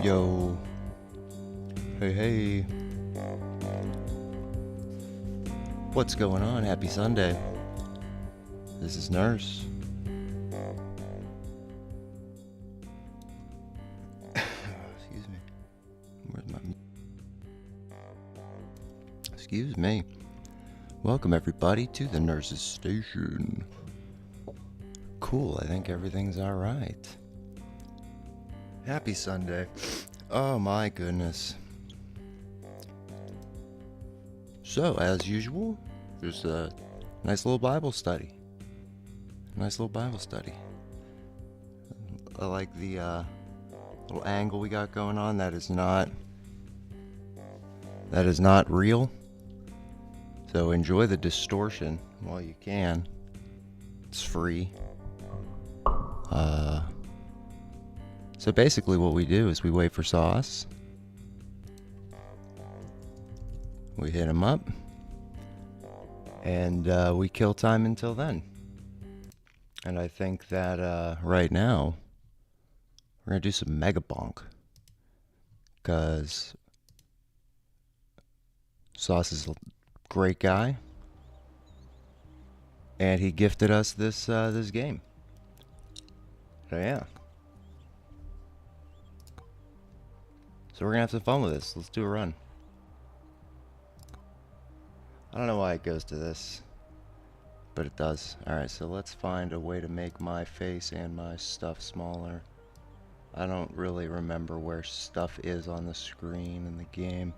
Yo. Hey, hey. What's going on? Happy Sunday. This is Nurse. Excuse me. Where's my... Excuse me. Welcome, everybody, to the Nurse's Station. Cool, I think everything's alright. Happy Sunday. Oh my goodness. So, as usual, there's a nice little Bible study. I like the little angle we got going on. That is not real. So enjoy the distortion while you can. It's free. So basically what we do is we wait for Sauce. We hit him up. And we kill time until then. And I think that right now, we're going to do some Mega Bonk. Because Sauce is a great guy. And he gifted us this game. So yeah. So we're going to have some fun with this. Let's do a run. I don't know why it goes to this, but it does. Alright, so let's find a way to make my face and my stuff smaller. I don't really remember where stuff is on the screen in the game.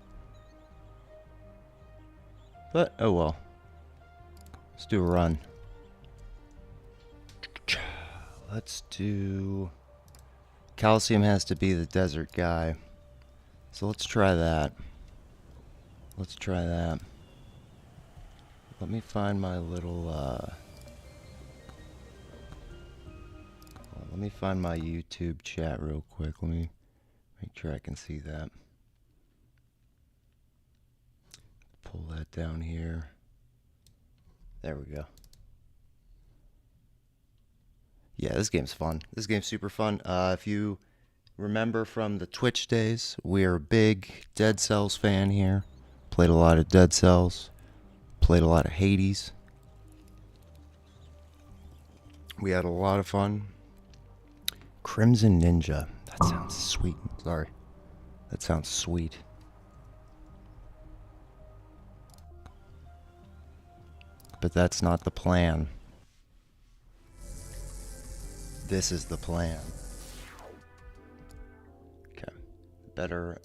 But, oh well. Let's do a run. Let's do... Calcium has to be the desert guy. So let's try that. Let me find my little, let me find my YouTube chat real quick. Let me make sure I can see that. Pull that down here. There we go. Yeah, this game's fun. This game's super fun. If you remember from the Twitch days, we're a big Dead Cells fan here. Played a lot of Dead Cells. Played a lot of Hades. We had a lot of fun. Crimson Ninja. That sounds sweet. Sorry. That sounds sweet. But that's not the plan. This is the plan. Okay. Better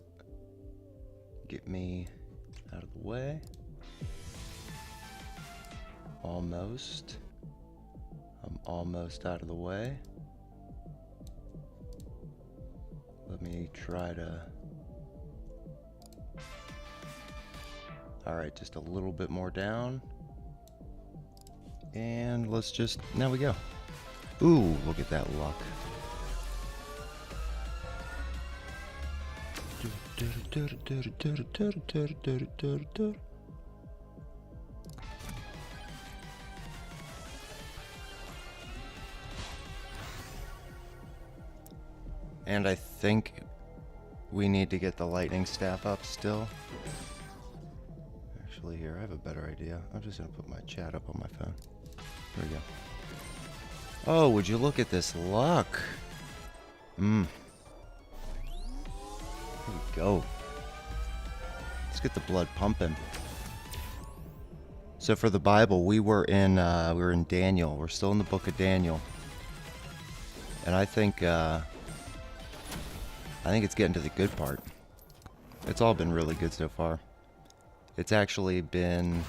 get me out of the way. Almost. I'm almost out of the way. Let me try to... Alright, just a little bit more down. And let's just... Now we go. Ooh, look at that luck. And I think we need to get the lightning staff up still. Actually, here, I have a better idea. I'm just going to put my chat up on my phone. There we go. Oh, would you look at this luck? Here we go. Let's get the blood pumping. So for the Bible, we were in Daniel. We're still in the book of Daniel. And I think it's getting to the good part. It's all been really good so far. It's actually been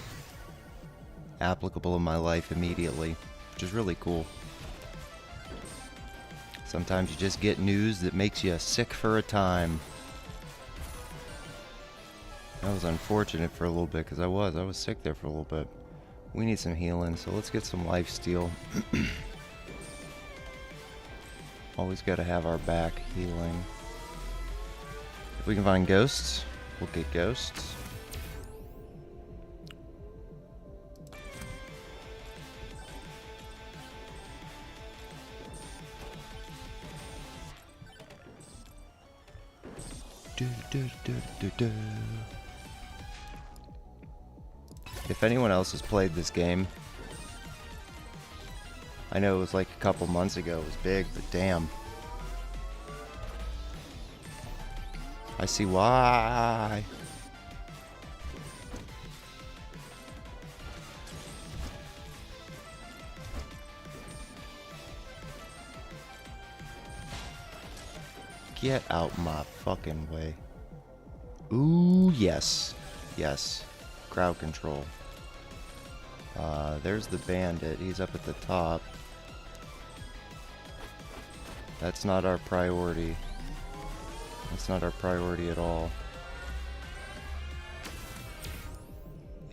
applicable in my life immediately, which is really cool. Sometimes you just get news that makes you sick for a time. That was unfortunate for a little bit, because I was sick there for a little bit. We need some healing, so let's get some lifesteal. Always got to have our back healing. If we can find ghosts, we'll get ghosts. If anyone else has played this game, I know it was like a couple months ago, it was big, but damn. I see why. Get out my fucking way. Ooh, yes. Yes. Crowd control. There's the bandit. He's up at the top. That's not our priority. That's not our priority at all.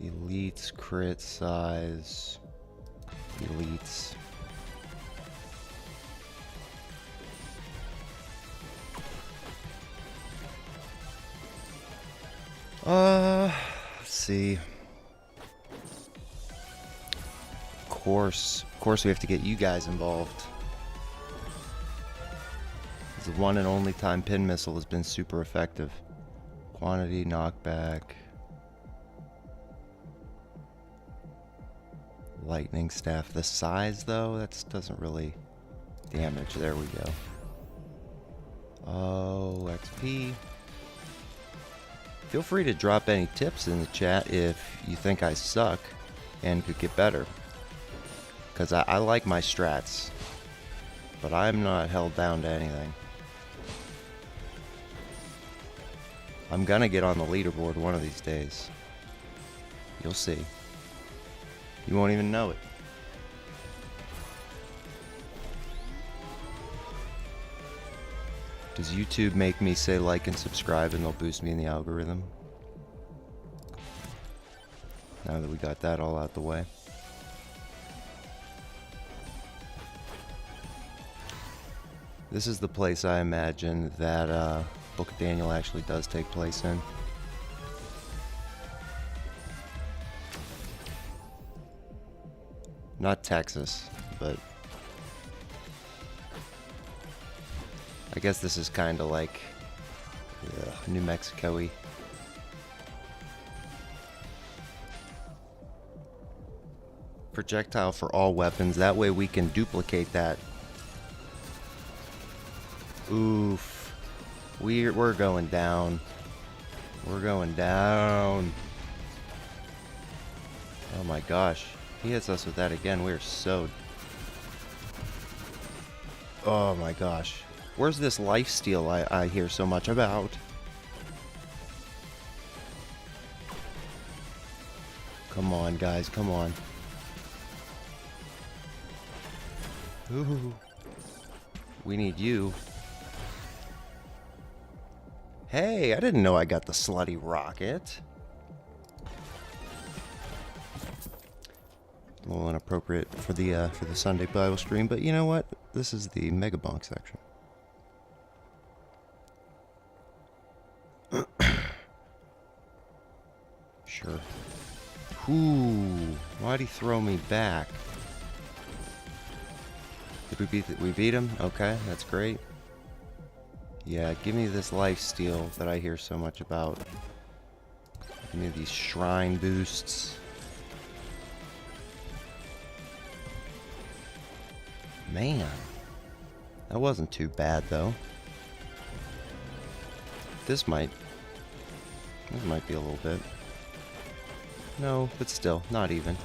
Elites, crit size. Elites. Let's see. Of course we have to get you guys involved. The one and only time pin missile has been super effective. Quantity, knockback. Lightning staff. The size though, that doesn't really damage. There we go. Oh, XP. Feel free to drop any tips in the chat if you think I suck and could get better. Because I like my strats, but I'm not held down to anything. I'm gonna get on the leaderboard one of these days. You'll see. You won't even know it. Does YouTube make me say like and subscribe and they'll boost me in the algorithm? Now that we got that all out the way. This is the place I imagine that Book of Daniel actually does take place in. Not Texas, but I guess this is kind of like New Mexico-y. Projectile for all weapons. That way we can duplicate that. Oof. We're going down. We're going down. Oh my gosh. He hits us with that again. We're so... Oh my gosh. Where's this lifesteal I hear so much about? Come on, guys. Come on. Ooh. We need you. Hey, I didn't know I got the slutty rocket. A little inappropriate for the Sunday Bible stream, but you know what? This is the Mega Bonk section. Sure. Ooh, why'd he throw me back? Did we beat him? Okay, that's great. Yeah, give me this lifesteal that I hear so much about. Give me these shrine boosts. Man, that wasn't too bad though. This might be a little bit. No, but still, not even.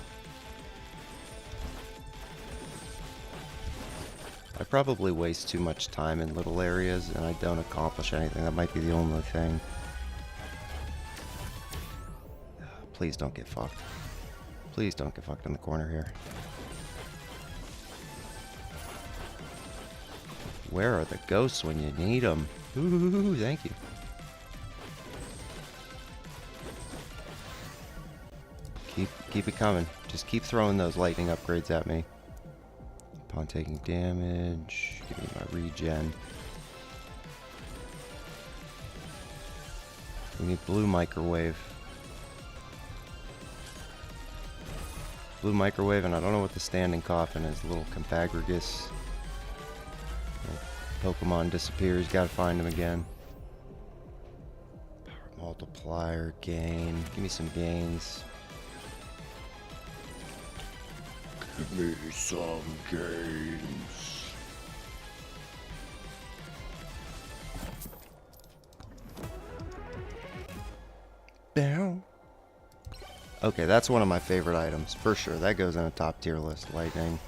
I probably waste too much time in little areas and I don't accomplish anything. That might be the only thing. Please don't get fucked. Please don't get fucked in the corner here. Where are the ghosts when you need them? Ooh, thank you. Keep it coming. Just keep throwing those lightning upgrades at me. Upon taking damage, give me my regen. We need blue microwave. Blue microwave, and I don't know what the standing coffin is. Little Compagrigus. Pokemon disappears, gotta find him again. Multiplier gain. Give me some gains. Give me some gains. Down. Okay, that's one of my favorite items, for sure. That goes in a top tier list. Lightning.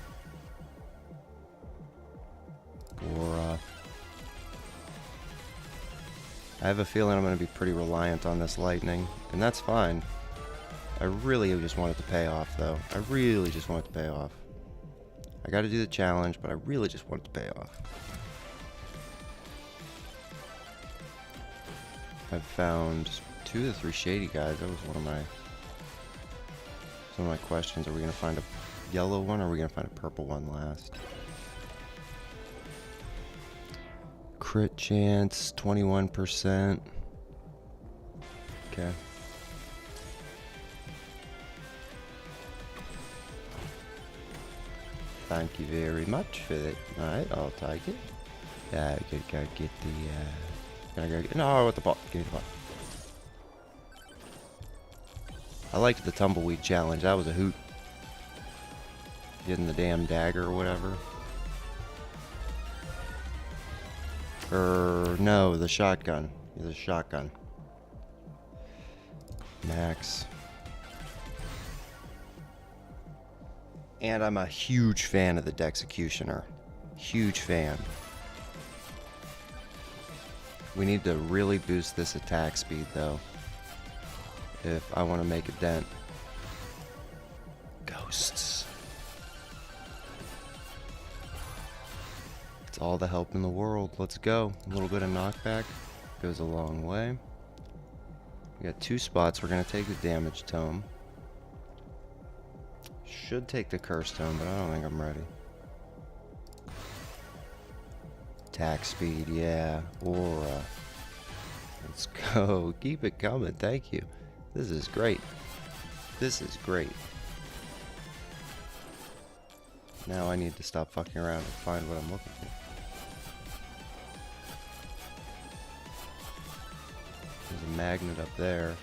Aura. I have a feeling I'm going to be pretty reliant on this lightning, and that's fine. I really just want it to pay off, though. I really just want it to pay off. I got to do the challenge, but I really just want it to pay off. I've found 2 of the 3 shady guys. That was one of my questions. Are we going to find a yellow one, or are we going to find a purple one last? Crit chance, 21%. Okay. Thank you very much for that. Alright, I'll take it. Yeah, I could go get the, can I go get, no, with the pot. Give me the pot. I liked the tumbleweed challenge. That was a hoot. Getting the damn dagger or whatever. No, the shotgun. Yeah, the shotgun. Max. And I'm a huge fan of the Dexecutioner. Huge fan. We need to really boost this attack speed, though, if I want to make a dent. Ghosts. It's all the help in the world. Let's go. A little bit of knockback goes a long way. We got 2 spots. We're going to take the damage tome. Should take the curse tome, but I don't think I'm ready. Attack speed, yeah. Aura. Let's go. Keep it coming. Thank you. This is great. This is great. Now I need to stop fucking around and find what I'm looking for. There's a magnet up there.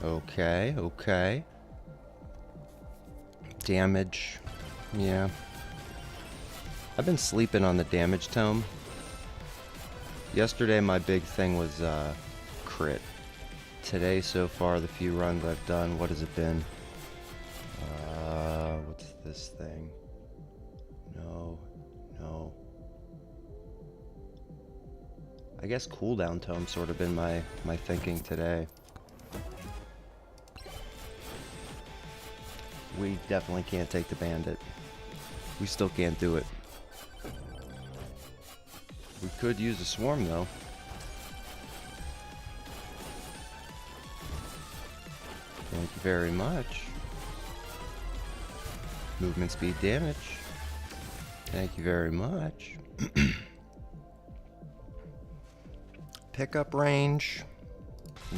Okay, okay. Damage. Yeah. I've been sleeping on the damage tome. Yesterday my big thing was crit. Today so far, the few runs I've done, what has it been? What's this thing? No. I guess cooldown tome sort of been my thinking today. We definitely can't take the bandit. We still can't do it. We could use a swarm, though. Thank you very much. Movement speed damage. Thank you very much. Pickup range.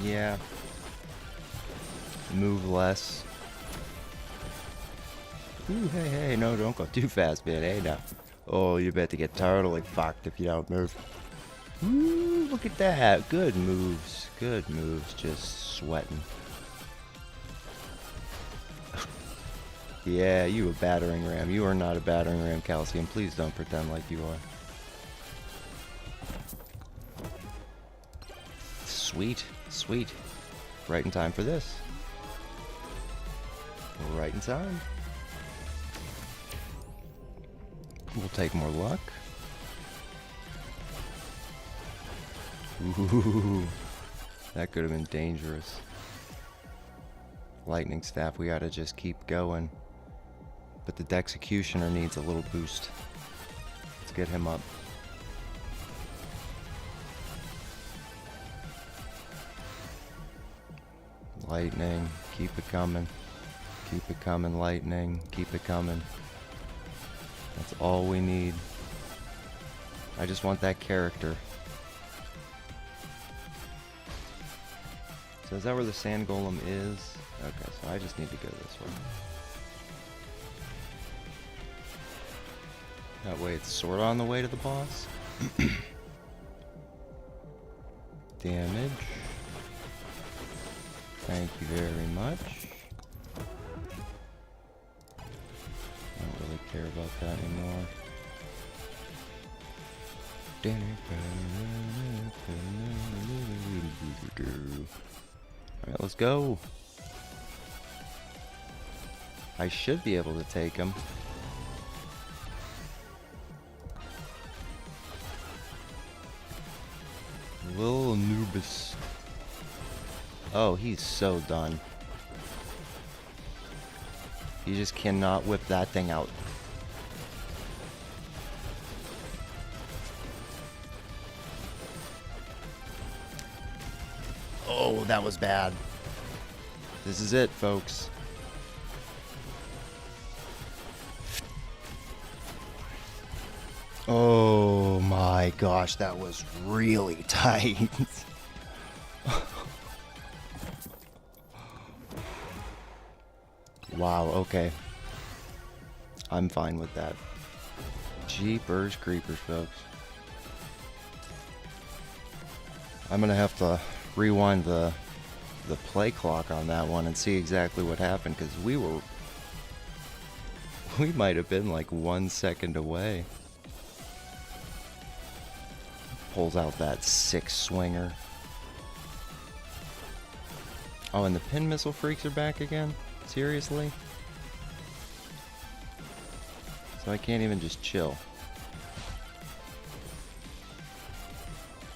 Yeah. Move less. Ooh, hey, no, don't go too fast, man. Hey, now. Oh, you're about to get totally fucked if you don't move. Ooh, look at that. Good moves. Good moves. Just sweating. Yeah, you a battering ram. You are not a battering ram, Calcium. Please don't pretend like you are. Sweet. Sweet. Right in time for this. Right in time. We'll take more luck. Ooh, that could have been dangerous. Lightning staff, we gotta just keep going. But the Dexecutioner needs a little boost. Let's get him up. Lightning, keep it coming. Keep it coming, lightning, keep it coming. That's all we need. I just want that character. So is that where the sand golem is? Okay, so I just need to go this way. That way it's sort of on the way to the boss. Damage. Thank you very much. I don't really care about that anymore. Alright, let's go. I should be able to take him. Little Anubis. Oh, he's so done. You just cannot whip that thing out. Oh, that was bad. This is it, folks. Oh my gosh, that was really tight. Wow, okay. I'm fine with that. Jeepers creepers, folks. I'm gonna have to rewind the play clock on that one and see exactly what happened, because we might have been like 1 second away. Pulls out that 6-swinger. Oh, and the pin missile freaks are back again? Seriously? So I can't even just chill.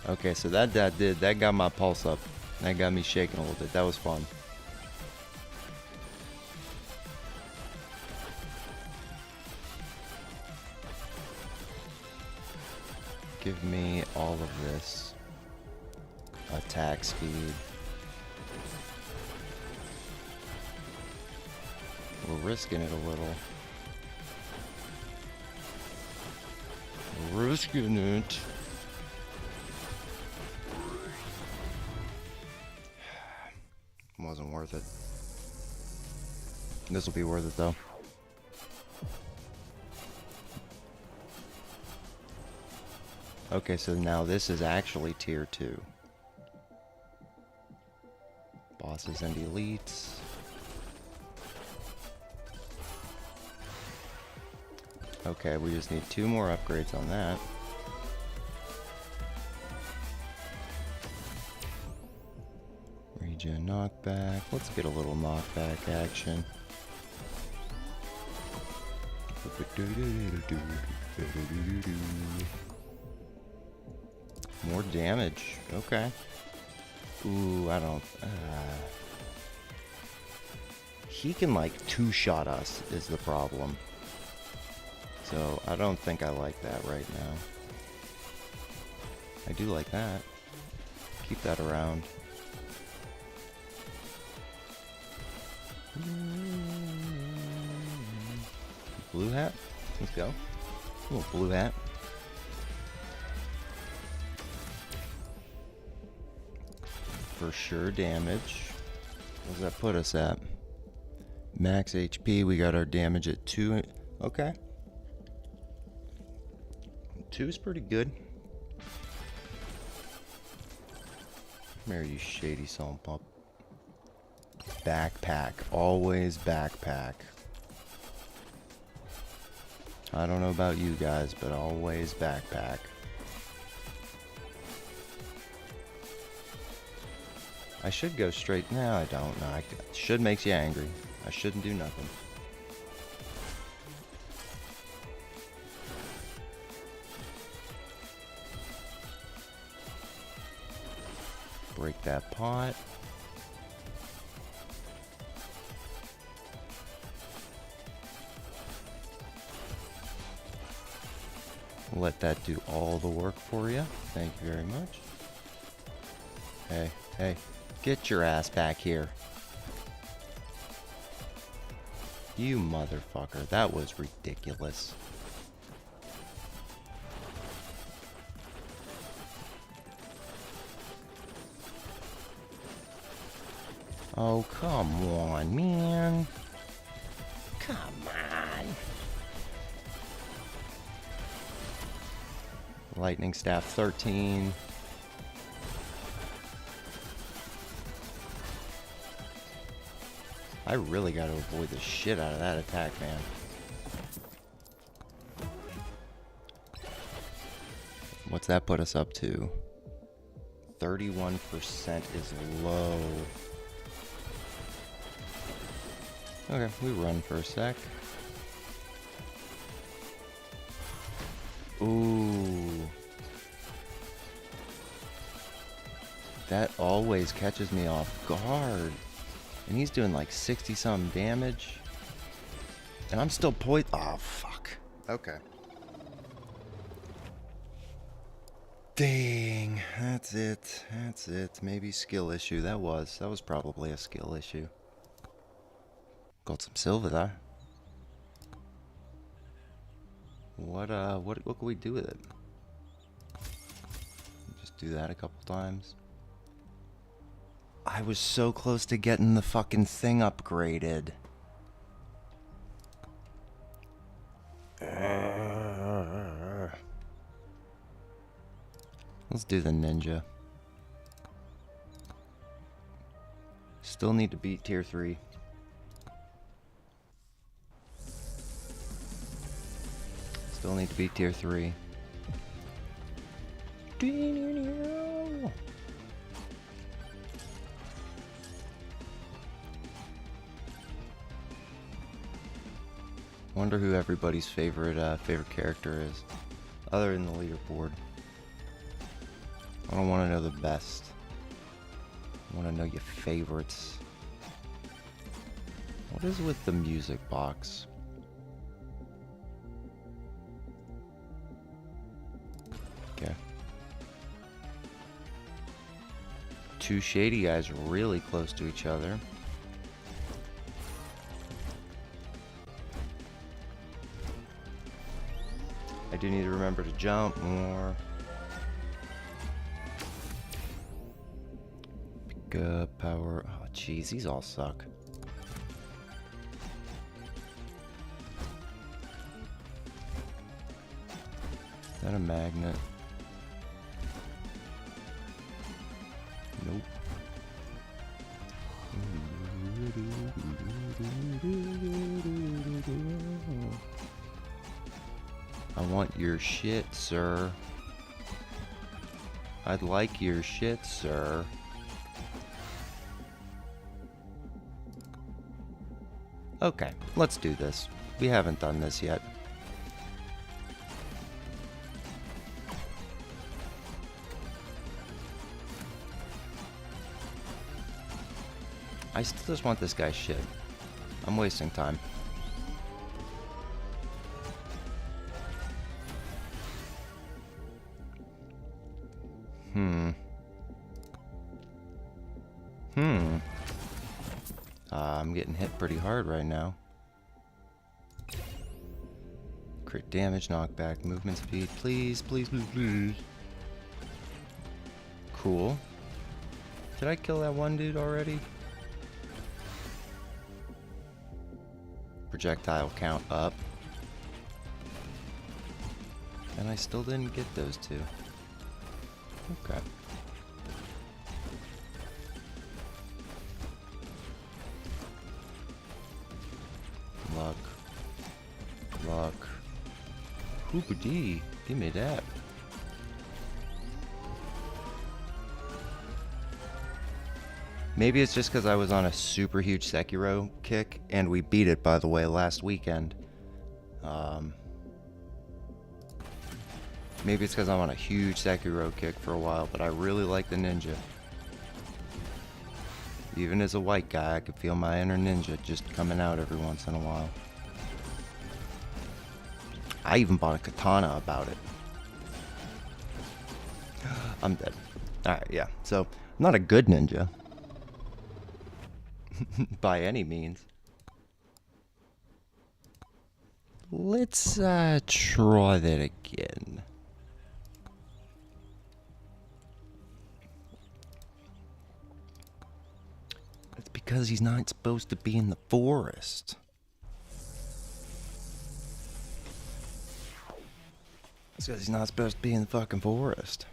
Okay, so that got my pulse up. That got me shaking a little bit. That was fun. Give me all of this. Attack speed. We're risking it a little. We're risking it. Wasn't worth it. This will be worth it though. Okay, so now this is actually tier 2. Bosses and elites. Okay, we just need 2 more upgrades on that. Regen knockback. Let's get a little knockback action. More damage. Okay. Ooh, I don't... He can, like, 2-shot us is the problem. So, I don't think I like that right now. I do like that. Keep that around. Blue hat? Let's go. A little blue hat. For sure damage. What does that put us at? Max HP, we got our damage at 2. Okay. 2 is pretty good. Come here, you shady son pup. Backpack. Always backpack. I don't know about you guys, but always backpack. I should go straight. No, I don't. No, should makes you angry. I shouldn't do nothing. Break that pot. Let that do all the work for you. Thank you very much. Hey, hey, get your ass back here. You motherfucker, that was ridiculous. Oh, come on, man. Come on. Lightning Staff 13. I really got to avoid the shit out of that attack, man. What's that put us up to? 31% is low. Okay, we run for a sec. Ooh. That always catches me off guard. And he's doing like 60-something damage. And I'm still oh, fuck. Okay. Dang. That's it. That's it. Maybe skill issue. That was probably a skill issue. Got some silver there. What can we do with it? Just do that a couple times. I was so close to getting the fucking thing upgraded. Let's do the ninja. Still need to beat tier 3. Still need to beat tier 3. Wonder who everybody's favorite character is, other than the leaderboard. I don't want to know the best. I want to know your favorites. What is with the music box? Okay. Two shady guys really close to each other. I do need to remember to jump more. Pick up power. Oh, jeez, these all suck. Is that a magnet? Nope. I want your shit, sir. I'd like your shit, sir. Okay, let's do this. We haven't done this yet. I still just want this guy's shit. I'm wasting time. I'm getting hit pretty hard right now. Crit damage, knockback, movement speed. Please, please, please, please. Cool. Did I kill that one dude already? Projectile count up. And I still didn't get those two. Okay. Luck. Luck. Hoopity. Give me that. Maybe it's just because I was on a super huge Sekiro kick, and we beat it, by the way, last weekend. Maybe it's because I'm on a huge Sekiro kick for a while, but I really like the ninja. Even as a white guy, I could feel my inner ninja just coming out every once in a while. I even bought a katana about it. I'm dead. Alright, yeah. So, I'm not a good ninja. By any means. Let's try that again. Let's because he's not supposed to be in the forest. It's because he's not supposed to be in the fucking forest.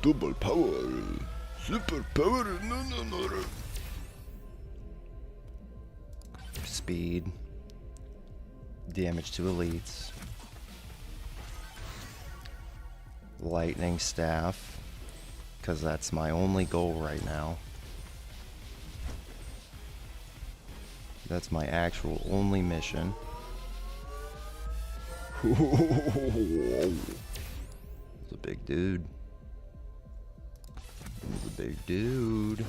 Double power. Super power. No. Speed. Damage to elites. Lightning staff. Because that's my only goal right now. That's my actual only mission. He's a big dude. He's a big dude.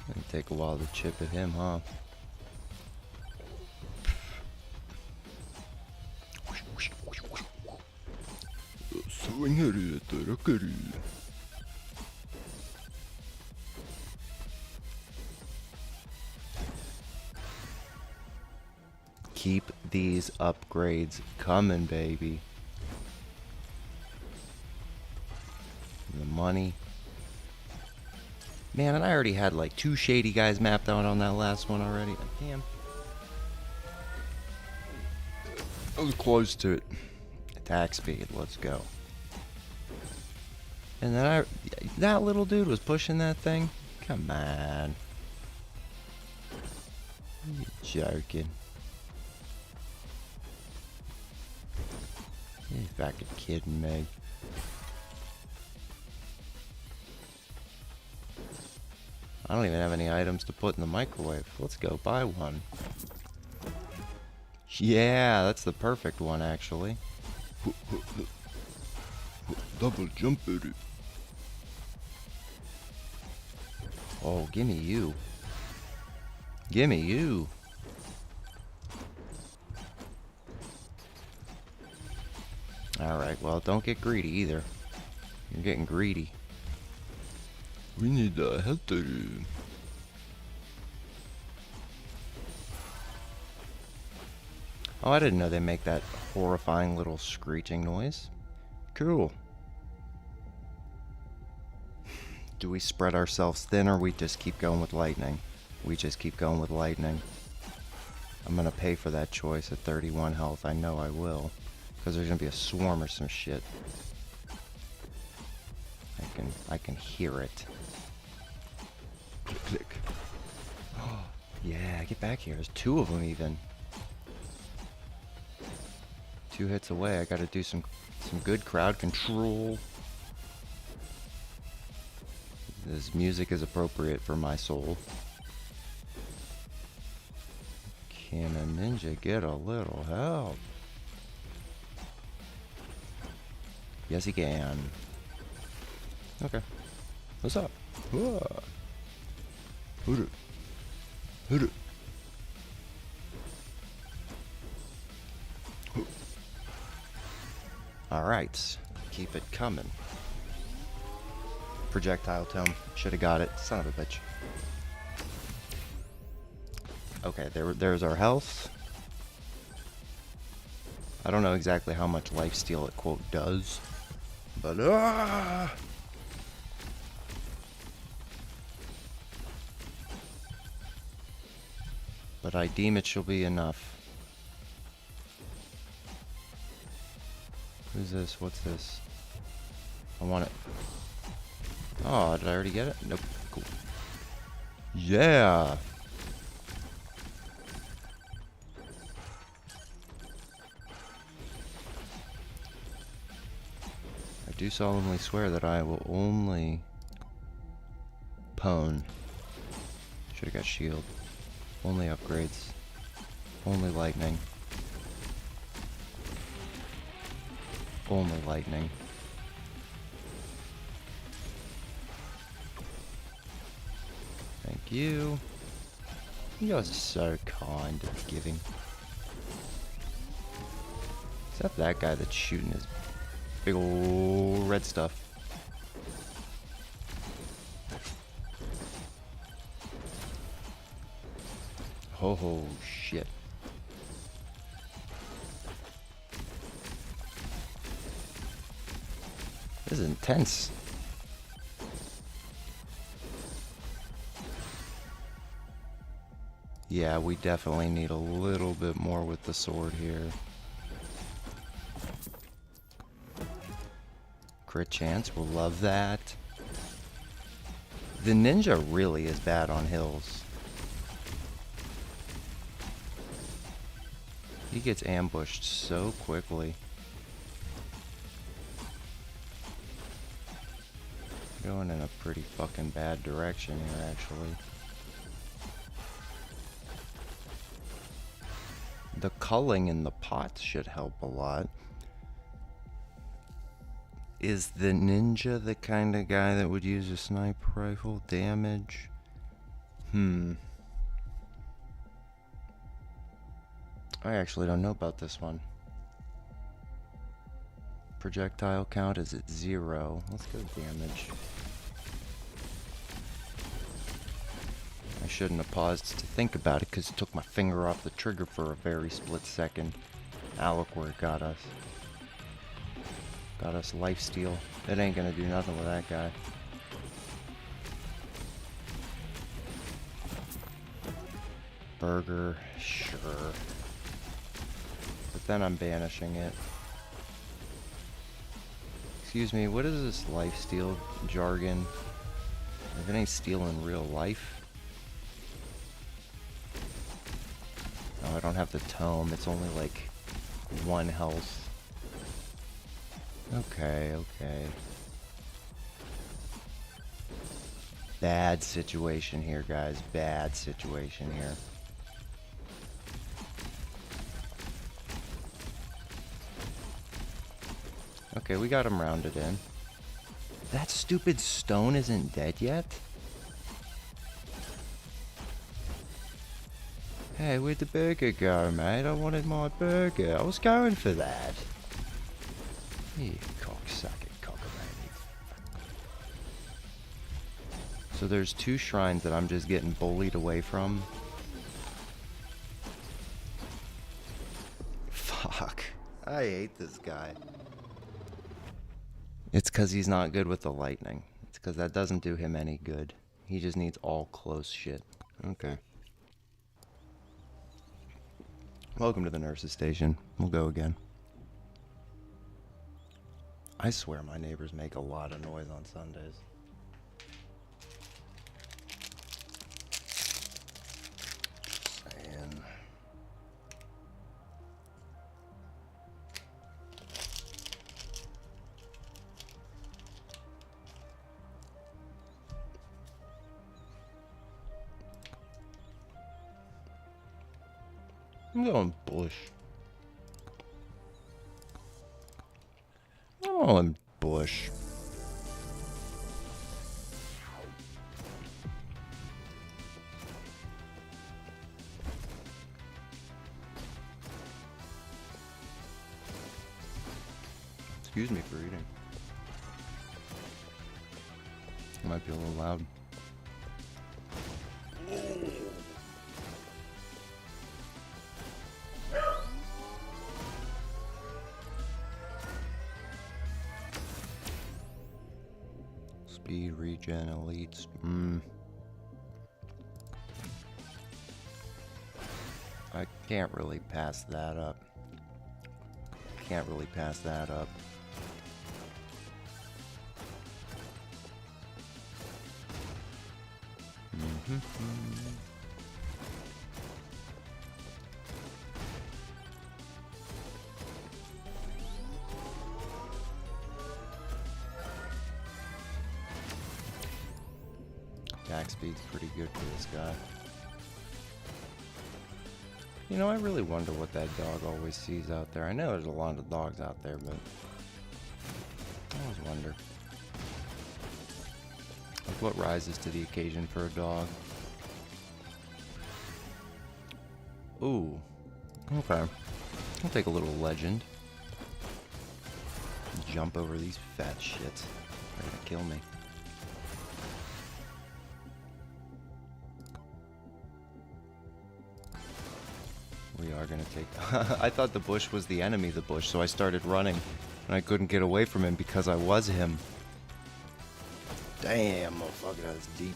It'll take a while to chip at him, huh? Keep these upgrades coming, baby. The money. Man, and I already had like 2 shady guys mapped out on that last one already. Damn. I was close to it. Attack speed, let's go. And then that little dude was pushing that thing? Come on. You joking. You're fucking kidding me. I don't even have any items to put in the microwave. Let's go buy one. Yeah, that's the perfect one, actually. Double jumper. Oh, gimme you. Gimme you. Alright, well, don't get greedy either. You're getting greedy. We need a helper. Oh, I didn't know they make that horrifying little screeching noise. Cool. Do we spread ourselves thin or we just keep going with lightning? We just keep going with lightning. I'm gonna pay for that choice at 31 health. I know I will. Because there's gonna be a swarm or some shit. I can hear it. Click, click. Oh, yeah, get back here. There's 2 of them even. 2 hits away. I gotta do some good crowd control. This music is appropriate for my soul. Can a ninja get a little help? Yes, he can. Okay. What's up? Hit it. Hit it. Alright. Keep it coming. Projectile tome. Should have got it. Son of a bitch. Okay, there's our health. I don't know exactly how much lifesteal it quote does. But but I deem it shall be enough. Who's this? What's this? I want it. Oh, did I already get it? Nope. Cool. Yeah. I do solemnly swear that I will only pwn. Should have got shield. Only upgrades. Only lightning. Only lightning. Thank you. You're so kind and giving. Except that guy that's shooting his big ol' red stuff. Oh shit. This is intense. Yeah, we definitely need a little bit more with the sword here. Crit chance, we'll love that. The ninja really is bad on hills. He gets ambushed so quickly. Going in a pretty fucking bad direction here, actually. The culling in the pots should help a lot. Is the ninja the kind of guy that would use a sniper rifle damage? I actually don't know about this one. Projectile count is at 0. Let's go damage. I shouldn't have paused to think about it because it took my finger off the trigger for a very split second. Ah, look where it got us. Got us lifesteal. It ain't gonna do nothing with that guy. Burger, sure. But then I'm banishing it. Excuse me, what is this lifesteal jargon? If it ain't steel in real life. Oh, I don't have the tome. It's only like 1 health. Okay, okay. Bad situation here, guys. Bad situation here. Okay, we got him rounded in. That stupid stone isn't dead yet? Hey, where'd the burger go, mate? I wanted my burger. I was going for that. You cocksucker, cockamamie. So there's 2 shrines that I'm just getting bullied away from. Fuck. I hate this guy. It's because he's not good with the lightning. It's because that doesn't do him any good. He just needs all close shit. Okay. Welcome to the nurse's station. We'll go again. I swear my neighbors make a lot of noise on Sundays. Saying. I'm going bush. I'm going bush. Excuse me for eating. It might be a little loud. Speed, regen, elites. I can't really pass that up. Can't really pass that up. Attack speed's pretty good for this guy. You know, I really wonder what that dog always sees out there. I know there's a lot of dogs out there, but I always wonder. Like, what rises to the occasion for a dog? Ooh. Okay. I'll take a little legend. Jump over these fat shits. They're gonna kill me. We are gonna take... I thought the bush was the enemy, the bush, so I started running. And I couldn't get away from him because I was him. Damn, motherfucker, that's deep.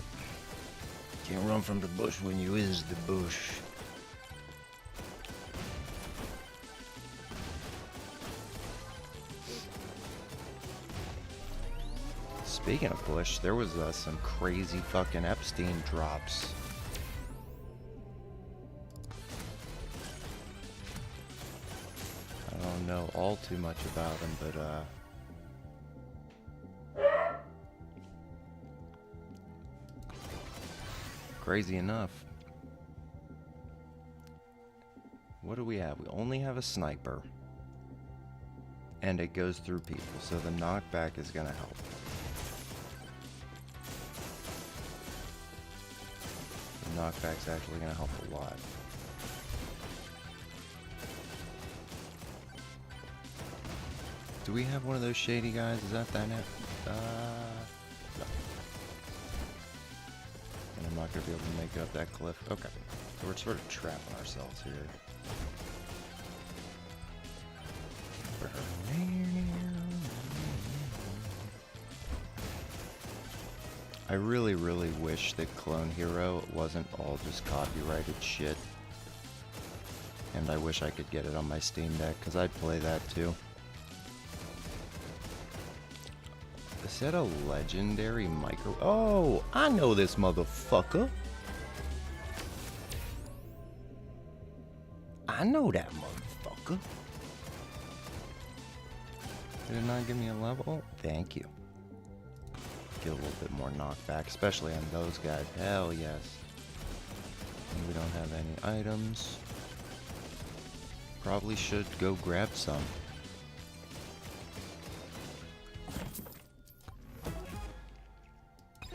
Can't run from the bush when you is the bush. Speaking of bush, there was some crazy fucking Epstein drops. I don't know all too much about him, but crazy enough. What do we have? We only have a sniper. And it goes through people, so the knockback is gonna help. The knockback's actually gonna help a lot. Do we have one of those shady guys? Is that Dynamic? No. And I'm not gonna be able to make it up that cliff. Okay. So we're sort of trapping ourselves here. I really, really wish that Clone Hero wasn't all just copyrighted shit. And I wish I could get it on my Steam Deck, because I'd play that too. Is that a legendary micro? Oh, I know this motherfucker. I know that motherfucker. Did it not give me a level? Thank you. Get a little bit more knockback, especially on those guys. Hell yes. And we don't have any items. Probably should go grab some.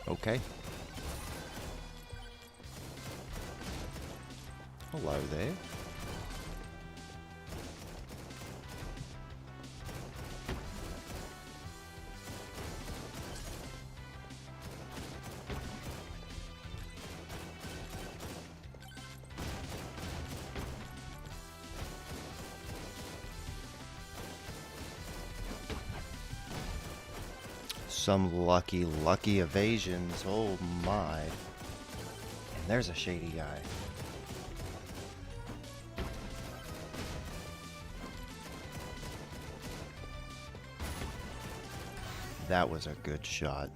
Okay. Hello there. Some lucky evasions. Oh my. And there's a shady guy. That was a good shot.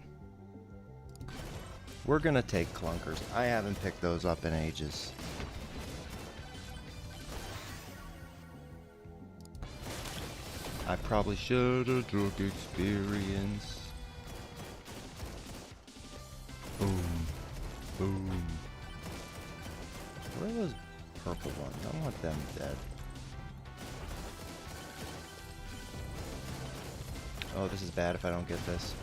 We're gonna take clunkers. I haven't picked those up in ages. I probably should have took experience. Boom. Boom. Where are those purple ones? I want them dead. Oh, this is bad if I don't get this.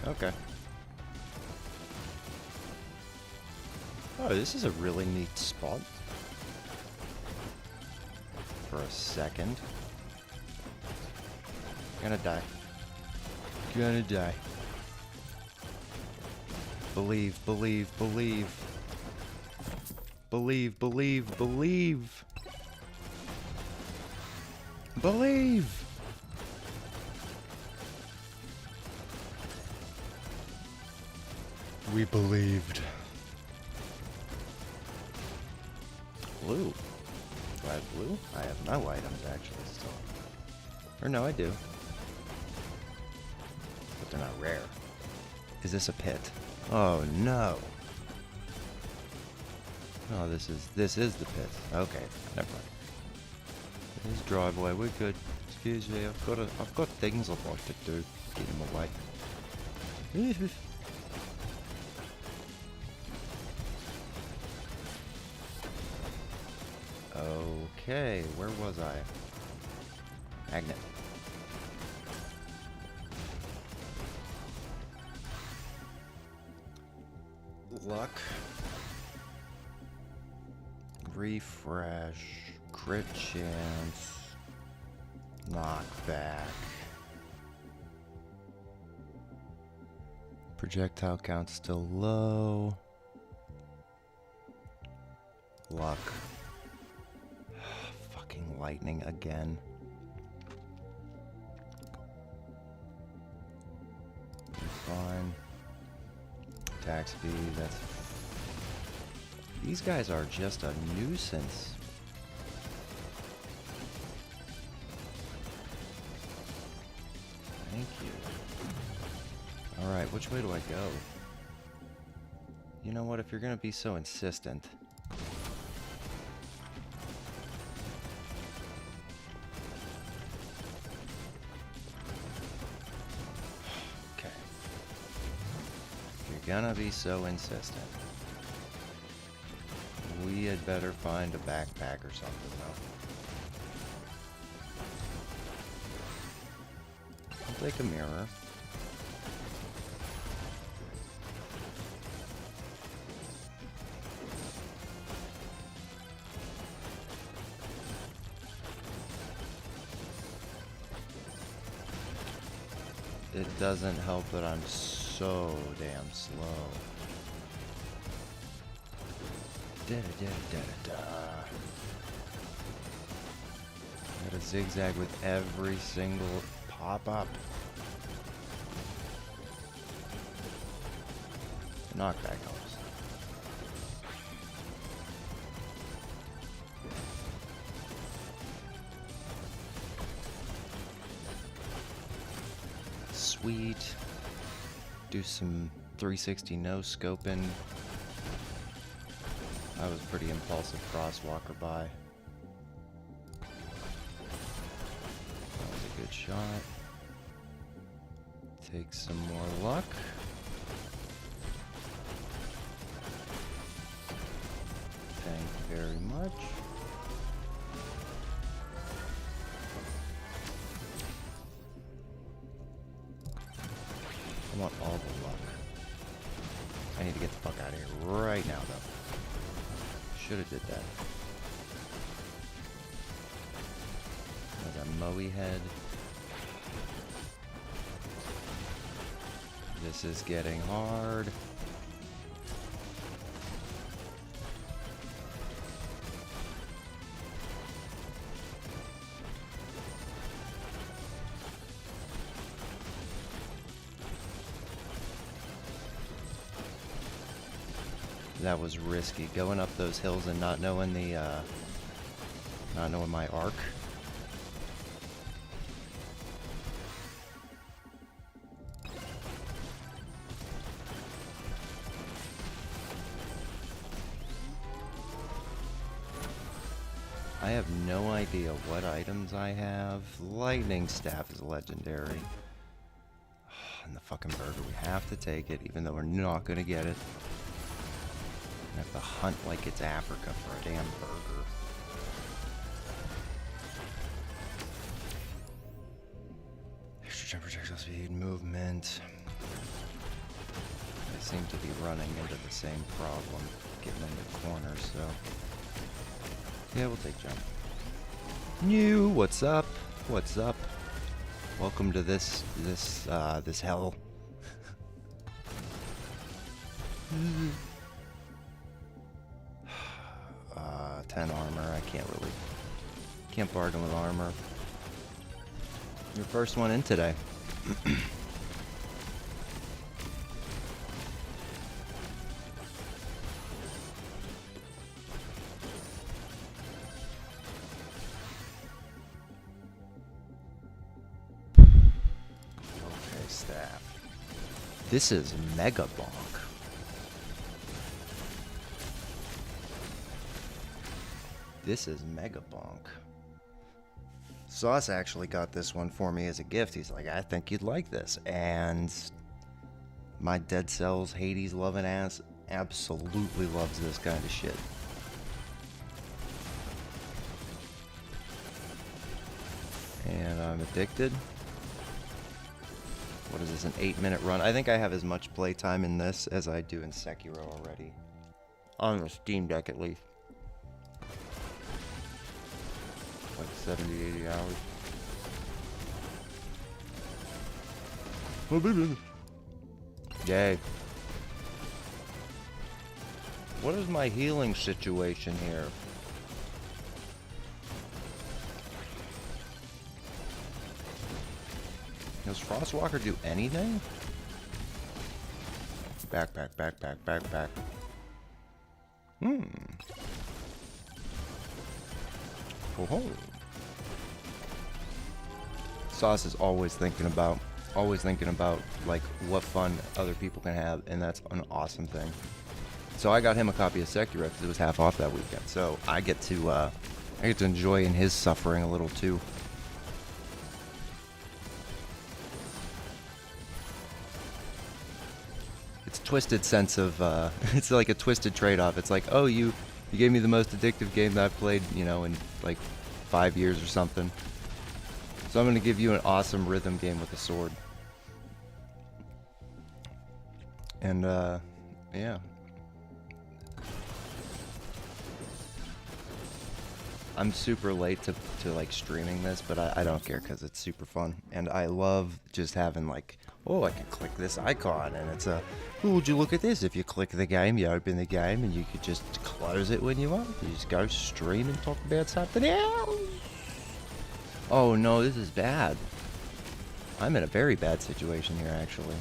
Okay. Oh, this is a really neat spot. For a second. Gonna die. Gonna die. Believe, believe, believe. Believe, believe, believe. Believe! We believed. Blue. Do I have blue? I have no items actually still. Or no, I do. But they're not rare. Is this a pit? Oh no. Oh, this is the pit. Okay, never mind. His driveway, we're good. Excuse me, I've got things I'd like to do. Get him away. Okay, where was I? Magnet. Luck. Refresh. Crit chance. Knockback. Projectile count still low. Luck. Fucking lightning again. Fine. Attack speed, that's... These guys are just a nuisance. Thank you. Alright, which way do I go? You know what, if you're gonna be so insistent... Okay. If you're gonna be so insistent, we had better find a backpack or something, though. I'll take a mirror. It doesn't help that I'm so damn slow. Gotta zigzag with every single pop-up. Knockback helps. Sweet. Do some 360 no scoping. That was pretty impulsive crosswalker by. That was a good shot. Take some more luck. Thank you very much. I want all the luck. I need to get the fuck out of here right now, though. Should have did that. There's a Moe head. This is getting hard. That was risky, going up those hills and not knowing the, not knowing my arc. I have no idea what items I have. Lightning staff is legendary. And the fucking burger, we have to take it, even though we're not gonna get it. I have to hunt like it's Africa for a damn burger. Extra jump, projectile speed, movement. I seem to be running into the same problem, getting into corners, so... Yeah, we'll take jump. New, what's up? What's up? Welcome to this hell. 10 armor, I can't bargain with armor. Your first one in today. Okay, staff. This is Mega Bonk. This is Mega Bonk. Sauce actually got this one for me as a gift. He's like, I think you'd like this. And my Dead Cells Hades loving ass absolutely loves this kind of shit. And I'm addicted. What is this, an 8-minute run? I think I have as much playtime in this as I do in Sekiro already. On the Steam Deck at least. Like 70, 80 hours. Yay. What is my healing situation here? Does Frostwalker do anything? Back. Oh. Sauce is always thinking about like what fun other people can have, and that's an awesome thing. So I got him a copy of Sekiro because it was half off that weekend. So I get to enjoy in his suffering a little too. It's a twisted sense of it's like a twisted trade-off. It's like, oh, you gave me the most addictive game that I've played, you know, in like 5 years or something. So I'm gonna give you an awesome rhythm game with a sword. And yeah. I'm super late to like streaming this, but I don't care because it's super fun. And I love just having like, oh, I can click this icon and it's a, oh, would you look at this? If you click the game, you open the game and you could just close it when you want. You just go stream and talk about something else. Oh no, this is bad. I'm in a very bad situation here, actually.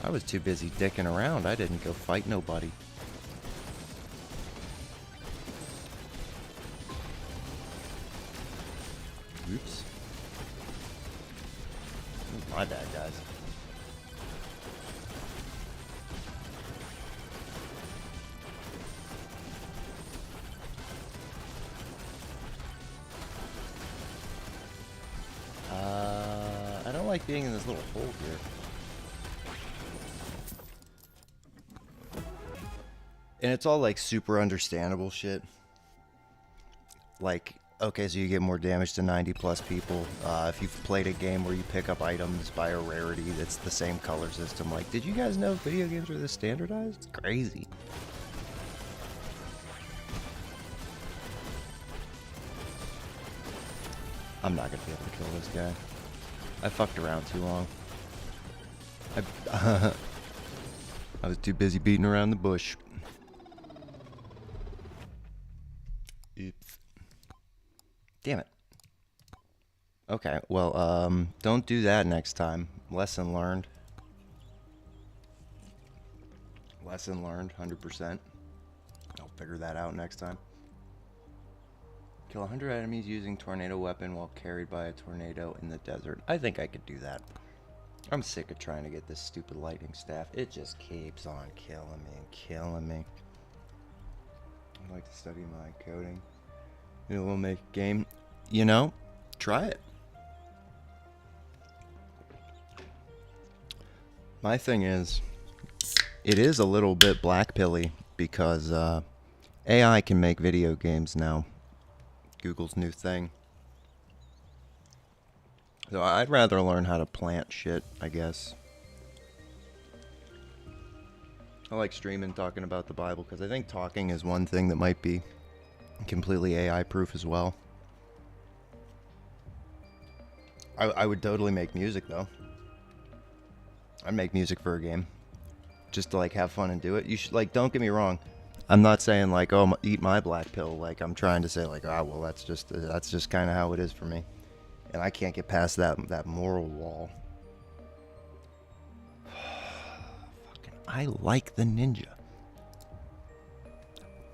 I was too busy dicking around. I didn't go fight nobody. Oops. My bad, guys. I don't like being in this little hole here. And it's all like super understandable shit. Like, okay, so you get more damage to 90 plus people. If you've played a game where you pick up items by a rarity that's the same color system. Like, did you guys know video games are this standardized? It's crazy. I'm not gonna be able to kill this guy. I fucked around too long. I was too busy beating around the bush. Oops. Damn it. Okay, well, don't do that next time. Lesson learned. Lesson learned, 100%. I'll figure that out next time. Kill 100 enemies using tornado weapon while carried by a tornado in the desert. I think I could do that. I'm sick of trying to get this stupid lightning staff. It just keeps on killing me and killing me. I'd like to study my coding. Maybe we'll make a game. You know, try it. My thing is, it is a little bit black pilly because AI can make video games now. Google's new thing. So I'd rather learn how to plant shit, I guess. I like streaming, talking about the Bible, because I think talking is one thing that might be completely AI proof as well. I would totally make music though. I'd make music for a game. Just to like have fun and do it. You should, like, don't get me wrong. I'm not saying like, oh, eat my black pill. Like, I'm trying to say like, ah, well, that's just kind of how it is for me, and I can't get past that moral wall. Fucking, I like the ninja.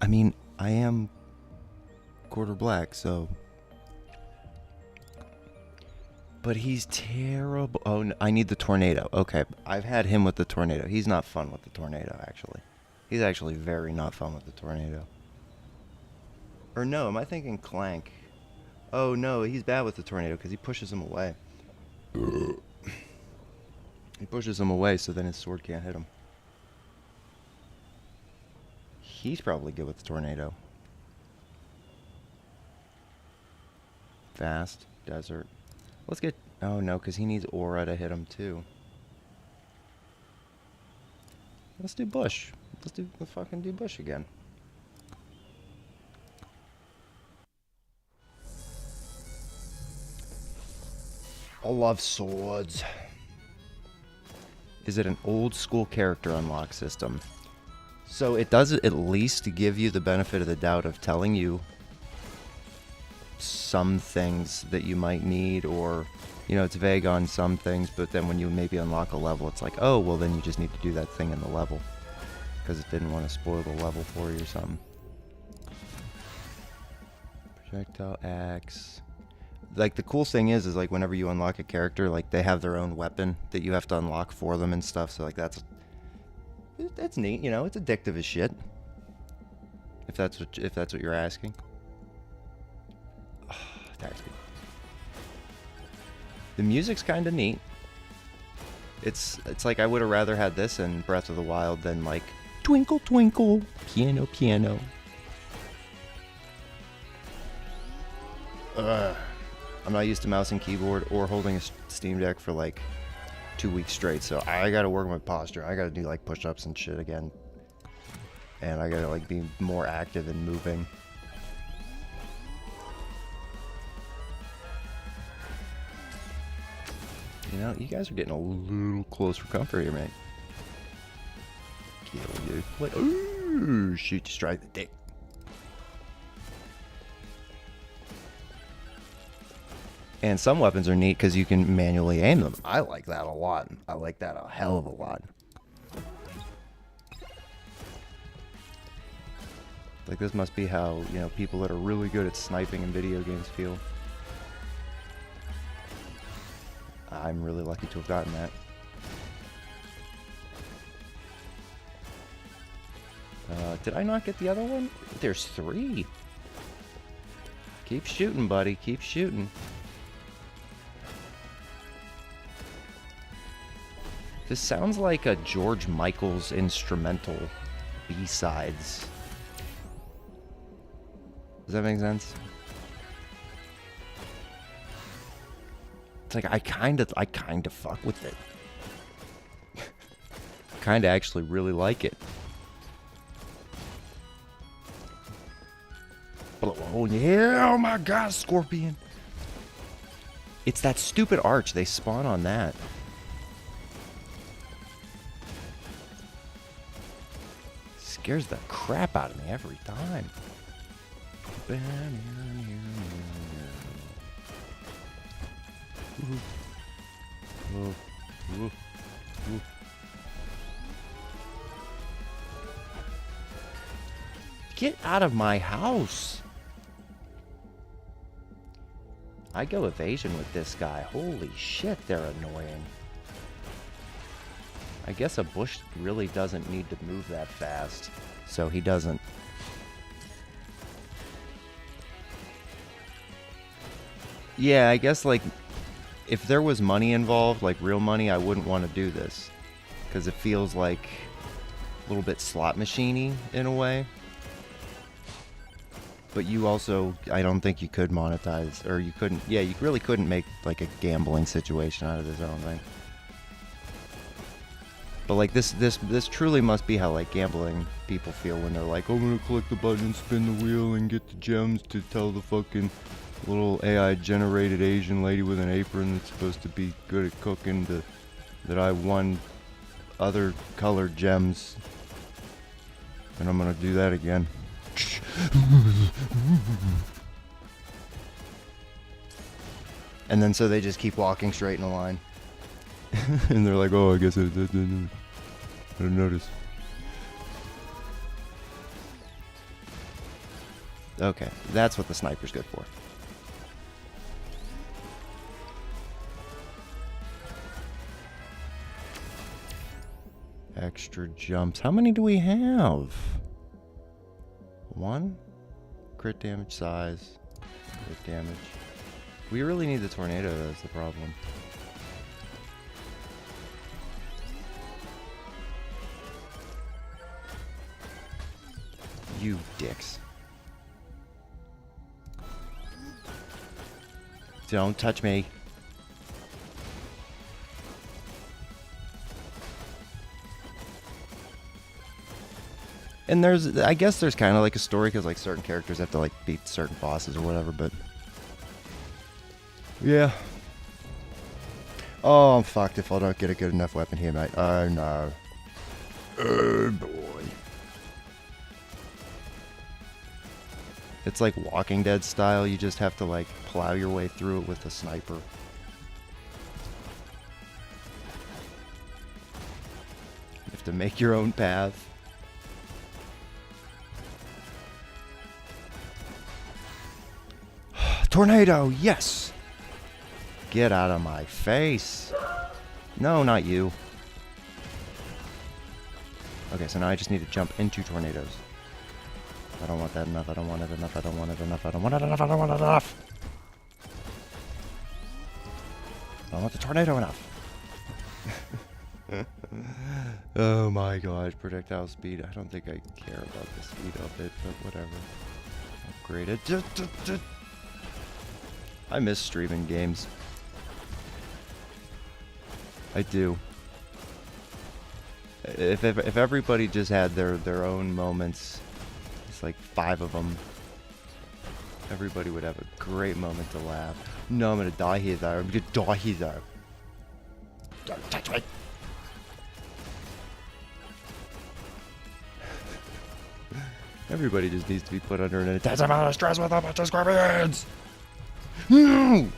I mean, I am quarter black, so. But he's terrible. Oh, no, I need the tornado. Okay, I've had him with the tornado. He's not fun with the tornado, actually. He's actually very not fun with the tornado. Or no, am I thinking Clank? Oh no, he's bad with the tornado because he pushes him away. He pushes him away so then his sword can't hit him. He's probably good with the tornado. Fast, desert. Let's get... Oh no, because he needs aura to hit him too. Let's do bush. Let's fucking do bush again. I love swords. Is it an old school character unlock system? So it does at least give you the benefit of the doubt of telling you some things that you might need, or, you know, it's vague on some things, but then when you maybe unlock a level, it's like, oh, well, then you just need to do that thing in the level, because it didn't want to spoil the level for you or something. Projectile axe. Like, the cool thing is like, whenever you unlock a character, like, they have their own weapon that you have to unlock for them and stuff, so, like, that's neat, you know, it's addictive as shit. If that's what you're asking. Oh, that's good. The music's kind of neat. It's like I would have rather had this in Breath of the Wild than, like, Twinkle Twinkle, Piano Piano. I'm not used to mouse and keyboard or holding a Steam Deck for like 2 weeks straight, so I gotta work on my posture. I gotta do like push-ups and shit again. And I gotta like be more active and moving. You know, you guys are getting a little close for comfort here, mate. Kill you. Like, ooh, shoot to strike the dick. And some weapons are neat because you can manually aim them. I like that a lot. I like that a hell of a lot. Like, this must be how, you know, people that are really good at sniping in video games feel. I'm really lucky to have gotten that. Did I not get the other one? There's 3. Keep shooting, buddy. Keep shooting. This sounds like a George Michael's instrumental B-sides. Does that make sense? It's like I kind of fuck with it. Kind of actually really like it. Oh yeah! Oh my God, Scorpion! It's that stupid arch. They spawn on that. Scares the crap out of me every time. Get out of my house. I go evasion with this guy. Holy shit, they're annoying. I guess a bush really doesn't need to move that fast, so he doesn't. Yeah, I guess, like, if there was money involved, like real money, I wouldn't want to do this, because it feels like a little bit slot machine-y in a way. But you also, I don't think you could monetize, or you couldn't, yeah, you really couldn't make, like, a gambling situation out of this, I don't think. But, like, this truly must be how, like, gambling people feel when they're like, oh, I'm gonna click the button and spin the wheel and get the gems to tell the fucking little AI-generated Asian lady with an apron that's supposed to be good at cooking that I won other colored gems. And I'm gonna do that again. And then so they just keep walking straight in a line. And they're like, oh, I guess I didn't notice. Okay, that's what the sniper's good for. Extra jumps. How many do we have? 1? Crit damage size. Crit damage. We really need the tornado, that's the problem. You dicks. Don't touch me. And I guess there's kind of like a story, because like certain characters have to like beat certain bosses or whatever, but yeah. Oh, I'm fucked if I don't get a good enough weapon here, mate. Oh no. Oh boy. It's like Walking Dead style. You just have to like plow your way through it with a sniper. You have to make your own path. Tornado, yes! Get out of my face. No, not you. Okay, so now I just need to jump into tornadoes. I don't want that enough. I don't want it enough. I don't want it enough. I don't want it enough. I don't want it enough. I don't want the tornado enough. Oh my gosh, projectile speed. I don't think I care about the speed of it, but whatever. Upgrade it. I miss streaming games. I do. If everybody just had their own moments, it's like 5 of them, everybody would have a great moment to laugh. No, I'm gonna die here though. I'm gonna die here though. Don't touch me. Everybody just needs to be put under an intense amount of stress with a bunch of scorpions. No!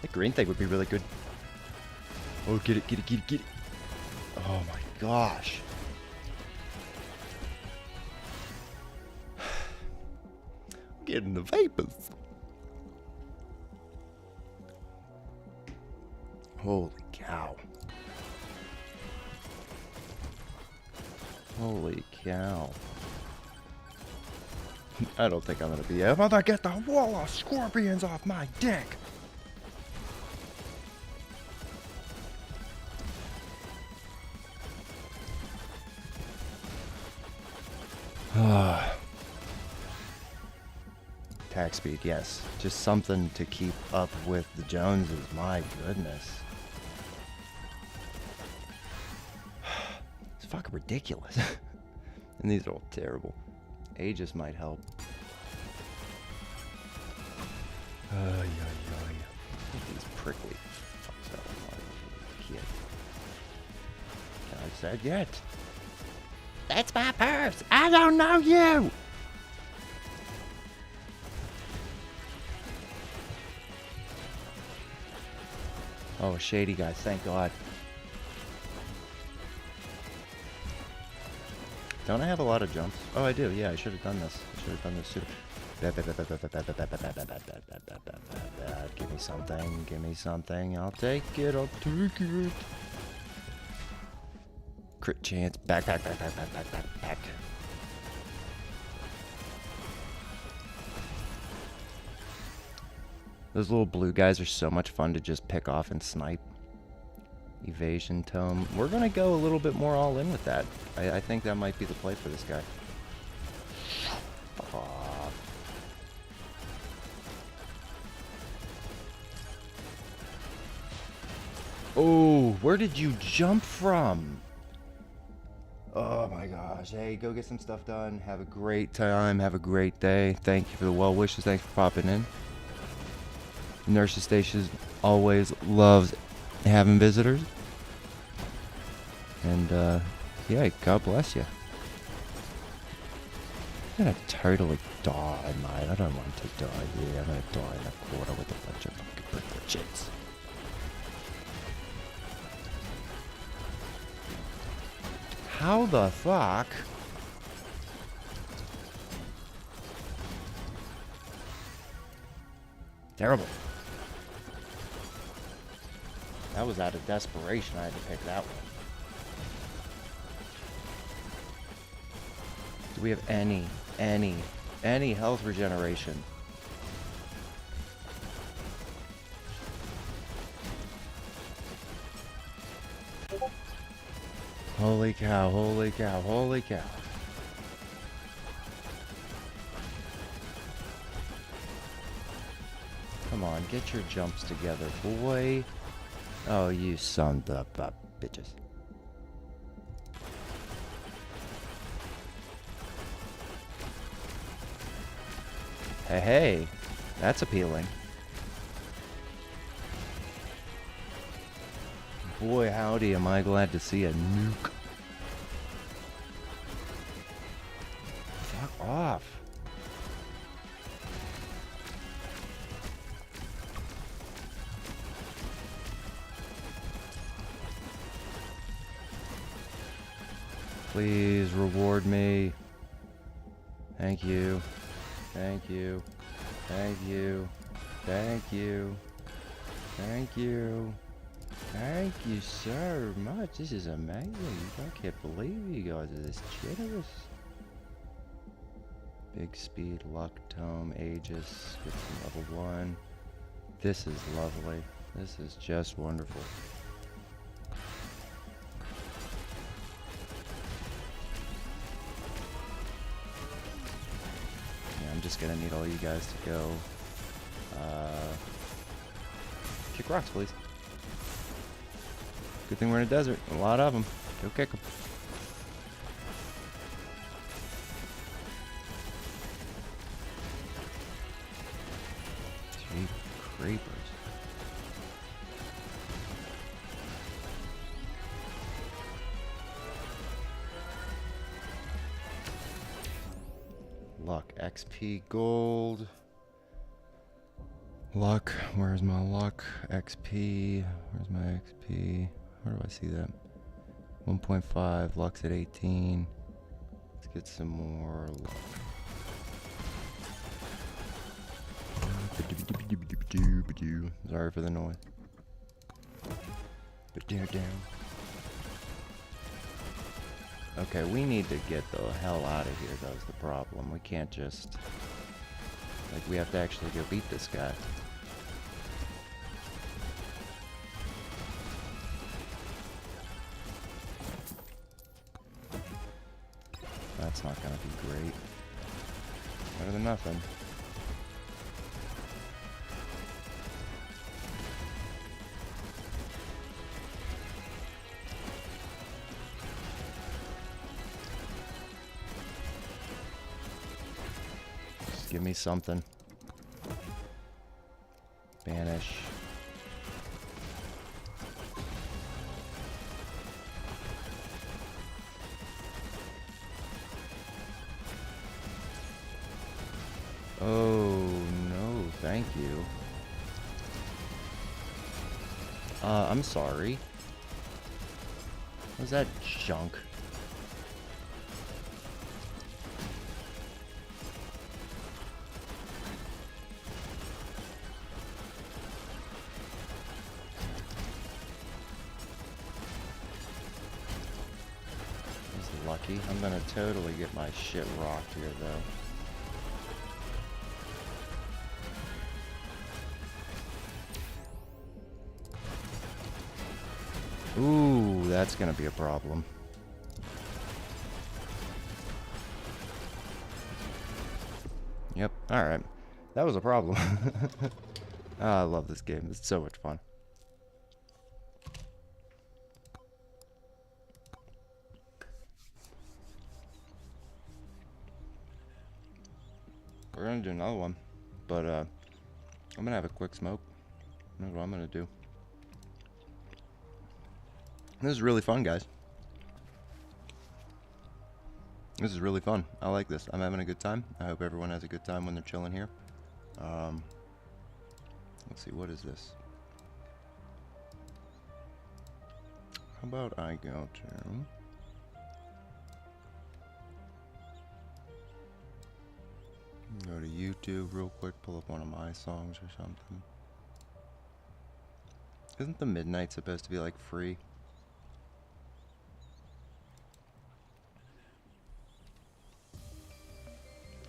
That green thing would be really good. Oh, get it, get it, get it, get it. Oh my gosh. I'm getting the vapors. Holy cow. Holy cow. I don't think I'm gonna be able to get the wall of scorpions off my dick. Attack speed, yes. Just something to keep up with the Joneses, my goodness. It's fucking ridiculous. And these are all terrible. Aegis might help. These prickly fucks out of my kid. Can I say yet? That's my purse! I don't know you! Oh, shady guys, thank God. Don't I have a lot of jumps? Oh, I do. Yeah, I should have done this. I should have done this sooner. Give me something. Give me something. I'll take it. I'll take it. Crit chance. Back. Those little blue guys are so much fun to just pick off and snipe. Evasion tome. We're gonna go a little bit more all in with that. I think that might be the play for this guy. Fuck off. Oh, where did you jump from? Oh my gosh. Hey, go get some stuff done. Have a great time. Have a great day. Thank you for the well wishes. Thanks for popping in. Nurse's Station always loves having visitors. And, yeah, God bless you. I'm gonna totally die, mate. I don't want to die here. I'm gonna die in a quarter with a bunch of fucking privileges. How the fuck? Terrible. That was out of desperation. I had to pick that one. Do we have any health regeneration? Holy cow, holy cow, holy cow. Come on, get your jumps together, boy. Oh, you son of a bitches. Hey, that's appealing. Boy, howdy, am I glad to see a nuke. Please reward me. Thank you. Thank you. Thank you. Thank you. Thank you. Thank you so much. This is amazing. I can't believe you guys are this generous. Big speed, luck, tome, aegis. Get some level 1. This is lovely. This is just wonderful. Yeah, I'm just gonna need all you guys to go. Kick rocks, please. Good thing we're in a desert. A lot of them. Go kick them. Gee, creepers. Luck, XP, gold. Luck, where's my luck? XP, where's my XP? Where do I see that? 1.5, luck's at 18. Let's get some more luck. Sorry for the noise. Okay, we need to get the hell out of here, that's the problem. We can't just... Like, we have to actually go beat this guy. That's not gonna be great. Better than nothing. Just give me something. Banish. Oh, no, thank you. I'm sorry. What was that junk? He's lucky. I'm gonna totally get my shit rocked here, though. Ooh, that's gonna be a problem. Yep, alright. That was a problem. I love this game. It's so much fun. We're gonna do another one. But, I'm gonna have a quick smoke. That's what I'm gonna do. This is really fun, guys. This is really fun. I like this. I'm having a good time. I hope everyone has a good time when they're chilling here. Let's see, what is this? How about I go to... Go to YouTube real quick, pull up one of my songs or something. Isn't the Midnight supposed to be like free?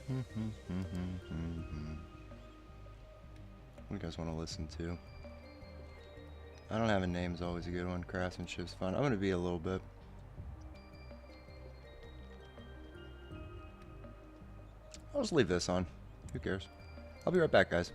What do you guys want to listen to? I don't have a name is always a good one. Craftsmanship's fun. I'm gonna be a little bit. I'll just leave this on. Who cares? I'll be right back, guys.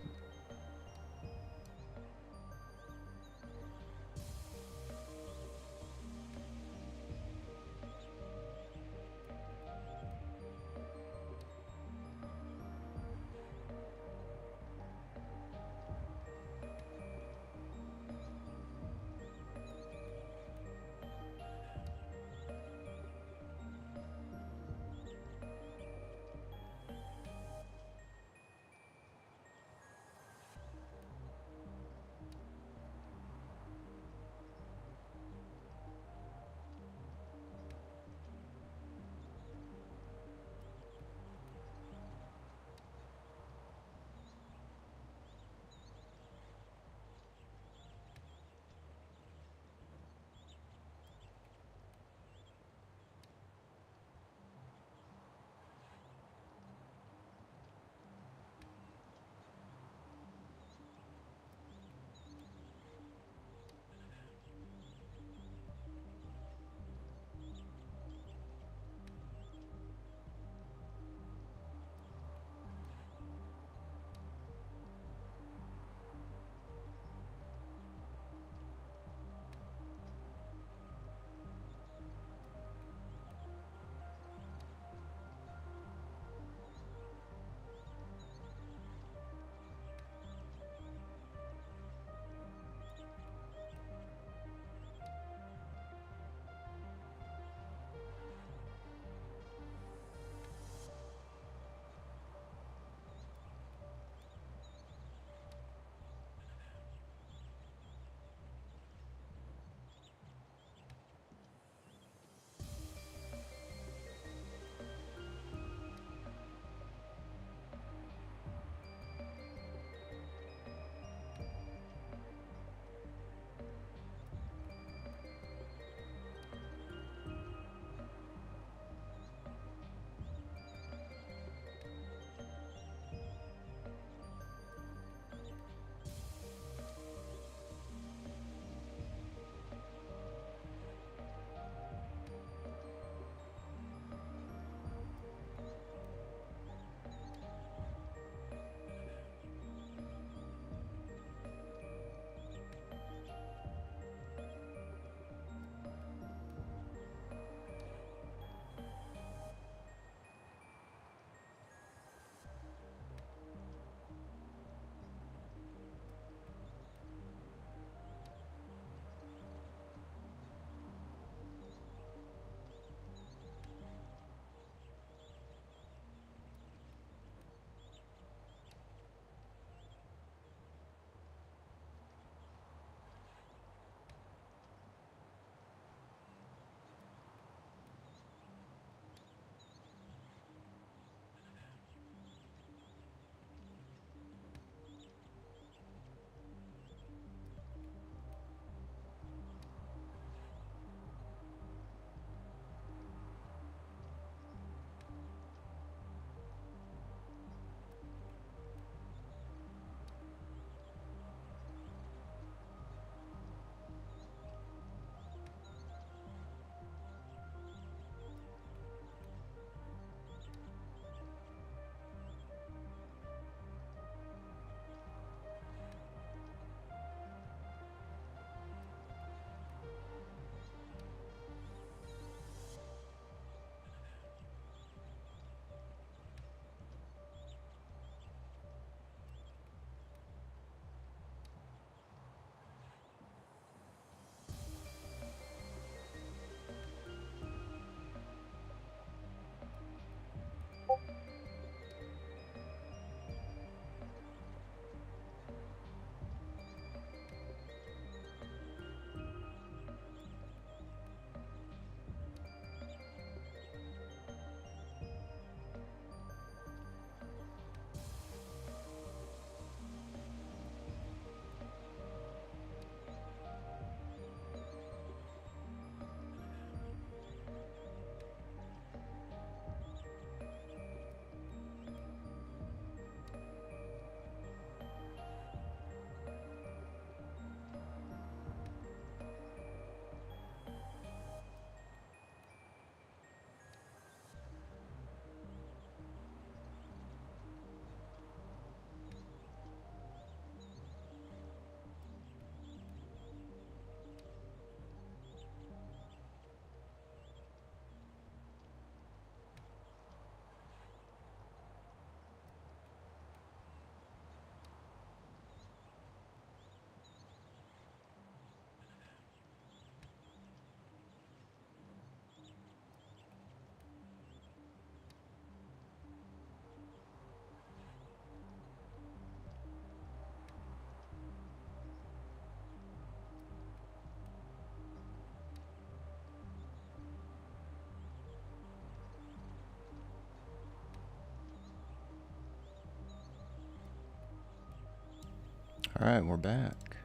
Alright, we're back.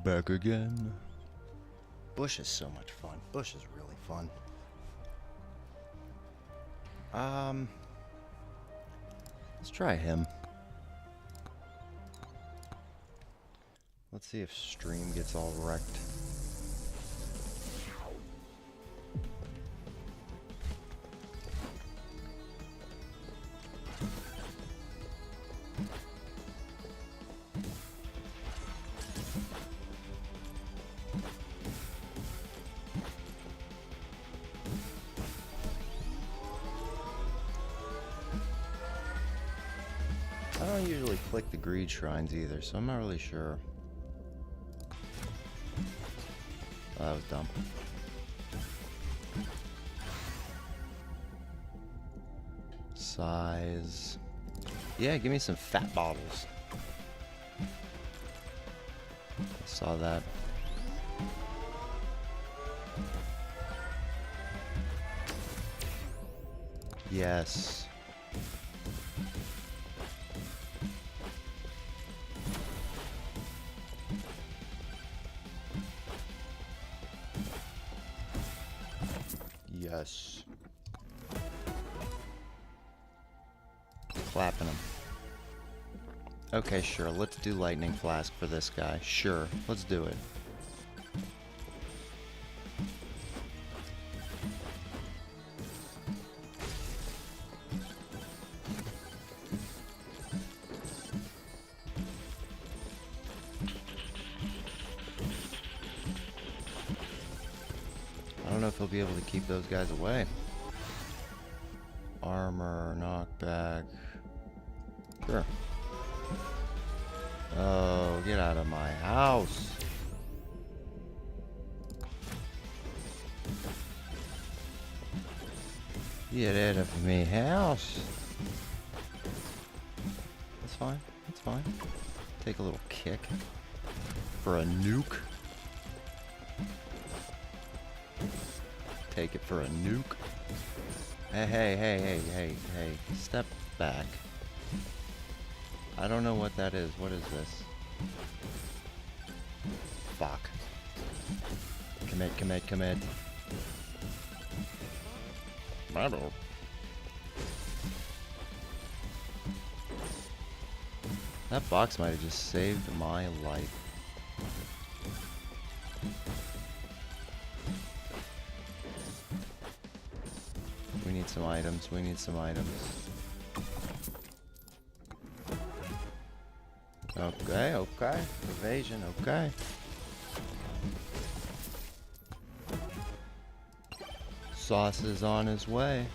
Back again. Bush is so much fun. Bush is really fun. Let's try him. Let's see if stream gets all wrecked. I don't usually click the greed shrines either, so I'm not really sure. Oh, that was dumb. Size. Yeah, give me some fat bottles. Saw that. Yes. Yes. Clapping him. Okay, sure. Let's do lightning flask for this guy. Sure. Let's do it. I don't know if he'll be able to keep those guys away. Armor, knockback. Sure. Oh, get out of my house. Get out of my house. That's fine. That's fine. Take a little kick for a nuke. Take it for a nuke. Hey, hey, hey, hey, hey, hey. Step back. I don't know what that is. What is this? Fuck. Commit, commit, commit. Battle. That box might have just saved my life. We need some items. We need some items. Okay, okay. Evasion, okay. Sauce is on his way.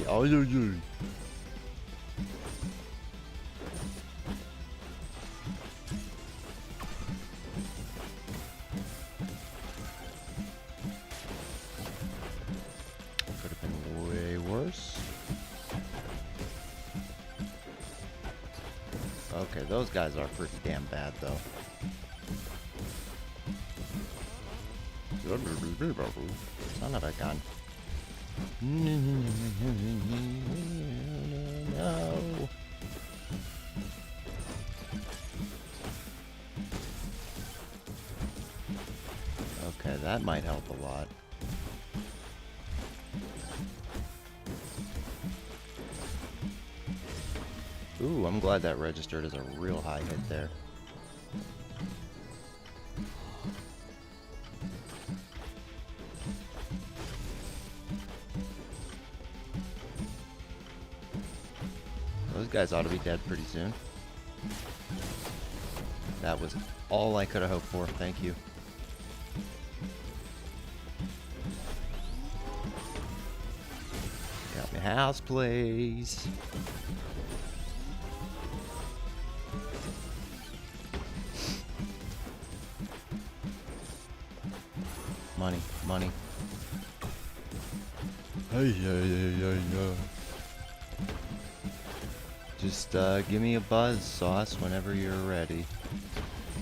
Oh, you. Could have been way worse. Okay, those guys are pretty damn bad, though. Son of a gun. No. Okay, that might help a lot. Ooh, I'm glad that registered as a real high hit there. Those guys ought to be dead pretty soon. That was all I could have hoped for. Thank you. Got me house, please. Money, money. Hey, yeah. Just give me a buzz, Sauce, whenever you're ready.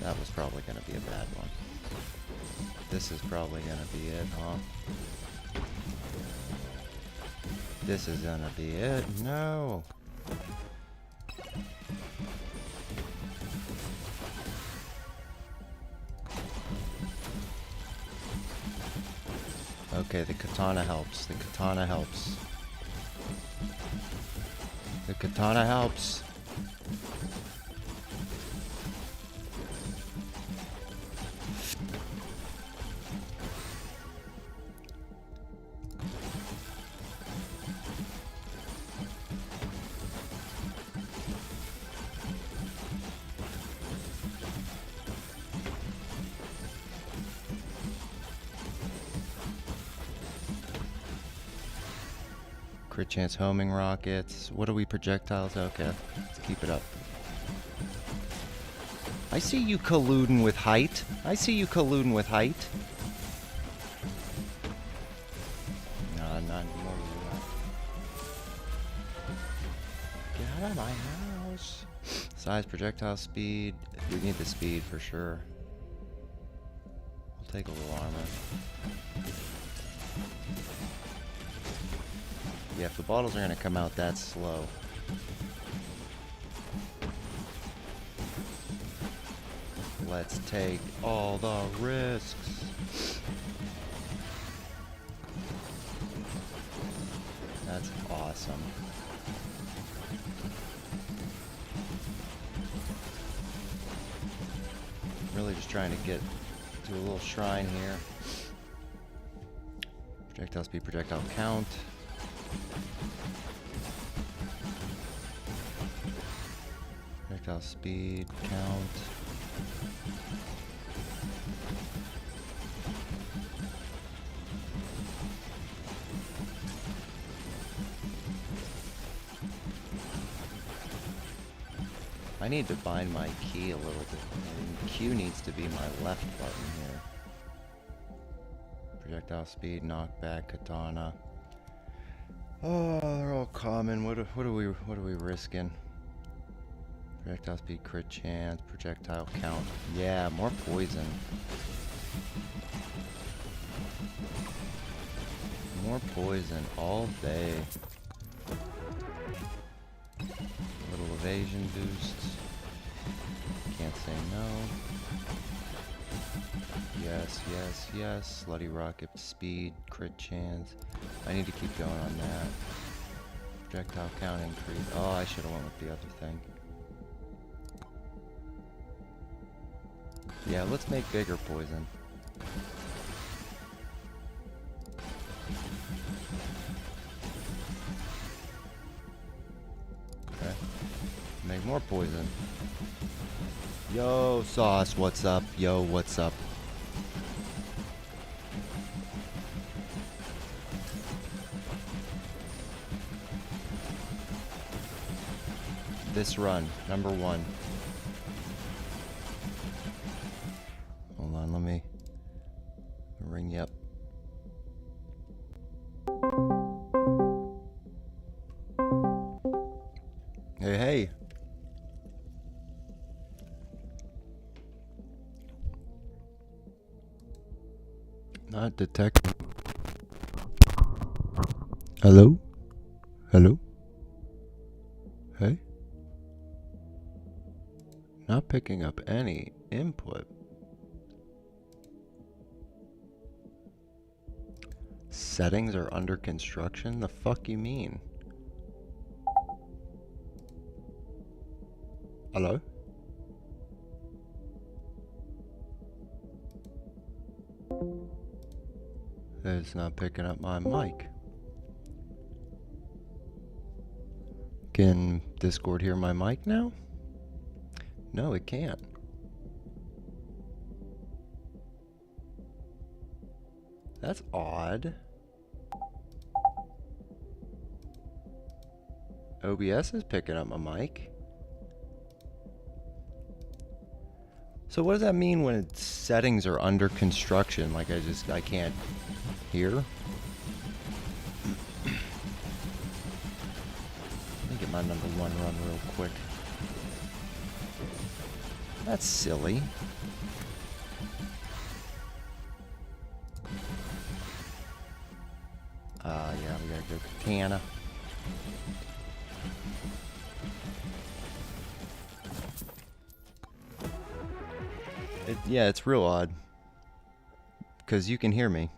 That was probably gonna be a bad one. This is probably gonna be it, huh? This is gonna be it. No. Okay, the katana helps. The katana helps. The katana helps. Crit chance homing rockets. What are we, projectiles? Okay, let's keep it up. I see you colluding with height. I see you colluding with height. No, not anymore. Get out of my house. Size, projectile speed. We need the speed for sure. We'll take a little armor. Yeah, if the bottles are gonna come out that slow. Let's take all the risks. That's awesome. Really just trying to get to a little shrine here. Projectile speed, projectile count. Projectile speed, count. I need to bind my key a little bit. Q needs to be my left button here. Projectile speed, knockback, katana. Oh, they're all common. What are we risking? Projectile speed, crit chance, projectile count. Yeah, more poison. More poison all day. Little evasion boosts. Can't say no. Yes, yes, yes. Slutty rocket speed, crit chance. I need to keep going on that. Projectile count increase. Oh, I should have went with the other thing. Yeah, let's make bigger poison. Okay. Make more poison. Yo, Sauce, what's up? Yo, what's up? This run, number 1. Hold on, let me ring you up. Hey, hey. Not detected. Hello? Hello? Hey? Not picking up any input. Settings are under construction? The fuck you mean? Hello? It's not picking up my mic. Can Discord hear my mic now? No, it can't. That's odd. OBS is picking up my mic. So what does that mean when its settings are under construction? Like I can't hear? Let me get my number 1 run real quick. That's silly. Yeah, we gotta go katana. Yeah, it's real odd. Because you can hear me.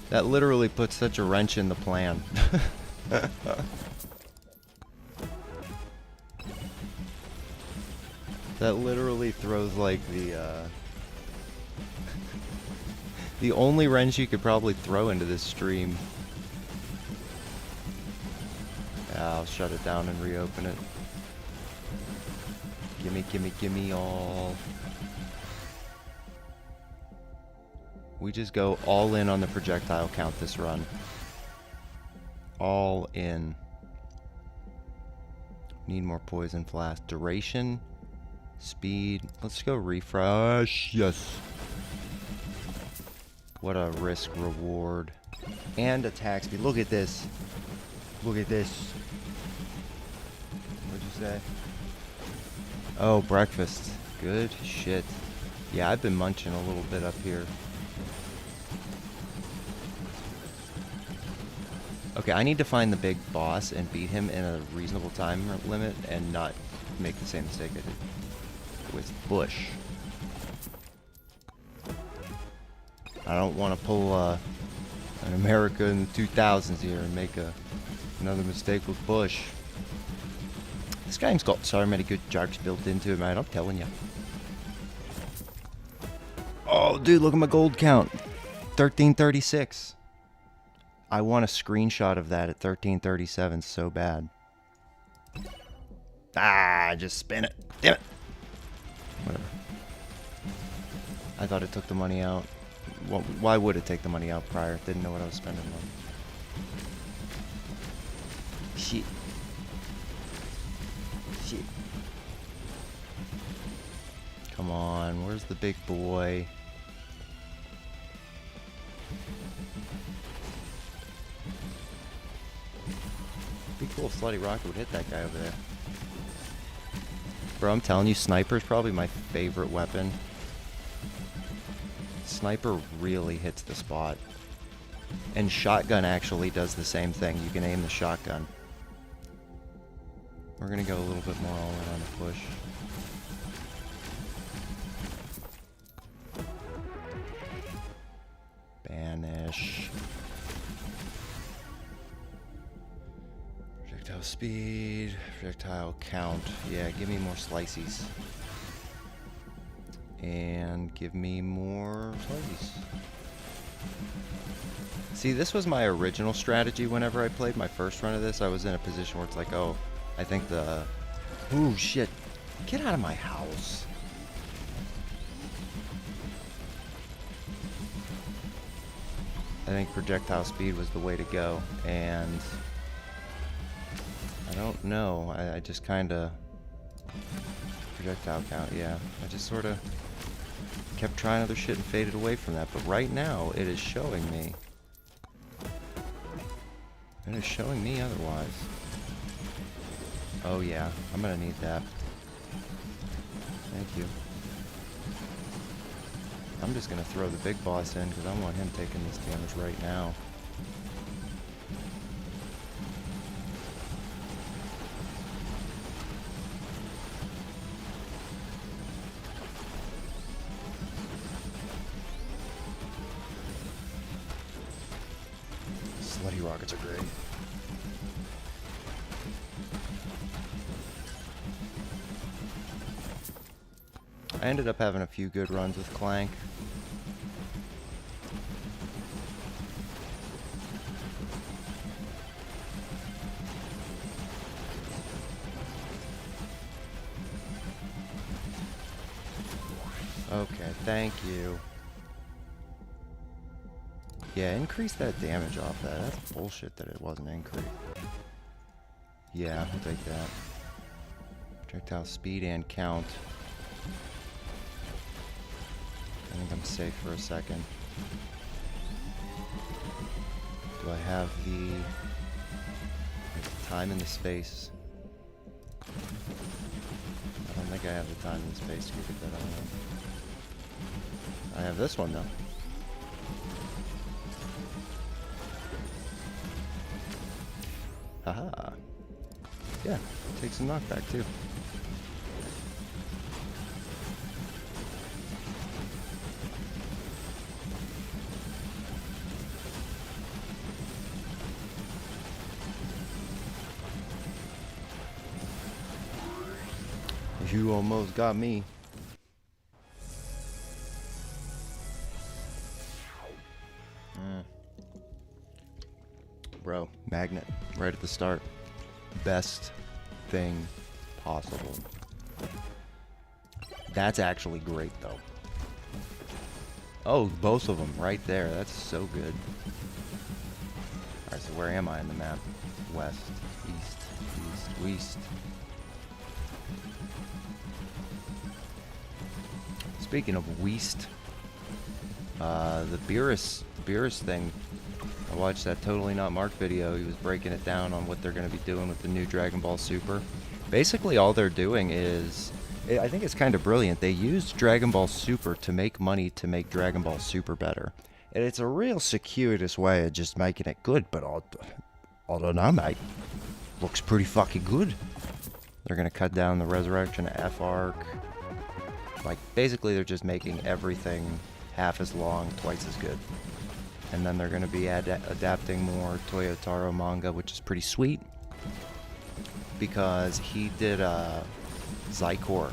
That literally puts such a wrench in the plan. That literally throws like the only wrench you could probably throw into this stream. Yeah, I'll shut it down and reopen it. Gimme, gimme, gimme all. We just go all in on the projectile count this run. All in. Need more poison flask. Duration. Speed. Let's go refresh. Yes. What a risk reward. And attack speed. Look at this. Look at this. What'd you say? Oh, breakfast. Good shit. Yeah, I've been munching a little bit up here. Okay, I need to find the big boss and beat him in a reasonable time limit and not make the same mistake I did with Bush. I don't want to pull an America in the 2000s here and make another mistake with Bush. This game's got so many good jokes built into it, man. I'm telling you. Oh, dude, look at my gold count. 1336. I want a screenshot of that at 1337 so bad. Ah, just spin it. Damn it. Whatever. I thought it took the money out. Well, why would it take the money out prior? Didn't know what I was spending on. Shit. Shit. Come on, where's the big boy? Be cool if Slutty Rocket would hit that guy over there. Bro, I'm telling you, sniper's probably my favorite weapon. Sniper really hits the spot. And shotgun actually does the same thing. You can aim the shotgun. We're gonna go a little bit more all in on the push. Banish. Projectile speed, projectile count. Yeah, give me more slices. And give me more slices. See, this was my original strategy whenever I played my first run of this. I was in a position where it's like, oh, I think the... Ooh, shit. Get out of my house. I think projectile speed was the way to go, and... I don't know. I just kind of... Projectile count, yeah. I just sort of kept trying other shit and faded away from that. But right now, it is showing me. It is showing me otherwise. Oh yeah, I'm gonna need that. Thank you. I'm just gonna throw the big boss in because I want him taking this damage right now. Slutty rockets are great. I ended up having a few good runs with Clank. Okay, thank you. Yeah, increase that damage off that. That's bullshit that it wasn't increased. Yeah, I'll take that. Projectile speed and count. I think I'm safe for a second. Do I have the time and the space? I don't think I have the time and the space to get that on. I have this one though. Haha. Yeah, take some knockback too. You almost got me. Bro, magnet right at the start. Best thing possible. That's actually great though. Oh, both of them right there. That's so good. Alright, so where am I in the map? West, east, east, west. Speaking of west, the Beerus thing, I watched that Totally Not Marked video. He was breaking it down on what they're going to be doing with the new Dragon Ball Super. Basically, all they're doing is, I think it's kind of brilliant. They used Dragon Ball Super to make money to make Dragon Ball Super better. And it's a real circuitous way of just making it good, but I don't know, mate. Looks pretty fucking good. They're going to cut down the Resurrection F arc. Like, basically, they're just making everything half as long, twice as good. And then they're going to be adapting more Toyotaro manga, which is pretty sweet. Because he did Zycor,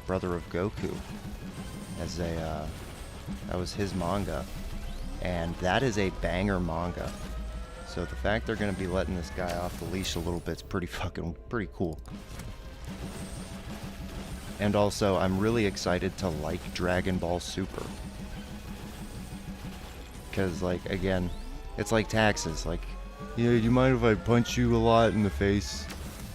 brother of Goku, as a, that was his manga. And that is a banger manga. So the fact they're going to be letting this guy off the leash a little bit is pretty cool. And also, I'm really excited to like Dragon Ball Super. Because, like, again, it's like taxes. Like, yeah, do you mind if I punch you a lot in the face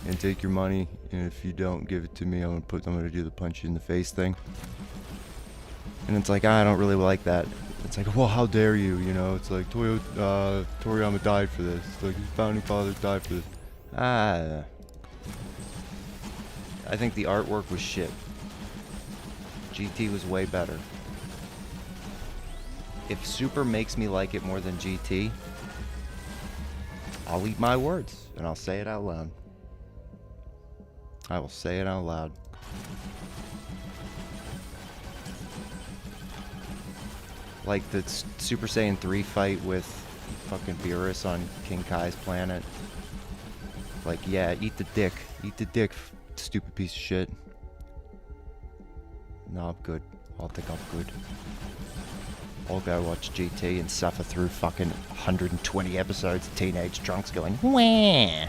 and take your money? And if you don't give it to me, I'm gonna do the punch you in the face thing. And it's like, I don't really like that. It's like, well, how dare you? You know, it's like Toriyama died for this. It's like his founding fathers died for this. I think the artwork was shit. GT was way better. If Super makes me like it more than GT, I'll eat my words, and I'll say it out loud. I will say it out loud. Like the Super Saiyan 3 fight with fucking Beerus on King Kai's planet. Like, yeah, eat the dick. Eat the dick, stupid piece of shit. No, I'm good. I'll think I'm good. I'll go watch GT and suffer through fucking 120 episodes of teenage drunks going, wah!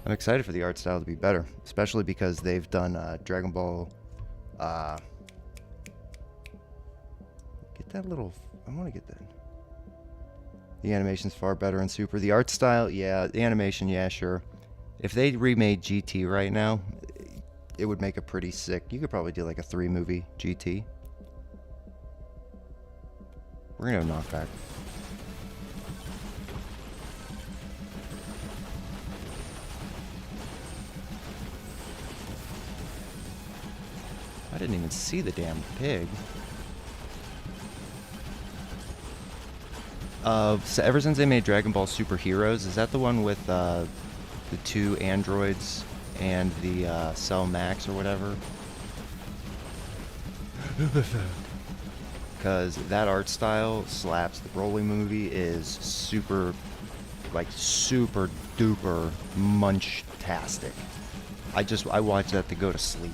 I'm excited for the art style to be better, especially because they've done Dragon Ball. Get that little. I want to get that. The animation's far better in Super. The art style, yeah. The animation, yeah, sure. If they remade GT right now, it would make a pretty sick. You could probably do like a 3-movie GT. We're gonna have knockback. I didn't even see the damn pig. So ever since they made Dragon Ball Super Heroes, is that the one with the 2 androids and the Cell Max or whatever? Because that art style slaps. The Broly movie is super, like, super duper munch-tastic. I watch that to go to sleep.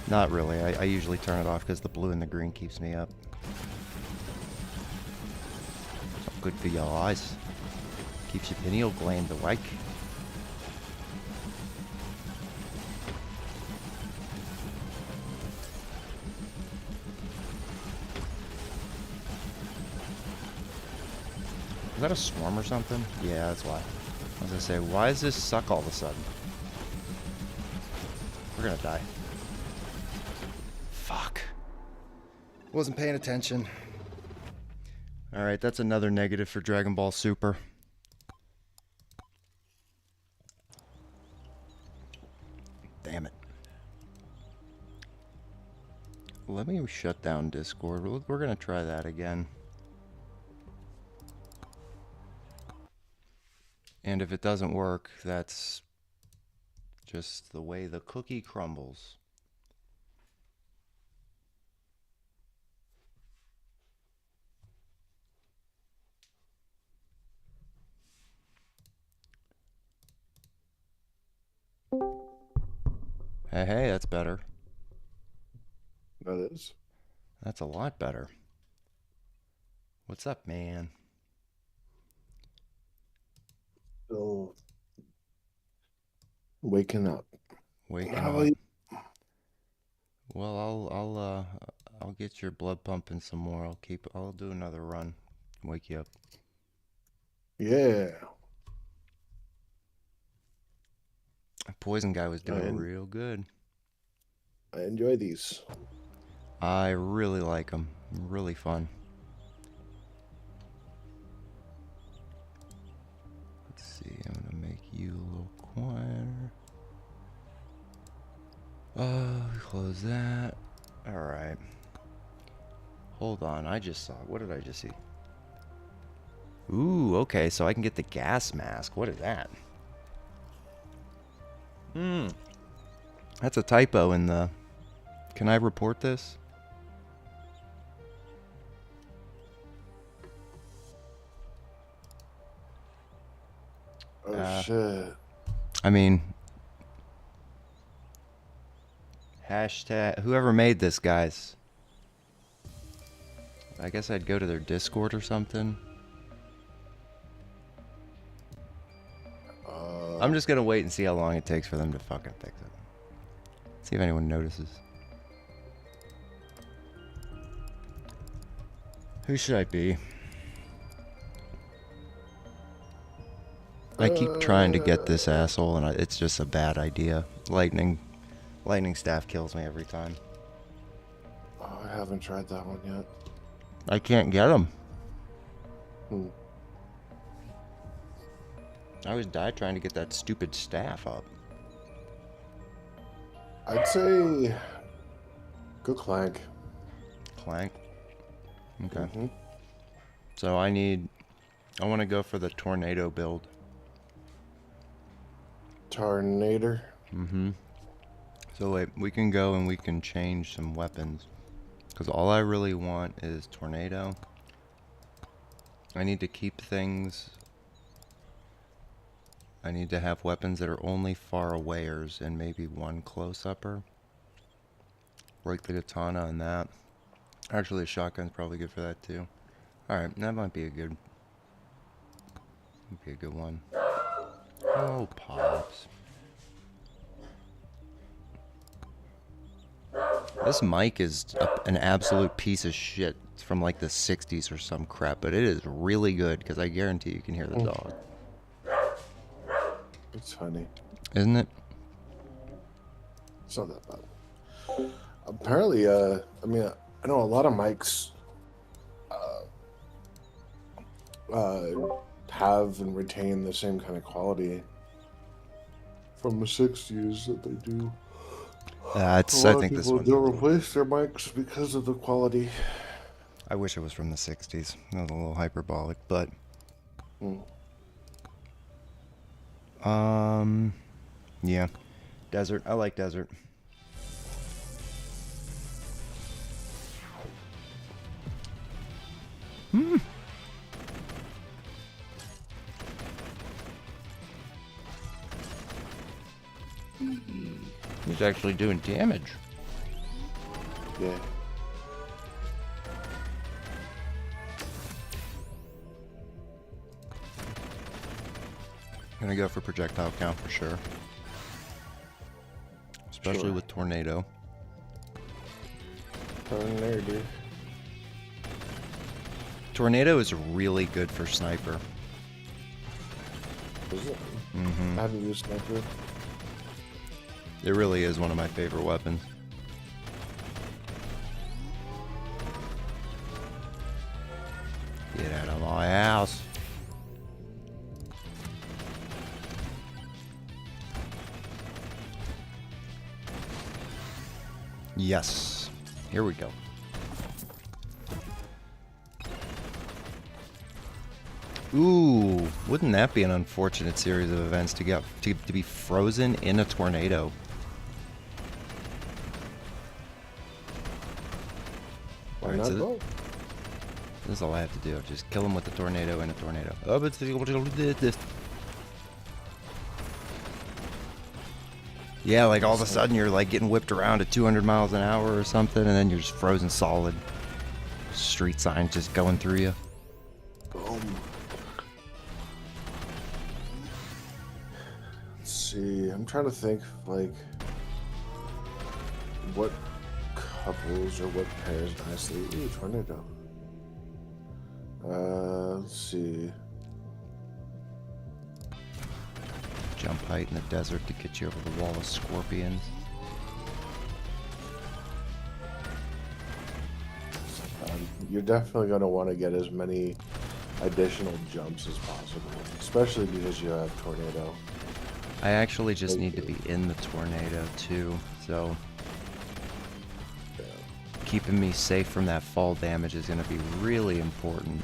Not really. I usually turn it off because the blue and the green keeps me up. It's good for your eyes. Keeps your pineal gland awake. Is that a swarm or something? Yeah, that's why. I was gonna say, why does this suck all of a sudden? We're gonna die. Fuck. Wasn't paying attention. Alright, that's another negative for Dragon Ball Super. Damn it. Let me shut down Discord. We're gonna try that again. And if it doesn't work, that's just the way the cookie crumbles. Hey, that's better. That is. That's a lot better. What's up, man? Still waking up. Waking How about up. you? Well, I'll get your blood pumping some more. I'll do another run. Wake you up. Yeah. Poison guy was doing I, real good. I enjoy these. I really like them. Really fun. Let's see. I'm gonna make you a little quieter. Close that. All right. Hold on. I just saw. What did I just see? Ooh, okay. So I can get the gas mask. What is that? That's a typo in the. Can I report this? Oh shit. I mean, hashtag. Whoever made this, guys. I guess I'd go to their Discord or something. I'm just gonna wait and see how long it takes for them to fucking fix it. See if anyone notices. Who should I be? I keep trying to get this asshole, and it's just a bad idea. Lightning staff kills me every time. Oh, I haven't tried that one yet. I can't get him. I always die trying to get that stupid staff up. I'd say go clank. Clank. Okay. So I want to go for the tornado build. Tornado. So wait, we can go and we can change some weapons. Because all I really want is tornado. I need to keep things. I need to have weapons that are only far awayers and maybe one close-upper. Break the katana and that. Actually, a shotgun's probably good for that too. Alright, that might be a good one. Oh, Pops. This mic is an absolute piece of shit. It's from like the 60s or some crap, but it is really good because I guarantee you can hear the dog. It's funny. Isn't it? It's not that bad. Apparently, I mean, I know a lot of mics have and retain the same kind of quality from the 60s that they do. I think this one. Don't replace their mics because of the quality. I wish it was from the 60s. That was a little hyperbolic, but. Yeah. Desert. I like desert. He's actually doing damage. Yeah. Gonna go for projectile count for sure. Especially with tornado. Tornado. Tornado is really good for sniper. Is it? I haven't used sniper. It really is one of my favorite weapons. Get out of my house. Yes. Here we go. Ooh, wouldn't that be an unfortunate series of events to be frozen in a tornado? Why not go? This is all I have to do. Just kill him with the tornado in a tornado. Oh, but Yeah, like all of a sudden you're like getting whipped around at 200 miles an hour or something, and then you're just frozen solid. Street signs just going through you. Boom. Let's see. I'm trying to think, like, what couples or what pairs nicely. Ooh, tornado. Let's see. Jump height in the desert to get you over the wall of scorpions. You're definitely going to want to get as many additional jumps as possible, especially because you have tornado. I actually just need to be in the tornado too, so keeping me safe from that fall damage is going to be really important.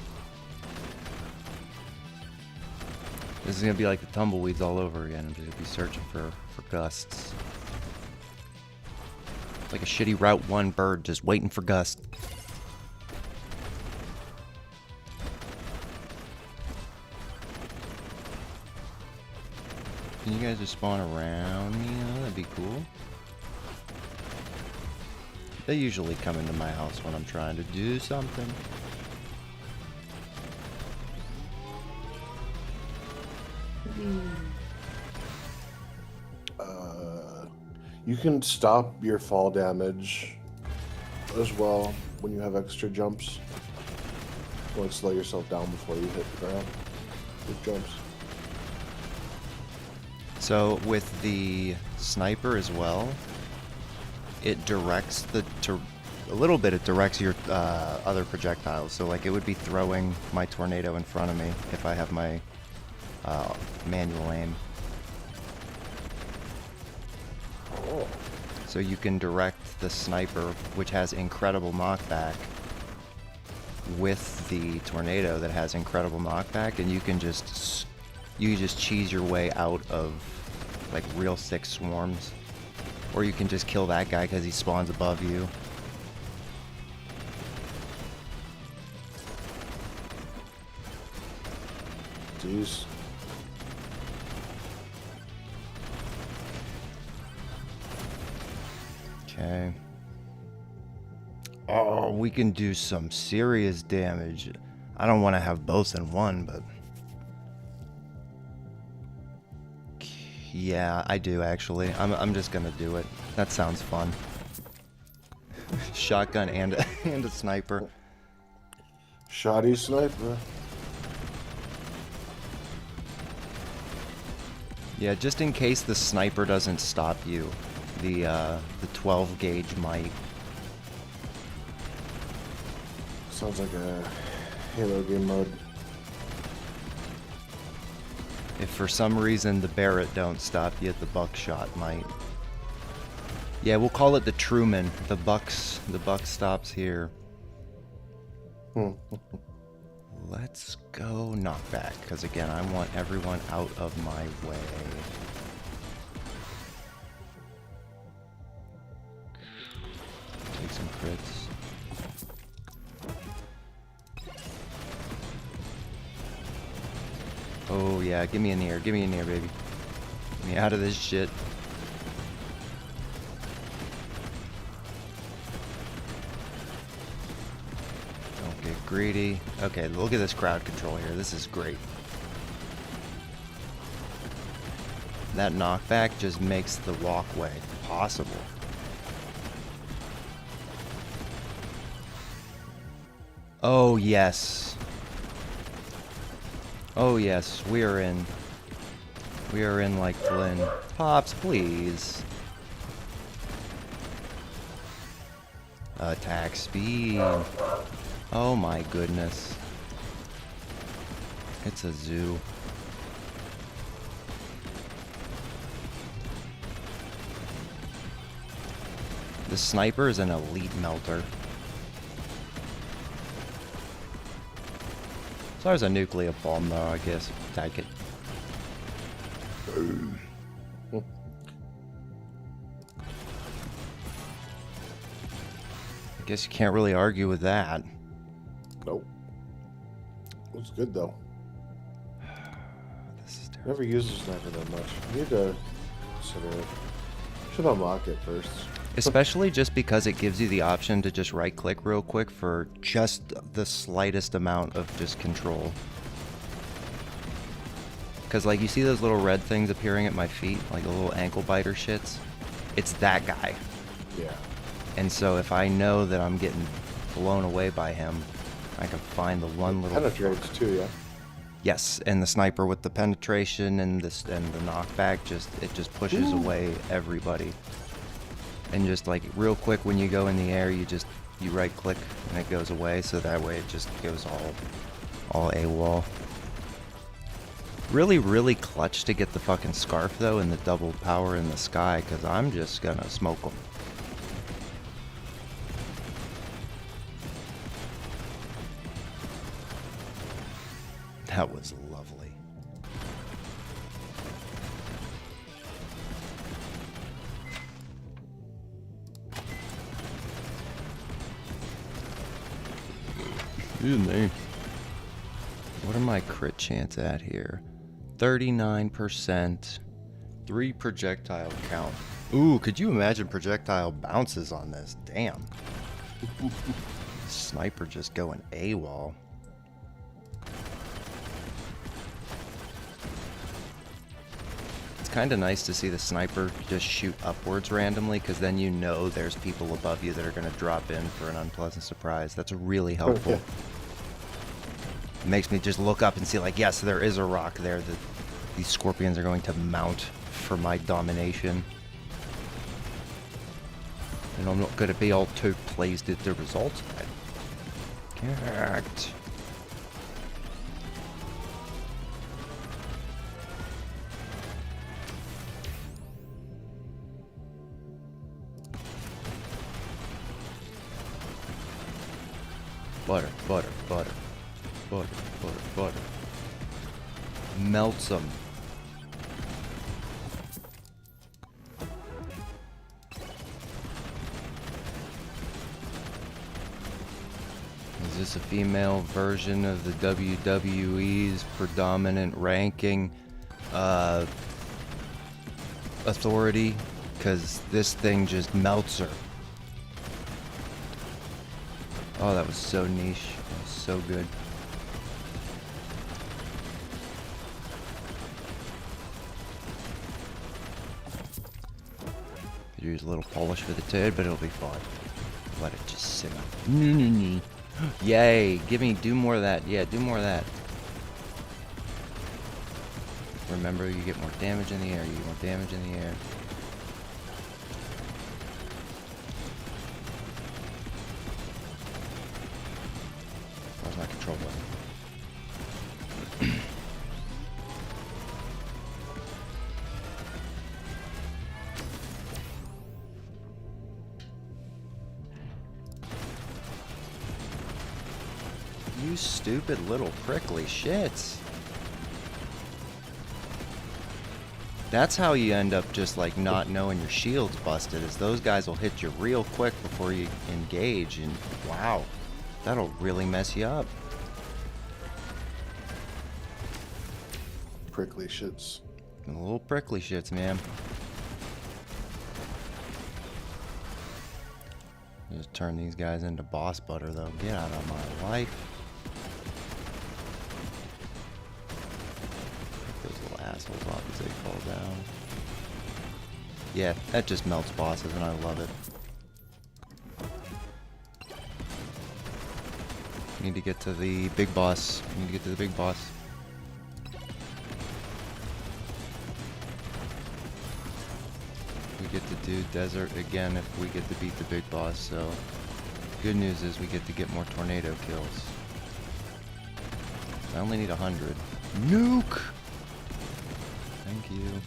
This is going to be like the tumbleweeds all over again. I'm just going to be searching for gusts. Like a shitty Route 1 bird just waiting for gusts. Can you guys just spawn around me? You know, that'd be cool. They usually come into my house when I'm trying to do something. You can stop your fall damage as well when you have extra jumps. Like slow yourself down before you hit the ground with jumps. So with the sniper as well, it directs a little bit. It directs your other projectiles. So like it would be throwing my tornado in front of me if I have my manual aim. Oh. So you can direct the sniper, which has incredible knockback, with the tornado that has incredible knockback, and you can just cheese your way out of like real sick swarms, or you can just kill that guy because he spawns above you. Jeez. Okay. Oh, we can do some serious damage. I don't want to have both in one, but yeah, I do actually. I'm just gonna do it. That sounds fun. Shotgun and a sniper. Shoddy sniper. Yeah, just in case the sniper doesn't stop you, the 12 gauge might. Sounds like a Halo game mode. If for some reason the Barrett don't stop you, the buckshot might. Yeah, we'll call it the Truman. The buck stops here. Let's go knockback, because again, I want everyone out of my way. Take some crits. Oh yeah, give me in here, baby. Get me out of this shit. Don't get greedy. Okay, look at this crowd control here. This is great. That knockback just makes the walkway possible. Oh yes. Oh yes, we are in. We are in like Flynn. Pops, please. Attack speed. Oh my goodness. It's a zoo. The sniper is an elite melter. So there's a nuclear bomb though, I guess. Take it. I guess you can't really argue with that. Nope. Looks good though. This is terrible. Never used a sniper that much. I need to consider it. Should unlock it first. Especially just because it gives you the option to just right click real quick for just the slightest amount of just control. Because like you see those little red things appearing at my feet, like the little ankle biter shits? It's that guy. Yeah. And so if I know that I'm getting blown away by him, I can find the one little... Penetrates too, yeah. Yes, and the sniper with the penetration and the knockback, it just pushes away everybody. And just like real quick when you go in the air, you right click and it goes away, so that way it just goes all AWOL. Really, really clutch to get the fucking scarf though and the double power in the sky, because I'm just gonna smoke them. That was lovely. Excuse me. What are my crit chance at here? 39%. 3 projectile count. Ooh, could you imagine projectile bounces on this? Damn. Sniper just going AWOL. Kind of nice to see the sniper just shoot upwards randomly, because then you know there's people above you that are going to drop in for an unpleasant surprise. That's really helpful. It makes me just look up and see, like, yes, there is a rock there that these scorpions are going to mount for my domination. And I'm not going to be all too pleased at the results. Correct. Butter, butter, butter, butter, butter, butter. Melts them. Is this a female version of the WWE's predominant ranking authority? Because this thing just melts her. Oh, that was so niche. That was so good. Could use a little polish for the turd, but it'll be fine. Let it just simmer. Yay! Do more of that. Yeah, do more of that. Remember, you get more damage in the air. You get more damage in the air. Where's my control button? You stupid little prickly shits. That's how you end up just like not knowing your shield's busted, is those guys will hit you real quick before you engage, and wow, that'll really mess you up. Prickly shits. The little prickly shits, man. Just turn these guys into boss butter though. Get out of my life. Assholes off as they fall down. Yeah, that just melts bosses and I love it. Need to get to the big boss. Need to get to the big boss. We get to do desert again if we get to beat the big boss, so good news is we get to get more tornado kills. I only need 100. Nuke! Thank you. Is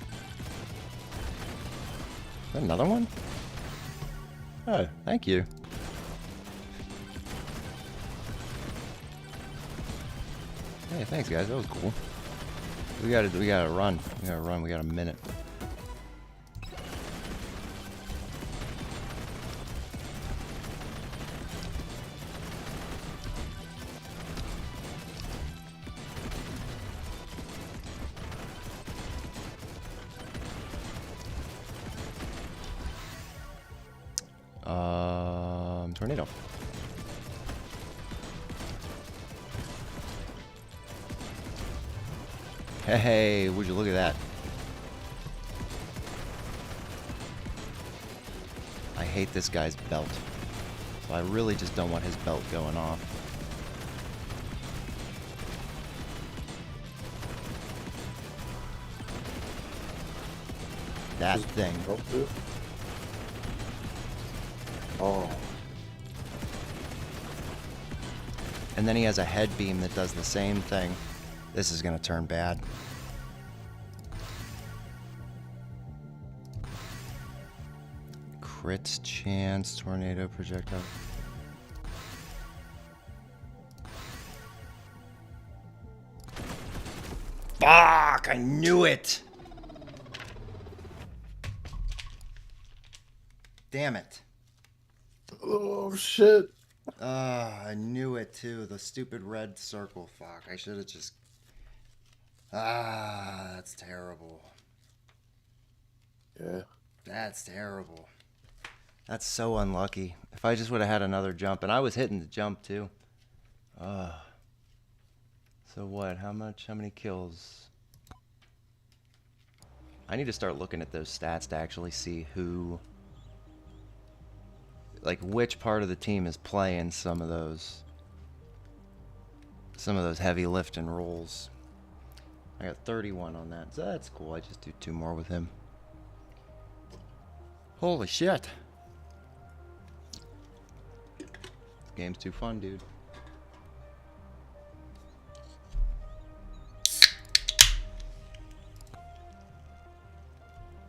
that another one? Oh, thank you. Hey, thanks guys, that was cool. We gotta run. We got a minute. Tornado. Hey, would you look at that? I hate this guy's belt. So I really just don't want his belt going off. That thing. Oh. And then he has a head beam that does the same thing. This is gonna turn bad. Crits chance, tornado projectile. Fuck! I knew it! Damn it. Oh, shit. I knew it too. The stupid red circle. Fuck. I should have just... that's terrible. Yeah. That's terrible. That's so unlucky. If I just would have had another jump, and I was hitting the jump too. So what? How many kills? I need to start looking at those stats to actually see who, like which part of the team is playing some of those heavy lift and rolls. I got 31 on that, so that's cool. I just do 2 more with him. Holy shit. Game's too fun, dude.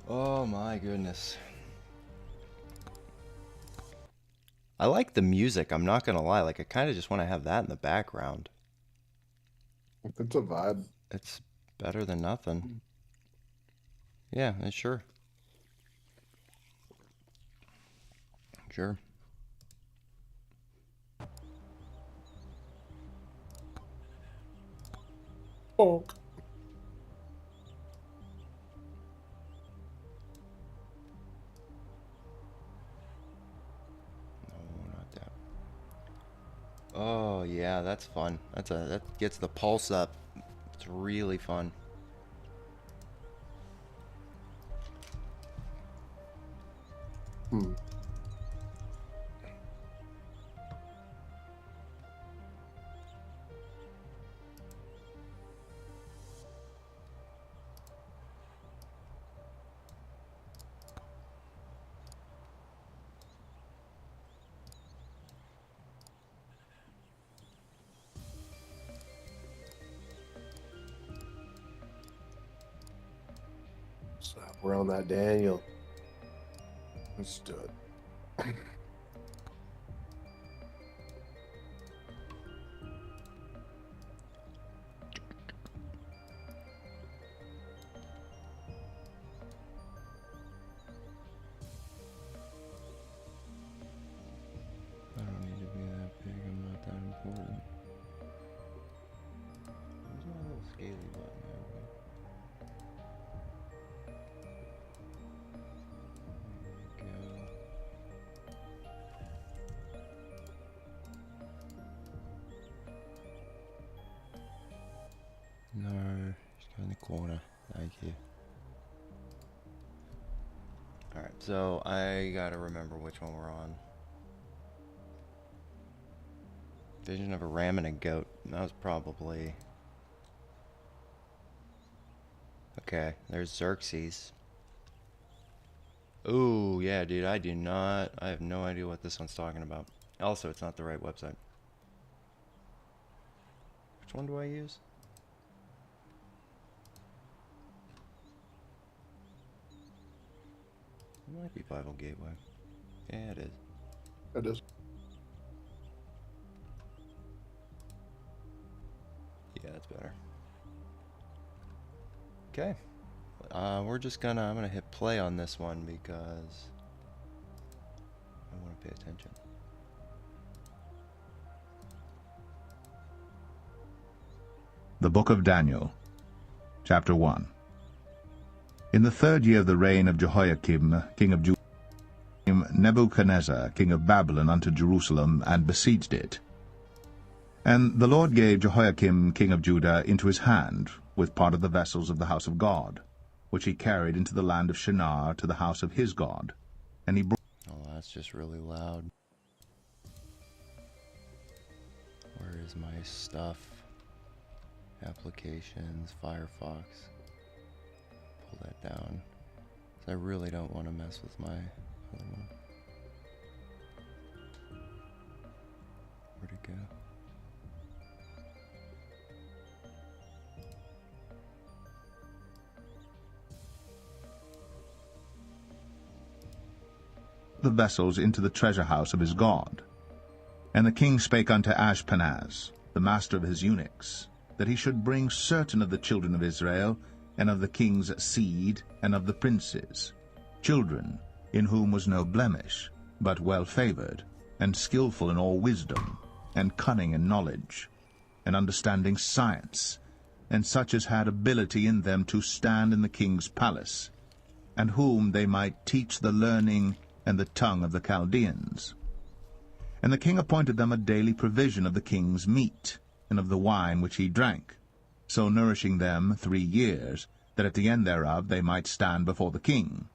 Oh my goodness. I like the music, I'm not gonna lie. Like, I kind of just want to have that in the background. It's a vibe. It's better than nothing. Yeah, sure. Sure. Oh. Oh yeah, that's fun. That gets the pulse up. It's really fun. We're on that Daniel. Let's do it. I don't need to be that big, I'm not that important. Where's my little scaly button? There we go. No, just go in the corner. Thank you. Alright, so I gotta remember which one we're on. Vision of a ram and a goat. That was probably... Okay, there's Xerxes. Ooh, yeah, dude, I have no idea what this one's talking about. Also, it's not the right website. Which one do I use? It might be Bible Gateway. Yeah, it is. It is. Yeah, that's better. Okay. I'm gonna hit play on this one because I want to pay attention. The Book of Daniel, Chapter 1. In the 3rd year of the reign of Jehoiakim, king of Judah, Nebuchadnezzar king of Babylon unto Jerusalem, and besieged it. And the Lord gave Jehoiakim king of Judah into his hand, with part of the vessels of the house of God, which he carried into the land of Shinar to the house of his God. And he brought... Oh, that's just really loud. Where is my stuff? Applications, Firefox. Pull that down. 'Cause I really don't want to mess with my other one. Where'd it go? the vessels into the treasure house of his God. And the king spake unto Ashpenaz, the master of his eunuchs, that he should bring certain of the children of Israel, and of the king's seed, and of the princes, children in whom was no blemish, but well-favored, and skillful in all wisdom, and cunning in knowledge, and understanding science, and such as had ability in them to stand in the king's palace, and whom they might teach the learning and the tongue of the Chaldeans. And the king appointed them a daily provision of the king's meat, and of the wine which he drank, so nourishing them 3 years, that at the end thereof they might stand before the king.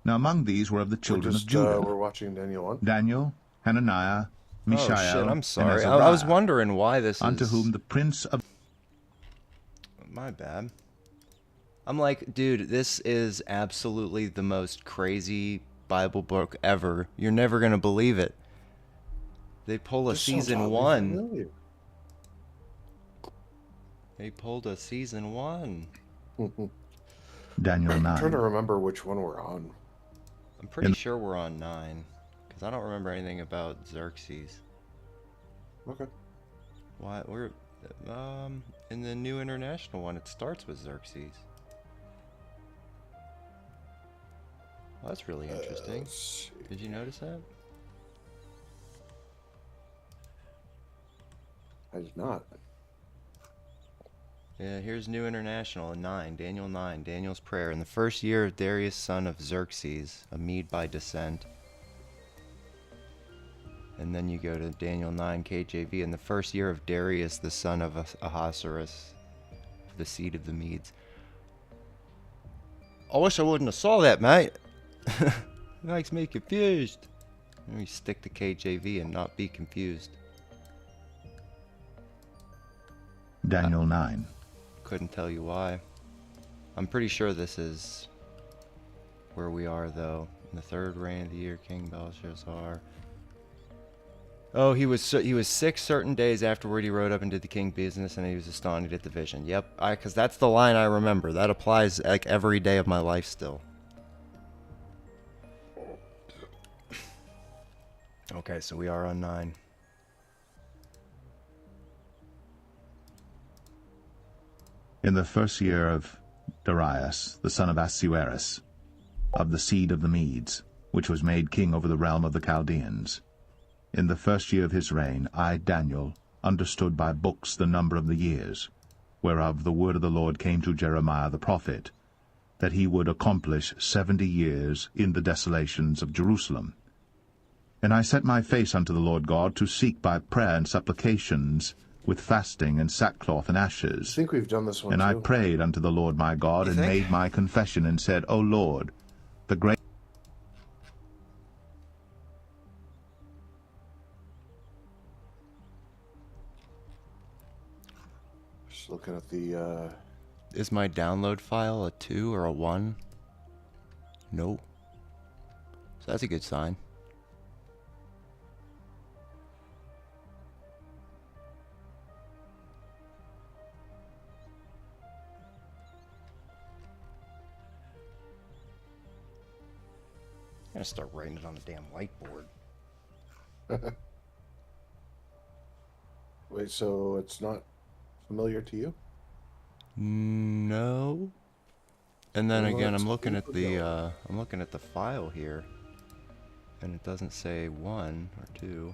Now among these were of the children of Judah, We're watching Daniel 1. Daniel, Hananiah, Mishael, Oh shit, I'm sorry. and I was Azariah, wondering why this unto is... whom the prince of... My bad. I'm like, dude, this is absolutely the most crazy Bible book ever. You're never gonna believe it. They pull a This sounds season oddly 1. familiar. They pulled a season 1. Daniel I'm trying to 9. remember which one we're on. I'm pretty sure we're on 9. Because I don't remember anything about Xerxes. Okay. Why, we're... in the New International one, it starts with Xerxes. Well, that's really interesting. Let's see. Did you notice that? I did not. Yeah, here's New International in 9, Daniel 9, Daniel's prayer. In the first year of Darius, son of Xerxes, a Mede by descent. And then you go to Daniel 9 KJV. In the first year of Darius, the son of Ahasuerus, the seed of the Medes. I wish I wouldn't have saw that, mate. It makes me confused. Let me stick to KJV and not be confused. Daniel 9. Couldn't tell you why. I'm pretty sure this is where we are, though. In the 3rd reign of the year, King Belshazzar. Oh, he was 6 certain days afterward. He rode up and did the king business, and he was astonished at the vision. Yep, because that's the line I remember. That applies like every day of my life still. Okay, so we are on 9. In the first year of Darius, the son of Ahasuerus, of the seed of the Medes, which was made king over the realm of the Chaldeans, in the first year of his reign, I, Daniel, understood by books the number of the years, whereof the word of the Lord came to Jeremiah the prophet, that he would accomplish 70 years in the desolations of Jerusalem. And I set my face unto the Lord God to seek by prayer and supplications, with fasting and sackcloth and I ashes. think we've done this one And too. I prayed unto the Lord my God, You and think? made my confession, and said, O Lord, the great... Just looking at the Is my download file a 2 or a 1? Nope. So that's a good sign. I'm gonna start writing it on the damn whiteboard. wait, so it's not familiar to you? No. And then Well, again, let's I'm looking at keep the going. file here, and it doesn't say 1 or 2.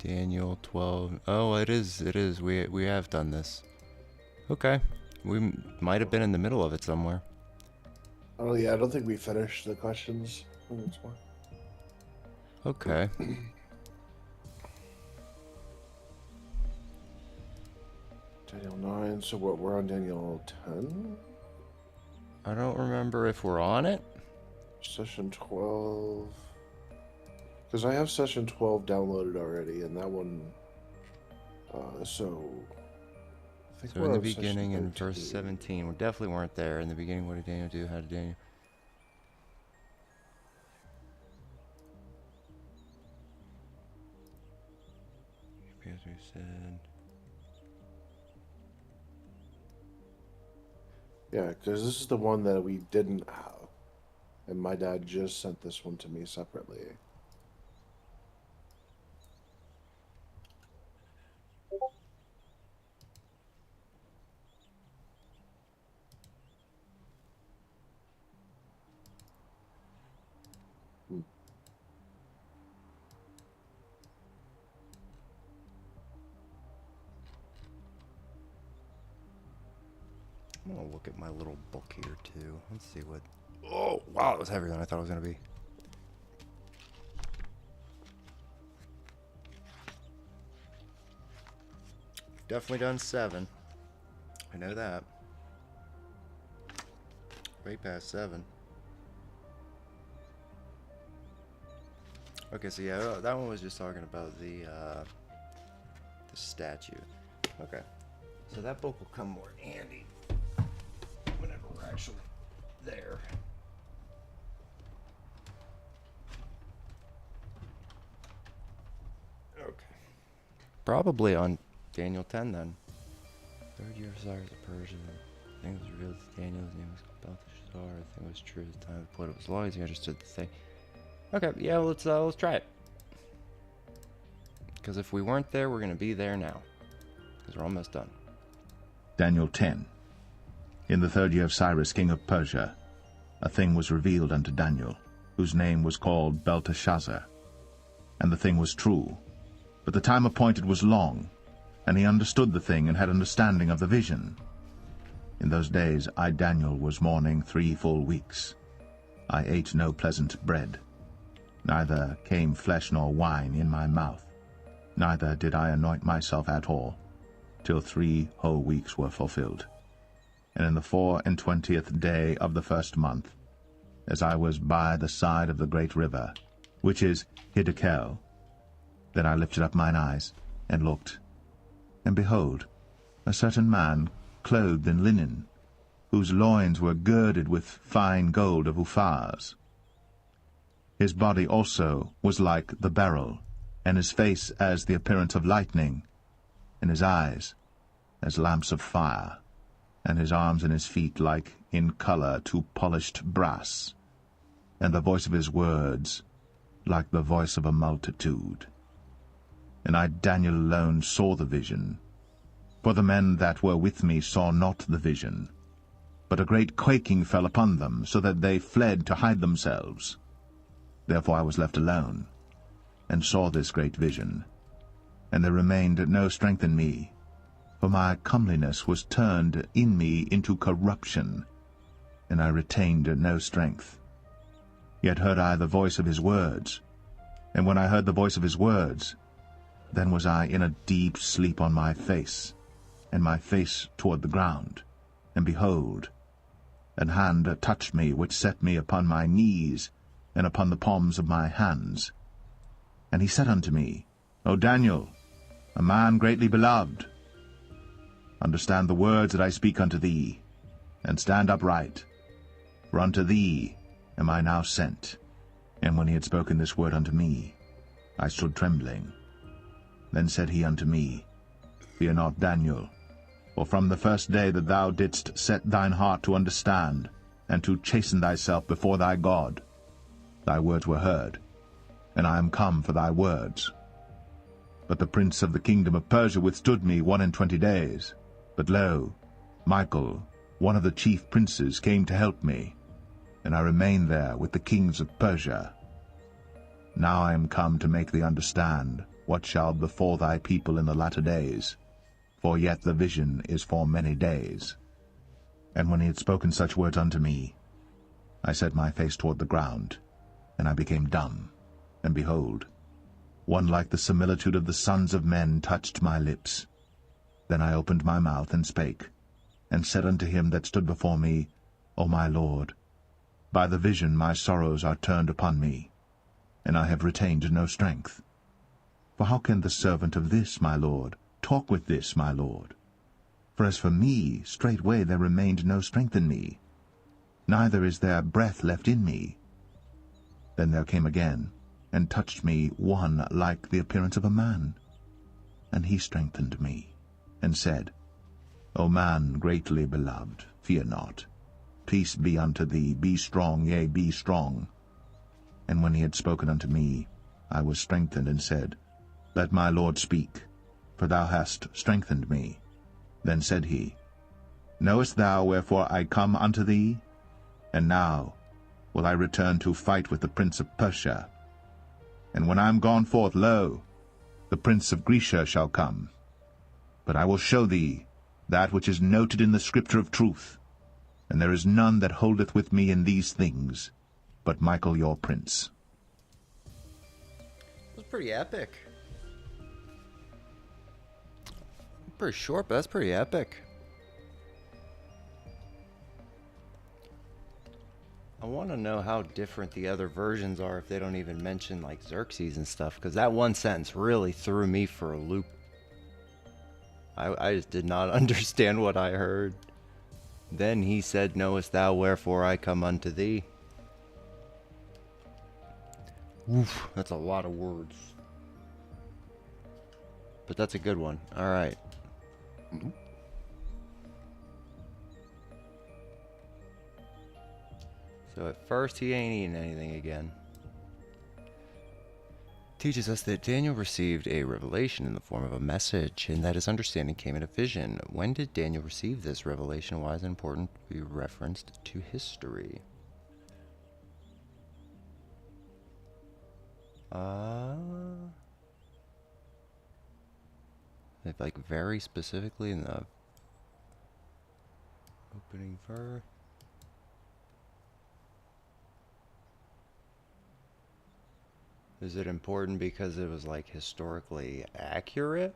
Daniel 12. Oh, it is. It is. We have done this. Okay. We might have been in the middle of it somewhere. Oh yeah, I don't think we finished the questions. I think it's more. Okay. Daniel 9, so what, we're on Daniel 10? I don't remember if we're on it. Session 12. Because I have session 12 downloaded already, and that one, so... I think So we're in the on session beginning, in 13. verse 17, we definitely weren't there. In the beginning, what did Daniel do? How did Daniel... As we said... Yeah, because this is the one that we didn't have. And my dad just sent this one to me separately. I'm gonna look at my little book here too. Let's see what... Oh, wow, it was heavier than I thought it was gonna be. Definitely done 7. I know that. Way past 7. Okay, so yeah, that one was just talking about the statue. Okay, so that book will come more handy whenever we're actually there. Okay. Probably on Daniel 10 then. 3rd year of Cyrus of Persia. I think it was revealed to Daniel. His name was Belteshazzar. I think it was true at the time of the poet. It was long as he understood the thing. Okay, yeah, let's try it. Because if we weren't there, we're going to be there now. Because we're almost done. Daniel 10. In the 3rd year of Cyrus, king of Persia, a thing was revealed unto Daniel, whose name was called Belteshazzar. And the thing was true, but the time appointed was long, and he understood the thing and had understanding of the vision. In those days I, Daniel, was mourning 3 full weeks. I ate no pleasant bread, neither came flesh nor wine in my mouth, neither did I anoint myself at all, till 3 whole weeks were fulfilled. And in the 24th day of the 1st month, as I was by the side of the great river, which is Hiddekel, then I lifted up mine eyes, and looked, and behold, a certain man clothed in linen, whose loins were girded with fine gold of Uphaz. His body also was like the beryl, and his face as the appearance of lightning, and his eyes as lamps of fire, and his arms and his feet like in colour to polished brass, and the voice of his words like the voice of a multitude. And I, Daniel, alone saw the vision, for the men that were with me saw not the vision, but a great quaking fell upon them, so that they fled to hide themselves. Therefore I was left alone, and saw this great vision, and there remained no strength in me, for my comeliness was turned in me into corruption, and I retained no strength. Yet heard I the voice of his words, and when I heard the voice of his words, then was I in a deep sleep on my face, and my face toward the ground. And behold, an hand touched me, which set me upon my knees, and upon the palms of my hands. And he said unto me, O Daniel, a man greatly beloved, understand the words that I speak unto thee, and stand upright, for unto thee am I now sent. And when he had spoken this word unto me, I stood trembling. Then said he unto me, Fear not, Daniel, for from the first day that thou didst set thine heart to understand, and to chasten thyself before thy God, thy words were heard, and I am come for thy words. But the prince of the kingdom of Persia withstood me 21 days. But lo, Michael, one of the chief princes, came to help me, and I remained there with the kings of Persia. Now I am come to make thee understand what shall befall thy people in the latter days, for yet the vision is for many days. And when he had spoken such words unto me, I set my face toward the ground, and I became dumb. And behold, one like the similitude of the sons of men touched my lips. Then I opened my mouth and spake, and said unto him that stood before me, O my Lord, by the vision my sorrows are turned upon me, and I have retained no strength. For how can the servant of this my Lord talk with this my Lord? For as for me, straightway there remained no strength in me, neither is there breath left in me. Then there came again, and touched me one like the appearance of a man. And he strengthened me, and said, O man greatly beloved, fear not. Peace be unto thee, be strong, yea, be strong. And when he had spoken unto me, I was strengthened, and said, Let my Lord speak, for thou hast strengthened me. Then said he, Knowest thou wherefore I come unto thee? And now will I return to fight with the prince of Persia. And when I am gone forth, lo, the prince of Grecia shall come. But I will show thee that which is noted in the scripture of truth, and there is none that holdeth with me in these things, but Michael your prince. That was pretty epic. Pretty short, but that's pretty epic. I want to know how different the other versions are if they don't even mention like Xerxes and stuff, because that one sentence really threw me for a loop. I just did not understand what I heard. Then he said, Knowest thou wherefore I come unto thee? Oof, that's a lot of words. But that's a good one. All right. Mm-hmm. So at first he ain't eating anything again. Teaches us that Daniel received a revelation in the form of a message, and that his understanding came in a vision. When did Daniel receive this revelation? Why is it important to be referenced to history? Like very specifically in the opening verse. Is it important because it was like historically accurate?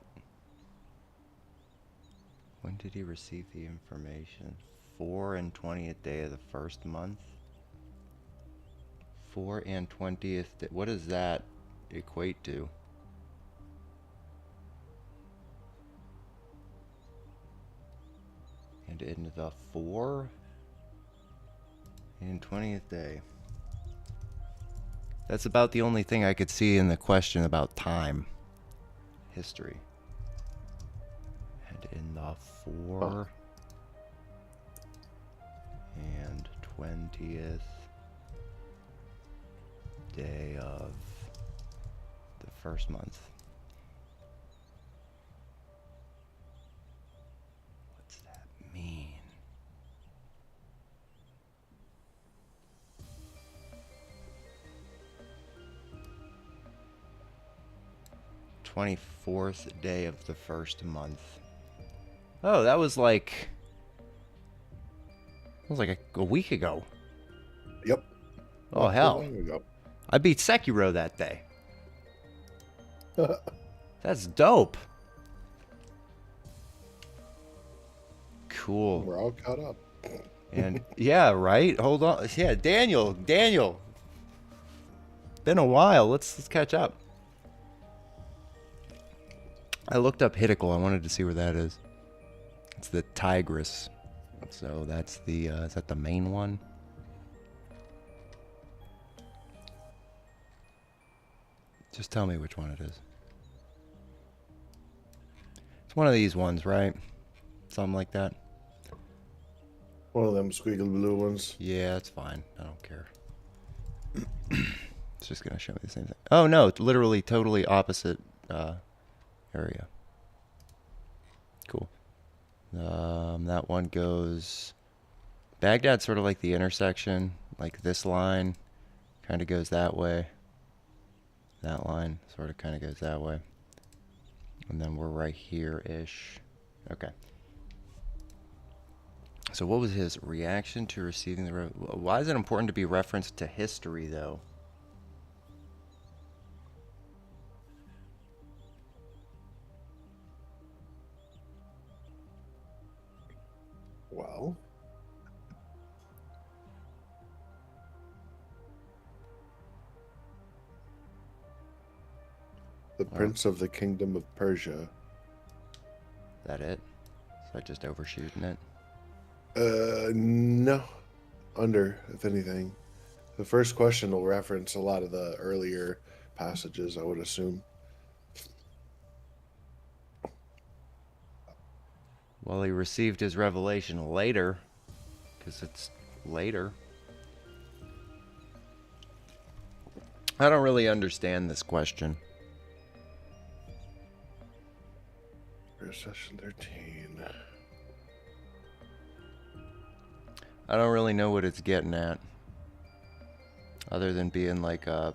When did he receive the information? 4 and 20th day of the first month. 4 and 20th day. What does that equate to? And in the 4 and 20th day. That's about the only thing I could see in the question about time. History. And in the 4 and 20th day of the first month. What's that mean? 24th day of the first month. Oh, that was like a week ago. Yep. Oh, hell. Long ago. I beat Sekiro that day. That's dope. Cool. We're all caught up. And yeah, right? Hold on. Yeah, Daniel. Been a while. Let's catch up. I looked up Hiddicle. I wanted to see where that is. It's the Tigris. So that's the, is that the main one? Just tell me which one it is. It's one of these ones, right? Something like that. One of them squiggly blue ones. Yeah, it's fine. I don't care. It's just gonna show me the same thing. Oh no, it's literally totally opposite area. Cool. That one goes Baghdad's sort of like the intersection, like this line kind of goes that way. That line sort of kind of goes that way. And then we're right here-ish. Okay. So what was his reaction to receiving the... Why is it important to be referenced to history, though? Well, the Oh, prince of the kingdom of Persia. that it? Is that just overshooting it? No. Under, if anything. The first question will reference a lot of the earlier passages, I would assume. Well, he received his revelation later, because it's later. I don't really understand this question. Session 13. I don't really know what it's getting at. Other than being like a...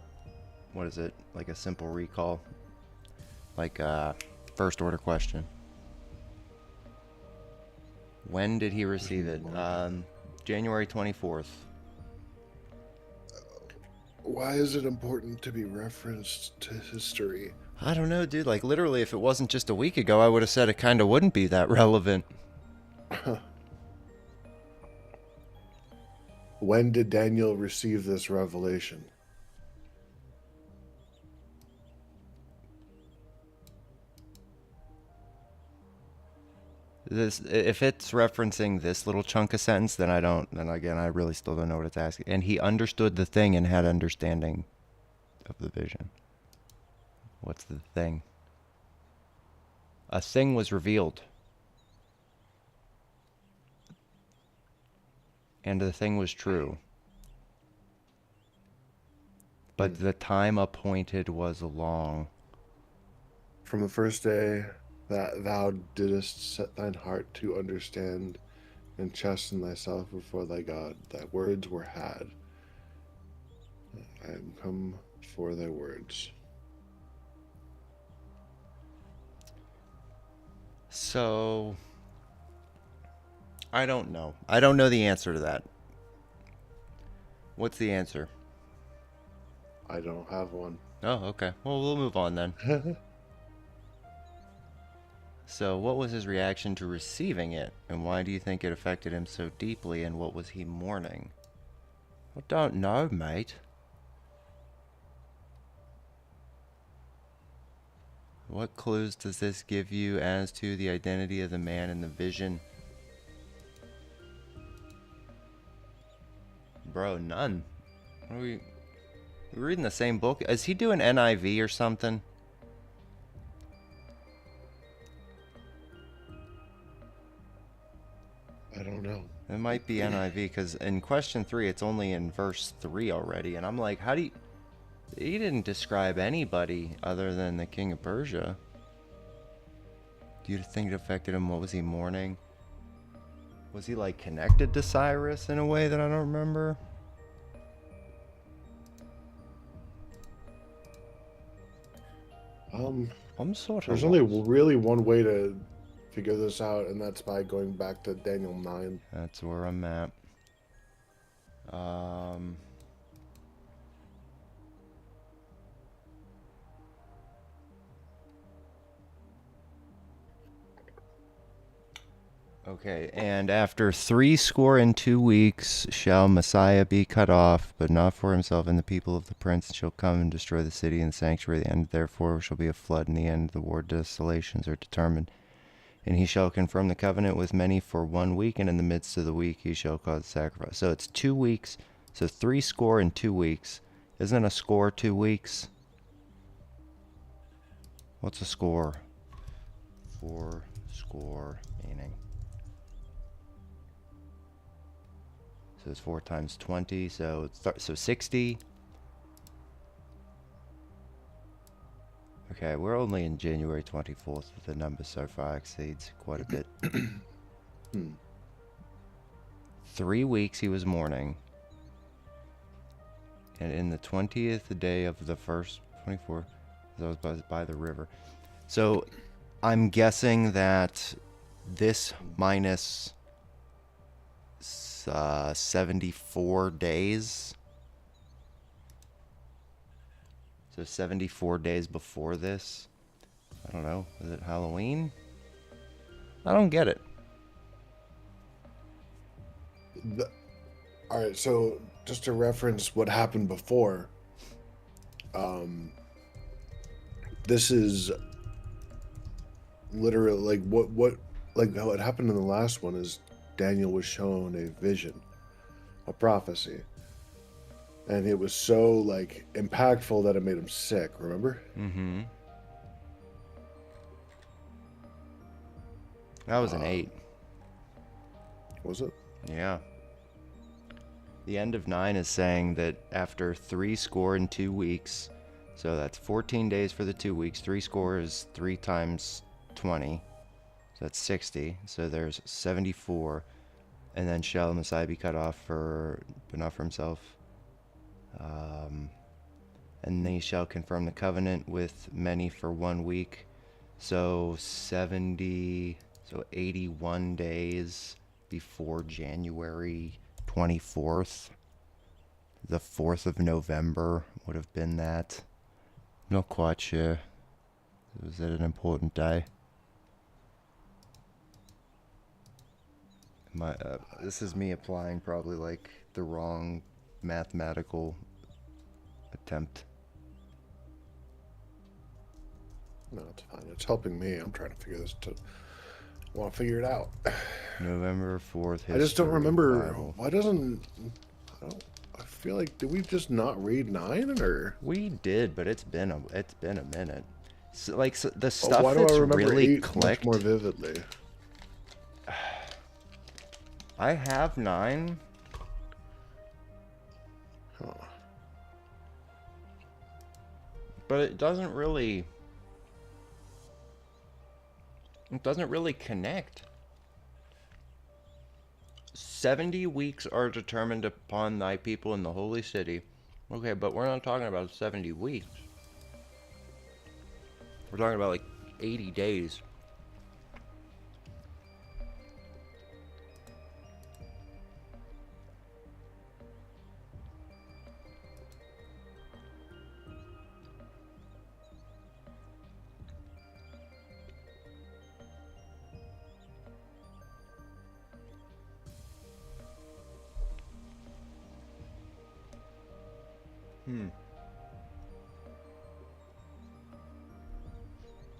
What is it? Like a simple recall. Like a first order question. When did he receive it? January 24th. Why is it important to be referenced to history? I don't know, dude. Like, literally, if it wasn't just a week ago, I would have said it kind of wouldn't be that relevant. When did Daniel receive this revelation? This, if it's referencing this little chunk of sentence, then I don't. Then again, I really still don't know what it's asking. And he understood the thing and had understanding of the vision. What's the thing? A thing was revealed. And the thing was true. But the time appointed was long. From the first day that thou didst set thine heart to understand and chasten thyself before thy God, thy words were had. I am come for thy words. So, I don't know. I don't know the answer to that. What's the answer? I don't have one. Oh, okay. Well, we'll move on then. So, what was his reaction to receiving it? And why do you think it affected him so deeply? And what was he mourning? I don't know, mate. What clues does this give you as to the identity of the man in the vision? Bro, none. Are we reading the same book? Is he doing NIV or something? I don't know. It might be NIV, because in question 3, it's only in verse 3 already. And I'm like, how do you... He didn't describe anybody other than the king of Persia. Do you think it affected him? What was he mourning? Was he like connected to Cyrus in a way that I don't remember? I'm sort of There's only really one way to figure this out, and that's by going back to Daniel 9. That's where I'm at. Okay, and after 62 weeks shall Messiah be cut off, but not for himself and the people of the prince, and shall come and destroy the city and the sanctuary. The end therefore shall be a flood, and the end of the war desolations are determined. And he shall confirm the covenant with many for 1 week, and in the midst of the week he shall cause sacrifice. So it's 2 weeks, so 62 weeks. Isn't a score 2 weeks? What's a score? 4 score meaning. So it's 4 times 20, so so 60. Okay, we're only in January 24th. The number so far exceeds quite a bit. 3 weeks he was mourning. And in the 20th day of the first 24, that was by the river. So I'm guessing that this minus 74 days. So 74 days before this. I don't know. Is it Halloween? I don't get it. All right, so just to reference what happened before, this is literally like what like how it happened in the last one is Daniel was shown a vision, a prophecy, and it was so like impactful that it made him sick. Remember? Mm-hmm. That was an 8. Was it? Yeah. The end of 9 is saying that after 62 weeks, so that's 14 days for the 2 weeks. 3 is 3 times 20, so that's 60. So there's 74, and then shall the Messiah be cut off but not for himself. And they shall confirm the covenant with many for 1 week. So 81 days before January 24th. The 4th of November would have been that. Not quite sure. Was it an important day? This is me applying probably like the wrong mathematical attempt. No, it's fine. It's helping me. I'm trying to figure this to. I want to figure it out. November 4th. I just don't remember. Bible. Why doesn't? I feel like did we just not read 9 or? We did, but it's been a minute. So, like the stuff why do that's I remember really 8 clicked much more vividly? I have 9. Huh. But it doesn't really connect. 70 weeks are determined upon thy people in the holy city. Okay, but we're not talking about 70 weeks. We're talking about like 80 days.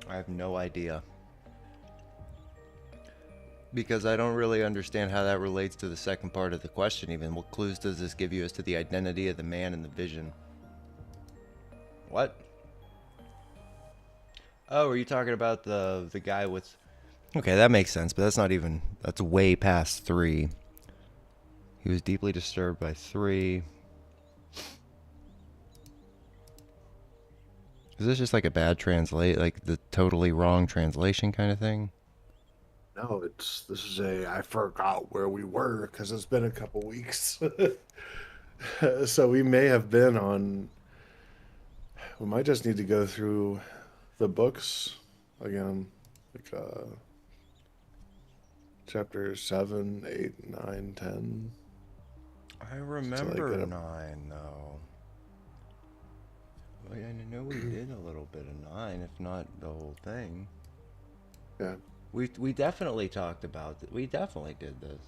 I have no idea. Because I don't really understand how that relates to the second part of the question even. What clues does this give you as to the identity of the man in the vision? What? Oh, are you talking about the guy with... Okay, that makes sense, but that's way past 3. He was deeply disturbed by 3. Is this just like a bad like the totally wrong translation kind of thing? No, this is I forgot where we were because it's been a couple weeks. So we may have been on. We might just need to go through the books again, like chapter 7, 8, 9, 10. I remember 9 though. I know we did a little bit of 9, if not the whole thing. Yeah. We definitely talked about it. We definitely did this.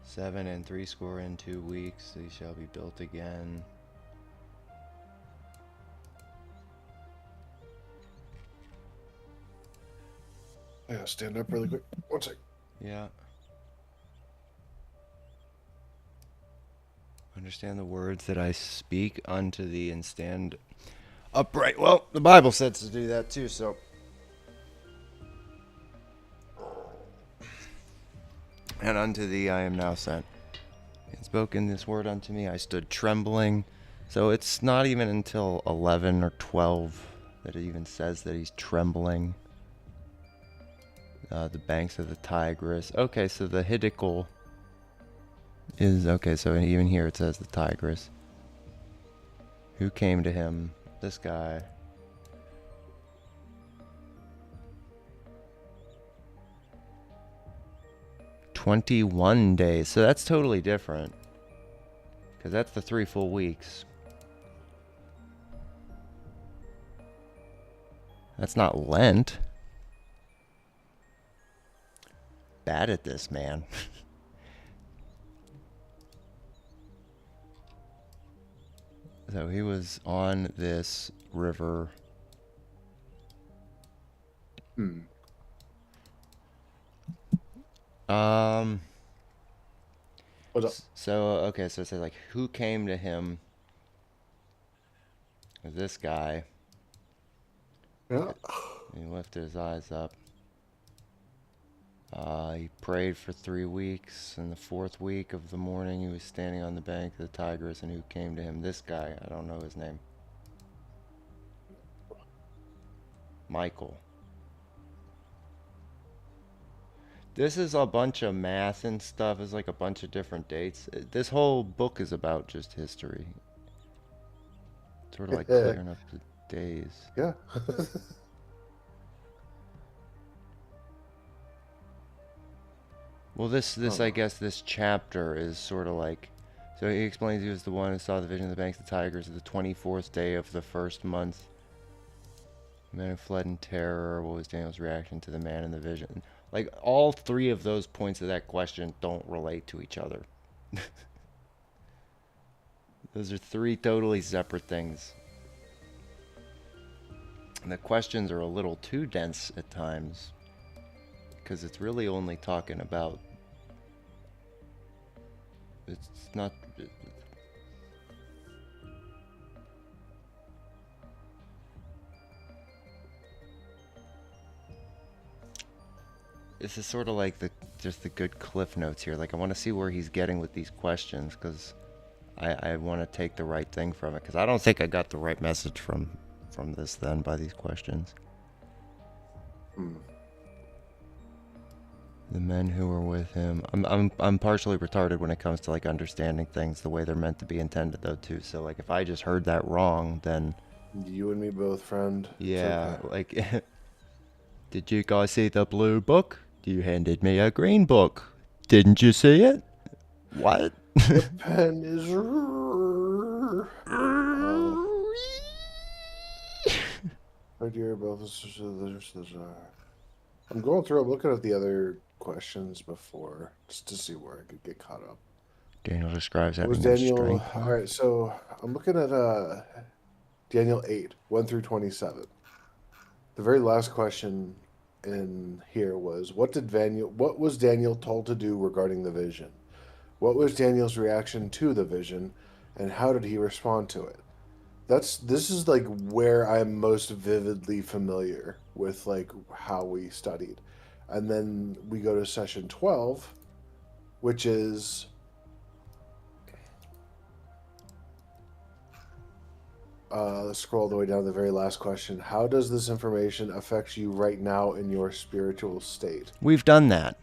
Seven and 60 in 2 weeks, they shall be built again. I gotta stand up really quick. One sec. Yeah. Understand the words that I speak unto thee and stand upright. Well, the Bible says to do that too, so. And unto thee I am now sent. And spoken this word unto me, I stood trembling. So it's not even until 11 or 12 that it even says that he's trembling. The banks of the Tigris. Okay, so the Hiddical is... Okay, so even here it says the Tigris. Who came to him? This guy. "21 days." So that's totally different. Because that's the 3 full weeks. That's not Lent. Bad at this, man. So he was on this river. What's up? So okay, so it says like, who came to him? This guy. Yeah. He lifted his eyes up. He prayed for 3 weeks. In the 4th week of the morning, he was standing on the bank of the Tigris, and who came to him? This guy. I don't know his name. Michael. This is a bunch of math and stuff. It's like a bunch of different dates. This whole book is about just history. Sort of like clearing up the days. Yeah. Well, this I guess this chapter is sort of like, so he explains he was the one who saw the vision of the banks of the Tigers at the 24th day of the 1st month. The man who fled in terror. What was Daniel's reaction to the man in the vision? Like, all 3 of those points of that question don't relate to each other. Those are 3 totally separate things. And the questions are a little too dense at times, because it's really only talking about, it's not, this is sort of like just the good cliff notes here. Like, I want to see where he's getting with these questions, because I want to take the right thing from it, because I don't think I got the right message from this then by these questions. The men who were with him. I'm partially retarded when it comes to like understanding things the way they're meant to be intended though too. So like if I just heard that wrong, then You and me both, friend. It's yeah, okay. like did you guys see the blue book? You handed me a green book. Didn't you see it? What? The pen is. My dear, both. I'm going through. I'm looking at the other questions before just to see where I could get caught up. Daniel describes having Was no Daniel? strength. All right, so I'm looking at Daniel 8, 1 through 27. The very last question in here was, what was Daniel told to do regarding the vision? What was Daniel's reaction to the vision, and how did he respond to it? This is like where I'm most vividly familiar with like how we studied. And then we go to session 12, which is let's scroll all the way down to the very last question. How does this information affect you right now in your spiritual state? We've done that.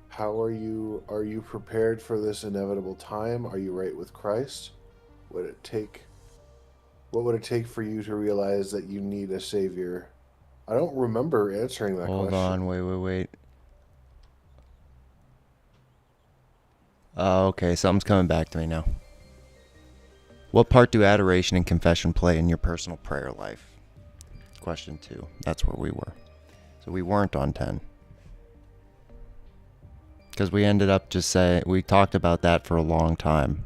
How are you prepared for this inevitable time? Are you right with Christ? What would it take for you to realize that you need a savior? I don't remember answering that Hold question. on, wait. Oh, okay, something's coming back to me now. What part do adoration and confession play in your personal prayer life? Question 2. That's where we were. So we weren't on 10. Because we ended up just saying, we talked about that for a long time.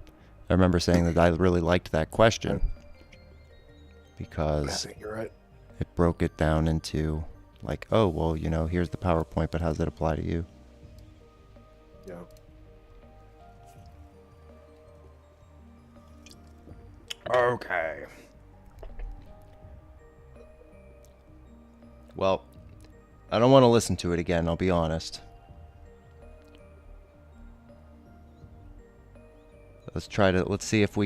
I remember saying that I really liked that question. I Because think you're right. it broke it down into, like, oh, well, you know, here's the PowerPoint, but how does it apply to you? Yeah. Okay. Well, I don't want to listen to it again, I'll be honest. Let's see if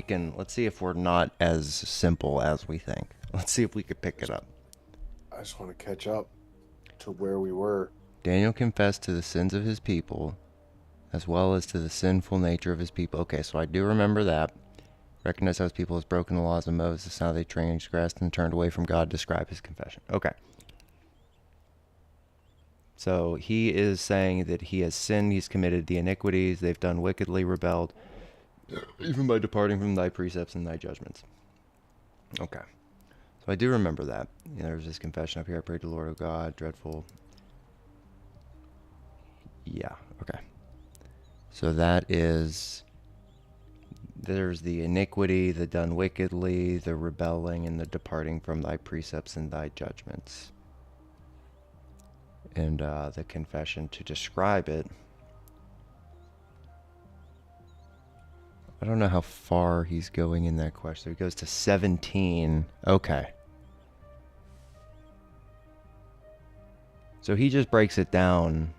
we're not as simple as we think. Let's see if we could pick it up. I just want to catch up to where we were. Daniel confessed to the sins of his people, as well as to the sinful nature of his people. Okay, so I do remember that. Recognize how his people has broken the laws of Moses, how they transgressed and turned away from God. Describe his confession. Okay. So he is saying that he has sinned, he's committed the iniquities, they've done wickedly, rebelled, even by departing from thy precepts and thy judgments. Okay. So I do remember that. There's this confession up here. I prayed to the Lord, O God, dreadful. Yeah, okay. So that is, there's the iniquity, the done wickedly, the rebelling, and the departing from thy precepts and thy judgments. And the confession to describe it. I don't know how far he's going in that question. He goes to 17. Okay. So he just breaks it down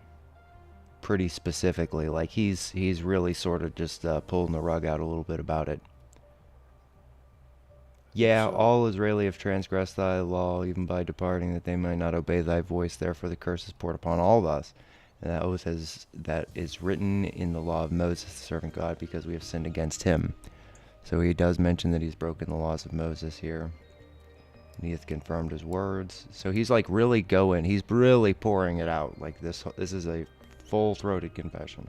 pretty specifically. Like he's really sort of just pulling the rug out a little bit about it. Yeah, So- all Israeli have transgressed thy law, even by departing, that they might not obey thy voice. Therefore the curse is poured upon all of us. And that oath that is written in the law of Moses, the servant God, because we have sinned against him. So he does mention that he's broken the laws of Moses here. And he hath confirmed his words. So he's like really going, he's really pouring it out. Like this is a full-throated confession.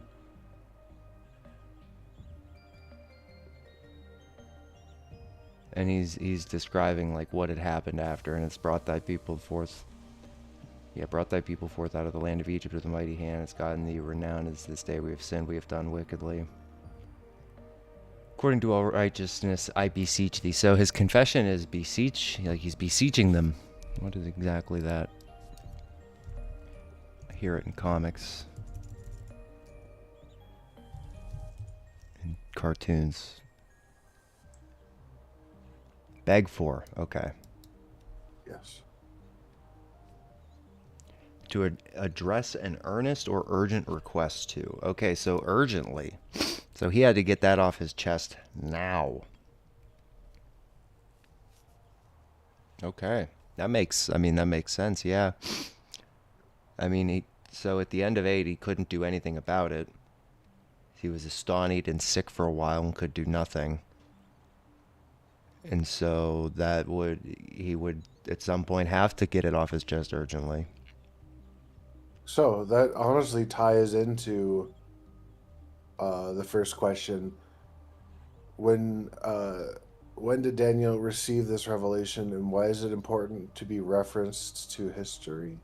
And he's describing like what had happened after, and it's brought thy people forth. Yeah, brought thy people forth out of the land of Egypt with a mighty hand. It's gotten thee renown as this day we have sinned, we have done wickedly. According to all righteousness, I beseech thee. So his confession is beseech, like he's beseeching them. What is exactly that? I hear it in comics. In cartoons. Beg for, okay. Yes. To address an earnest or urgent request to. Okay, so urgently. So he had to get that off his chest now. Okay. That makes sense, yeah. I mean, so at the end of 8, he couldn't do anything about it. He was astonied and sick for a while and could do nothing. And so he would at some point have to get it off his chest urgently. So that honestly ties into the first question. When did Daniel receive this revelation, and why is it important to be referenced to history?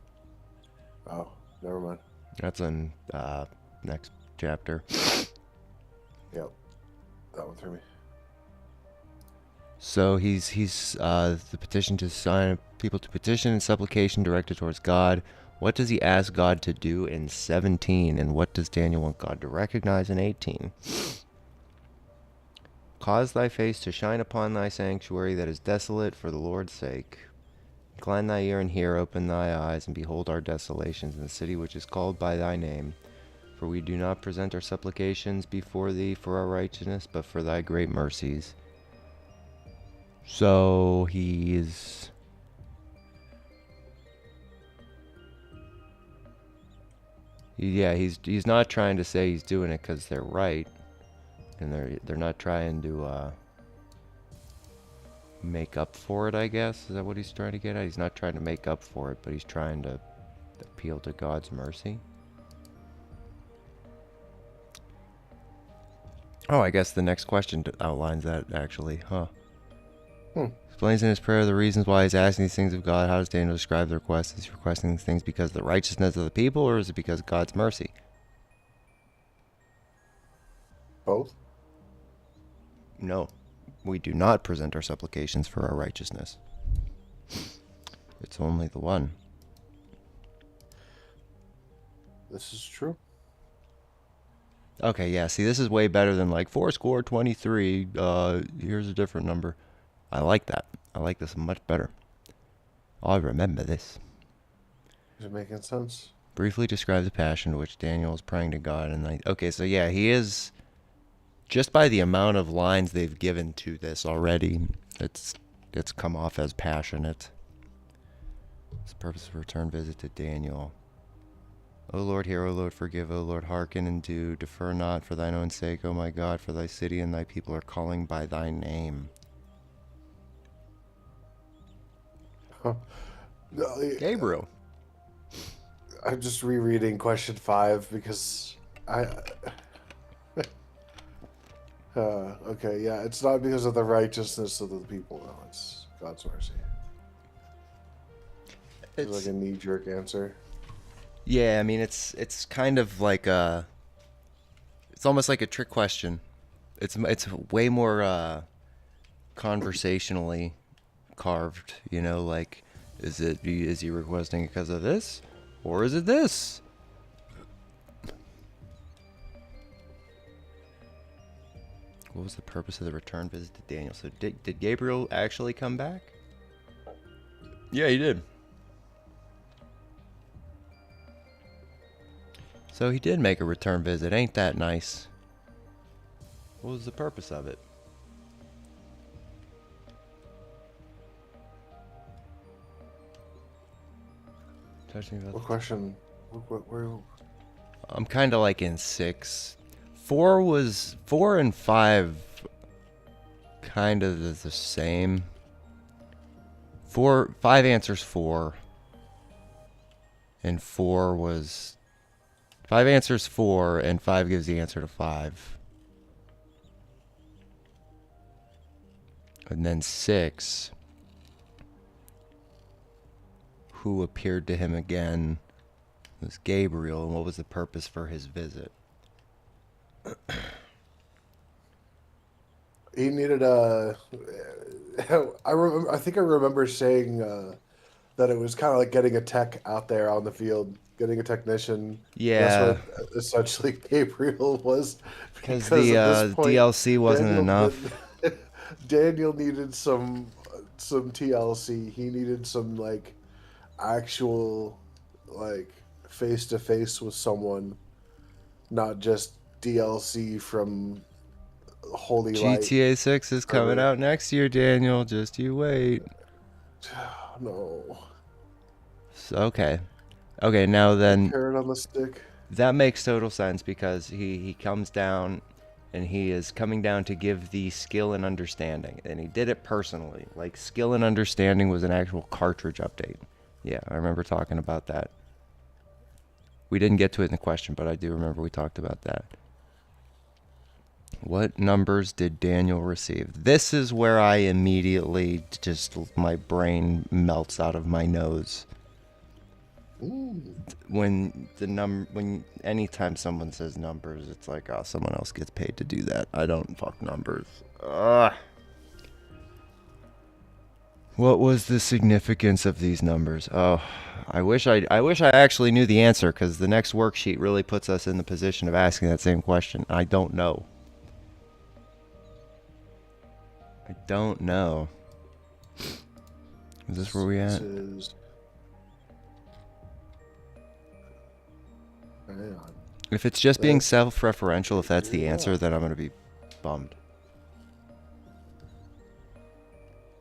Oh, never mind. That's in next chapter. Yep, that one threw me. So he's the petition to sign people to petition and supplication directed towards God. What does he ask God to do in 17, and what does Daniel want God to recognize in 18? Cause thy face to shine upon thy sanctuary that is desolate for the Lord's sake. Incline thy ear and hear, open thy eyes, and behold our desolations in the city which is called by thy name. For we do not present our supplications before thee for our righteousness, but for thy great mercies. So he's not trying to say he's doing it because they're right, and they're not trying to make up for it, I guess. Is that what he's trying to get at? He's not trying to make up for it, but he's trying to appeal to God's mercy. Oh, I guess the next question outlines that, actually. Explains in his prayer the reasons why he's asking these things of God. How does Daniel describe the request? Is he requesting these things because of the righteousness of the people, or is it because of God's mercy? Both? No. We do not present our supplications for our righteousness. It's only the one. This is true. Okay, yeah, see, this is way better than like 423. Here's a different number. I like that. I like this much better. I remember this. Is it making sense? Briefly describe the passion to which Daniel is praying to God. Okay, so yeah, he is, just by the amount of lines they've given to this already, it's come off as passionate. It's the purpose of a return visit to Daniel. O Lord, hear, O Lord, forgive, O Lord, hearken and do. Defer not for thine own sake, O my God, for thy city and thy people are calling by thy name. Huh. Gabriel. I'm just rereading question 5 because I. Okay, yeah, it's not because of the righteousness of the people. No, it's God's mercy. It's like a knee-jerk answer. Yeah, I mean it's kind of like it's almost like a trick question. It's way more conversationally carved, you know, like is he requesting it because of this or is it this? What was the purpose of the return visit to Daniel? So did Gabriel actually come back? Yeah, he did. So he did make a return visit. Ain't that nice? What was the purpose of it? What question? Where? I'm kind of like in 6. 4 and 5 kind of the same. 5 answers 4. And 4 was 5 answers 4 and 5 gives the answer to 5. And then 6, who appeared to him again, was Gabriel, and what was the purpose for his visit? He needed a. I think I remember saying that it was kind of like getting a tech out there on the field, getting a technician. Yeah. That's what essentially Gabriel was. Because the at this point, DLC wasn't enough. Daniel needed some TLC. He needed some like actual like face to face with someone, not just DLC from Holy Light. GTA 6 is coming out next year, Daniel. Just you wait. No. So, okay. Okay, now then, Carrot on the stick. that makes total sense because he comes down and he is coming down to give the skill and understanding. And he did it personally. Like, skill and understanding was an actual cartridge update. Yeah, I remember talking about that. We didn't get to it in the question, but I do remember we talked about that. What numbers did Daniel receive? This is where I immediately just, my brain melts out of my nose. Ooh. When anytime someone says numbers, it's like, oh, someone else gets paid to do that. I don't fuck numbers. Ugh. What was the significance of these numbers? Oh, I wish I actually knew the answer, because the next worksheet really puts us in the position of asking that same question. I don't know. I don't know. Is this where we at? If it's just being self-referential, if that's the answer, then I'm going to be bummed.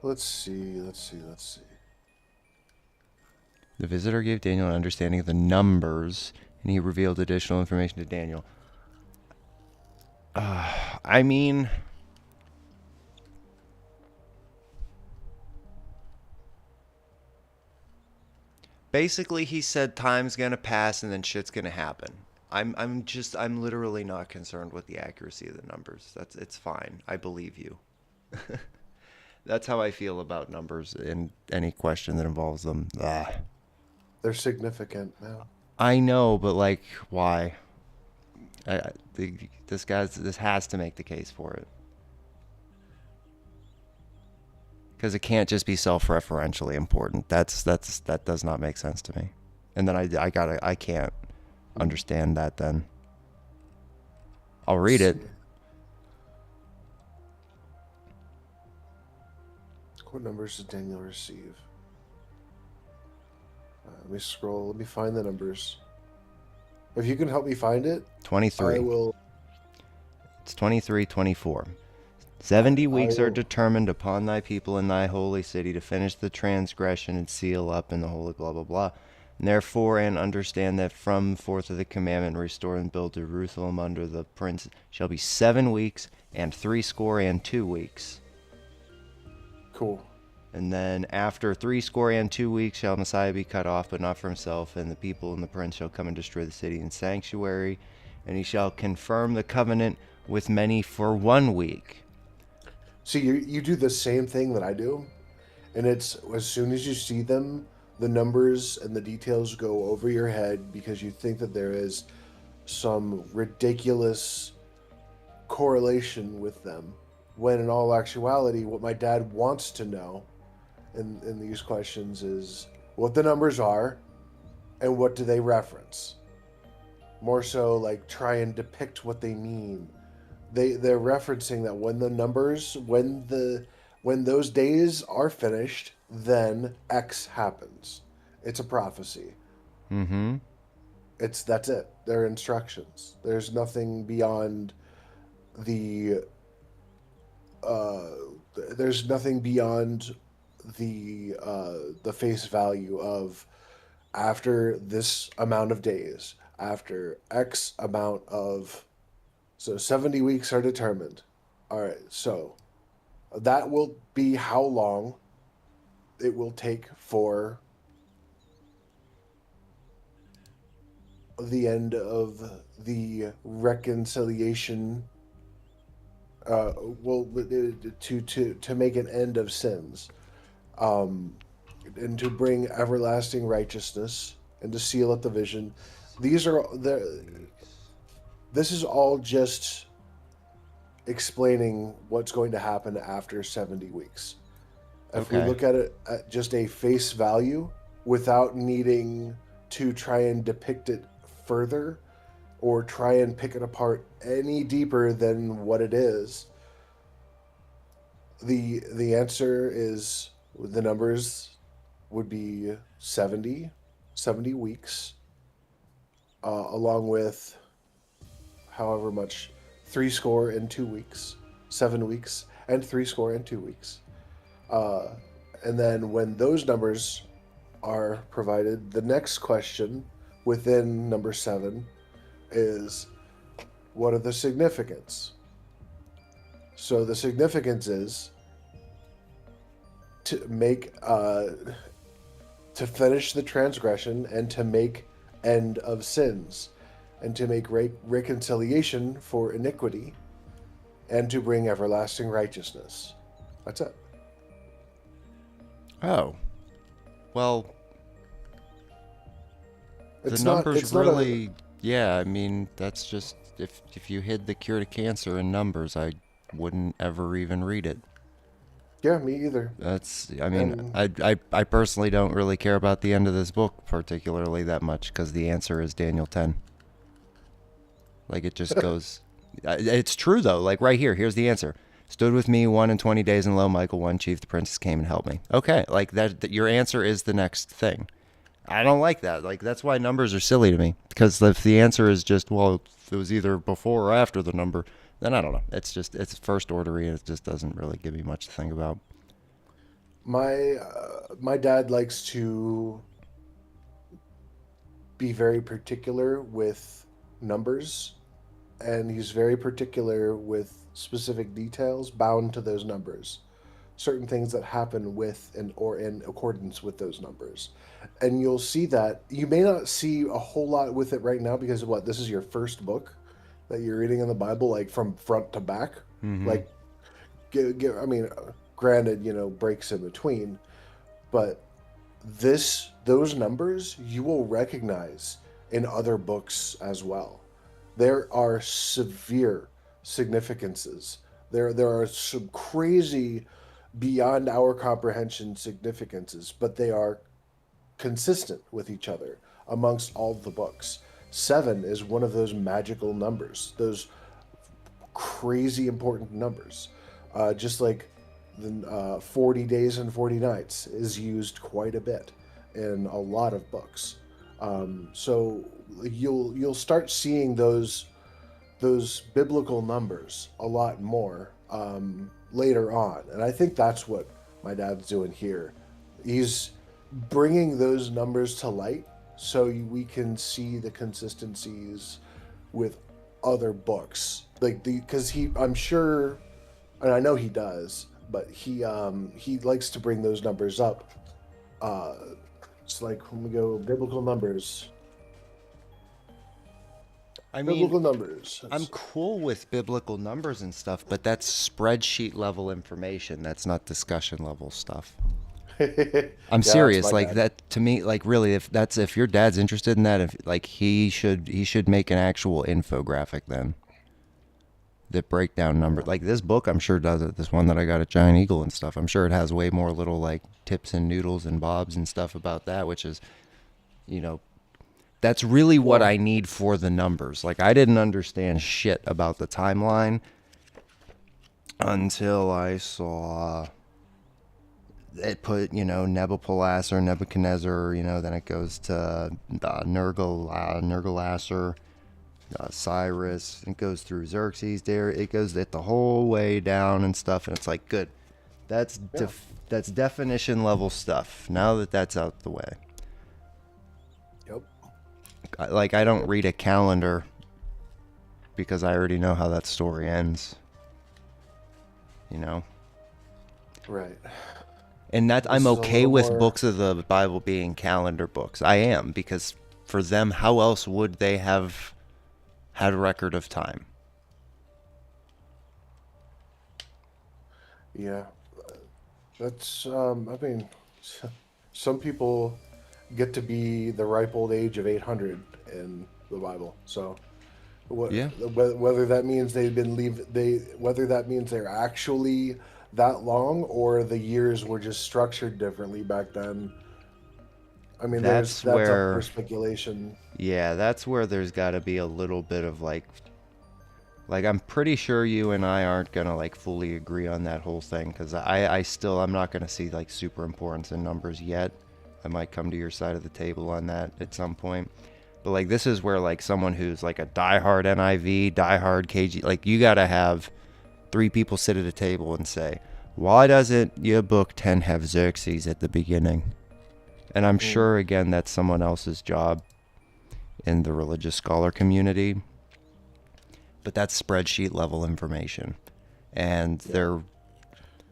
Let's see. The visitor gave Daniel an understanding of the numbers, and he revealed additional information to Daniel. I mean, basically he said time's gonna pass and then shit's gonna happen. I'm literally not concerned with the accuracy of the numbers. It's fine. I believe you. That's how I feel about numbers in any question that involves them. They're significant now. I know, but like, why? This has to make the case for it. Because it can't just be self-referentially important. That does not make sense to me. And then I can't understand that then. I'll read it. What numbers did Daniel receive? Let me scroll. Let me find the numbers. If you can help me find it, 23. I will. It's 23, 24. 70 weeks are determined upon thy people in thy holy city to finish the transgression and seal up in the holy blah, blah, blah. Therefore, and understand that from forth of the commandment, restore and build Jerusalem under the prince shall be 7 weeks and 62 weeks. Cool. And then after 62 weeks shall Messiah be cut off, but not for himself, and the people and the prince shall come and destroy the city and sanctuary, and he shall confirm the covenant with many for 1 week. See, you do the same thing that I do, and it's as soon as you see them, the numbers and the details go over your head because you think that there is some ridiculous correlation with them, when in all actuality, what my dad wants to know in these questions is what the numbers are and what do they reference. More so, like, try and depict what they mean. They're referencing that when the numbers, when those days are finished, then X happens. It's a prophecy. Mm-hmm. That's it. They're instructions. There's nothing beyond the there's nothing beyond the face value of after this amount of days, after X amount of, so 70 weeks are determined. All right, so that will be how long it will take for the end of the reconciliation, well, to make an end of sins, and to bring everlasting righteousness and to seal up the vision. These are this is all just explaining what's going to happen after 70 weeks. If we Okay. look at it at just a face value without needing to try and depict it further or try and pick it apart any deeper than what it is, the answer is the numbers would be 70 weeks, along with however much, 62 weeks, 7 weeks, and 62 weeks. And then when those numbers are provided, the next question within number 7 is, what are the significance? So the significance is to make to finish the transgression and to make end of sins, and to make reconciliation for iniquity, and to bring everlasting righteousness. That's it. Oh. Well, the It's not. numbers It's not really, yeah, I mean, that's just, if you hid the cure to cancer in numbers, I wouldn't ever even read it. Yeah, me either. That's, I mean, And I personally don't really care about the end of this book particularly that much because the answer is Daniel 10. Like, it just goes, it's true though, like right here, here's the answer. Stood with me 1 and 20 days, and lo, Michael, one chief, the princes came and helped me. Okay, like that your answer is the next thing. I don't like that. Like, that's why numbers are silly to me. Because if the answer is just, well, it was either before or after the number, then I don't know. It's just, it's first ordery, and it just doesn't really give me much to think about. my dad likes to be very particular with numbers, and he's very particular with specific details bound to those numbers. Certain things that happen with and or in accordance with those numbers. And you'll see that you may not see a whole lot with it right now because what, this is your first book that you're reading in the Bible, like from front to back. Mm-hmm. Like, I mean, granted, breaks in between, but those numbers you will recognize in other books as well. There are severe significances. There are some crazy, beyond our comprehension significances, but they are consistent with each other amongst all the books. 7 is one of those magical numbers, those crazy important numbers. Just like the 40 days and 40 nights is used quite a bit in a lot of books. So you'll start seeing those biblical numbers a lot more later on, and I think that's what my dad's doing here. He's bringing those numbers to light so we can see the consistencies with other books. Like the because I'm sure, and I know he does, but he likes to bring those numbers up. Uh, it's like when we go biblical numbers, I mean, biblical numbers. I'm cool with biblical numbers and stuff, but that's spreadsheet level information. That's not discussion level stuff. Yeah, I'm that's serious. my Like bad. that to me, like really, if your dad's interested in that, if like he should make an actual infographic then that break down Yeah. numbers. Like this book, I'm sure does it. This one that I got at Giant Eagle and stuff. I'm sure it has way more little like tips and noodles and bobs and stuff about that, which is, you know, that's really what Well, I need for the numbers. Like I didn't understand shit about the timeline until I saw it put, Nebuchadnezzar, Nebuchadnezzar, then it goes to Nergal, Cyrus, it goes through Xerxes there, it goes it the whole way down and stuff, and it's like, good. That's yeah. that's definition level stuff. Now that that's out the way. Yep. Like I don't read a calendar because I already know how that story ends, you know? Right. And that This I'm is a okay little with more. books of the Bible being calendar books. I am, because for them, how else would they have had record of time? Yeah. That's. I mean, some people get to be the ripe old age of 800 in the Bible. So, what Yeah. whether that means whether that means they're actually that long or the years were just structured differently back then. I mean, That's that's up for where, speculation. yeah, that's where there's got to be a little bit of like I'm pretty sure you and I aren't gonna like fully agree on that whole thing, because I'm not gonna see like super importance in numbers yet. I might come to your side of the table on that at some point. But like this is where like someone who's like a diehard NIV, diehard KG, like you gotta have three people sit at a table and say, why doesn't your book 10 have Xerxes at the beginning? And I'm Mm, sure again that's someone else's job in the religious scholar community, but that's spreadsheet level information. And yeah,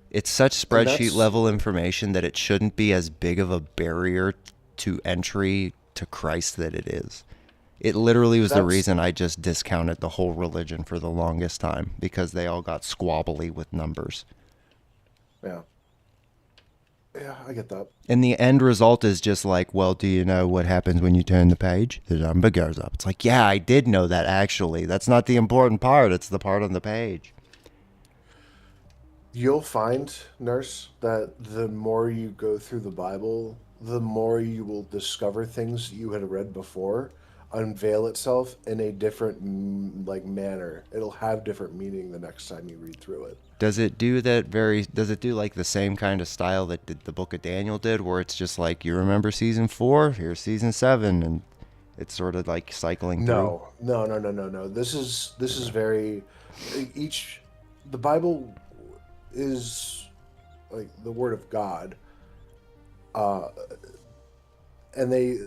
it's such and spreadsheet that's level information that it shouldn't be as big of a barrier to entry to Christ that it is. It literally was the that's reason I just discounted the whole religion for the longest time, because they all got squabbly with numbers. yeah, yeah. I get that. And the end result is just like, well, do you know what happens when you turn the page? The number goes up. It's like, yeah, I did know that actually. That's not the important part. It's the part on the page. You'll find, nurse, that the more you go through the Bible, the more you will discover things you had read before unveil itself in a different like manner. It'll have different meaning the next time you read through it. Does it do like the same kind of style that the book of Daniel did, where it's just like, you remember season 4, here's season 7, and it's sort of like cycling through? No, no, no, no, no, no. This is very each the Bible is like the word of God, uh, and they